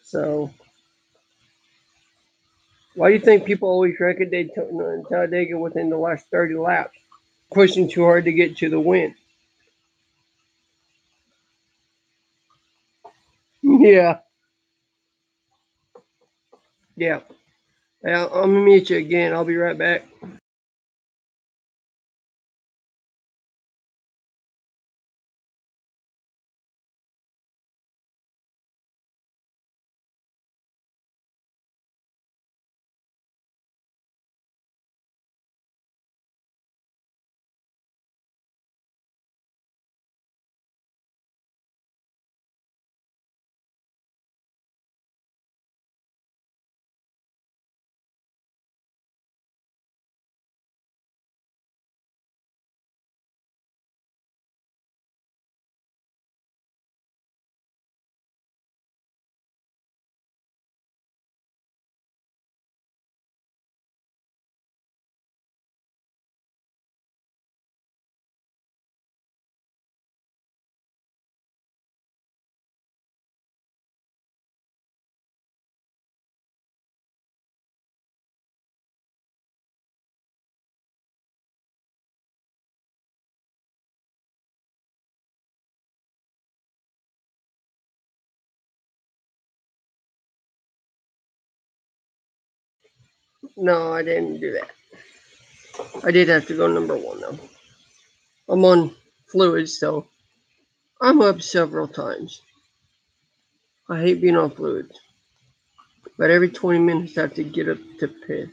So why do you think people always record Talladega within the last 30 laps, pushing too hard to get to the win? Yeah, yeah. I'm gonna meet you again. I'll be right back. No, I didn't do that. I did have to go number one though. I'm on fluids, so I'm up several times. I hate being on fluids, but every 20 minutes I have to get up to piss.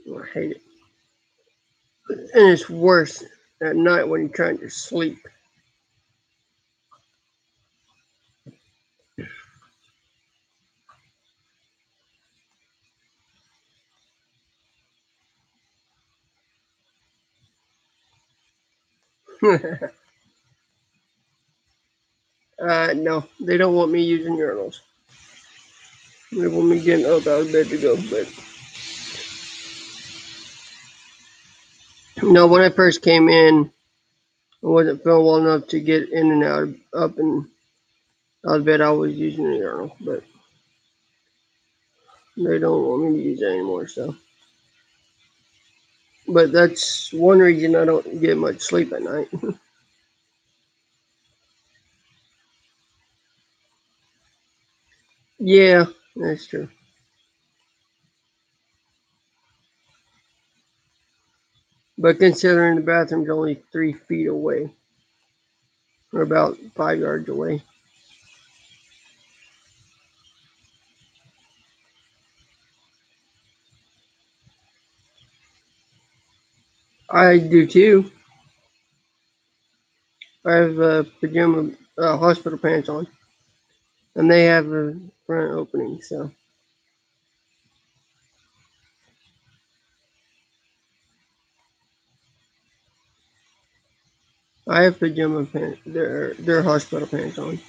I hate it. And it's worse at night when you're trying to sleep. No, they don't want me using urinals. They want me getting up out of bed to go. But no, when I first came in, I wasn't feeling well enough to get in and out, up and out of bed. I was using a urinal, but they don't want me to use it anymore. So, but that's one reason I don't get much sleep at night. Yeah, that's true. But considering the bathroom's only 3 feet away, or about 5 yards away, I do too. I have pajama hospital pants on, and they have a front opening. So I have pajama pants. They're hospital pants on.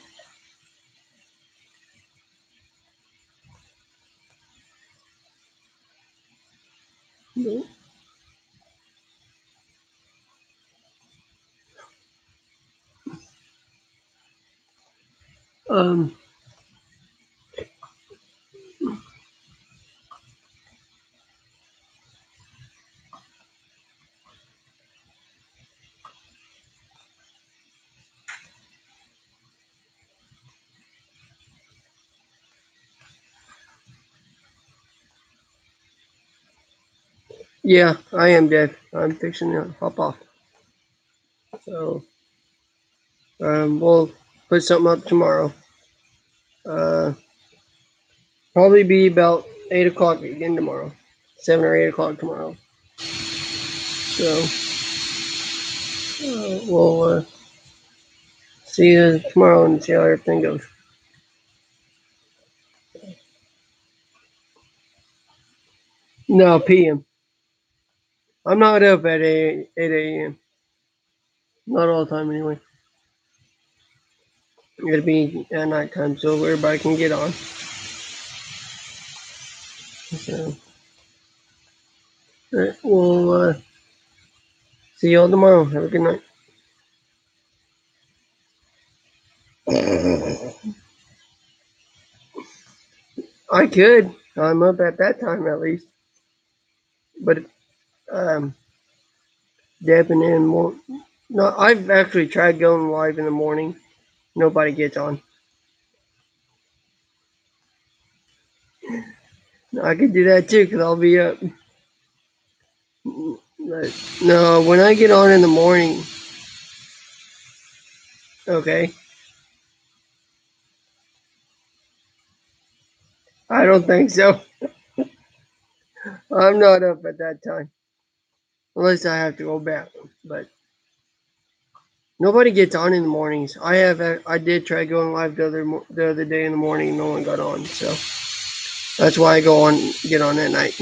Um, yeah, I am deaf. I'm fixing to hop off. So we'll put something up tomorrow. Uh, Probably be about 8 o'clock again tomorrow, 7 or 8 o'clock tomorrow. So we'll see you tomorrow and see how everything goes. No, PM. I'm not up at 8 a.m. Not all the time anyway. It'll be at nighttime so everybody can get on. So, all right, we'll see y'all tomorrow. Have a good night. I could. I'm up at that time at least. But um, Deb and Ann won't. No, I've actually tried going live in the morning. Nobody gets on. I could do that too because I'll be up. But no, when I get on in the morning, okay, I don't think so. I'm not up at that time unless I have to go back. But nobody gets on in the mornings. I did try going live the other day in the morning. And no one got on, so that's why I get on at night.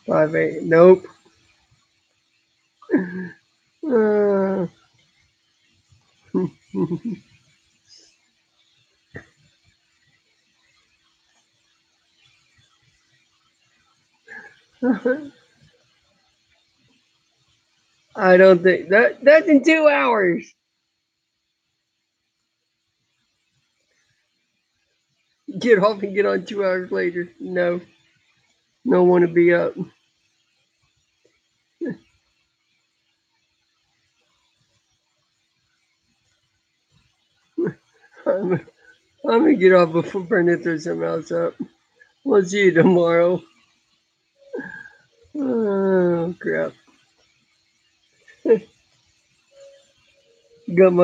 5 8. Nope. Uh, I don't think that's in 2 hours. Get off and get on 2 hours later. No, no one to be up. I'm, I'm gonna get off before Brenda throws something else up. We'll see you tomorrow. Oh crap. Got my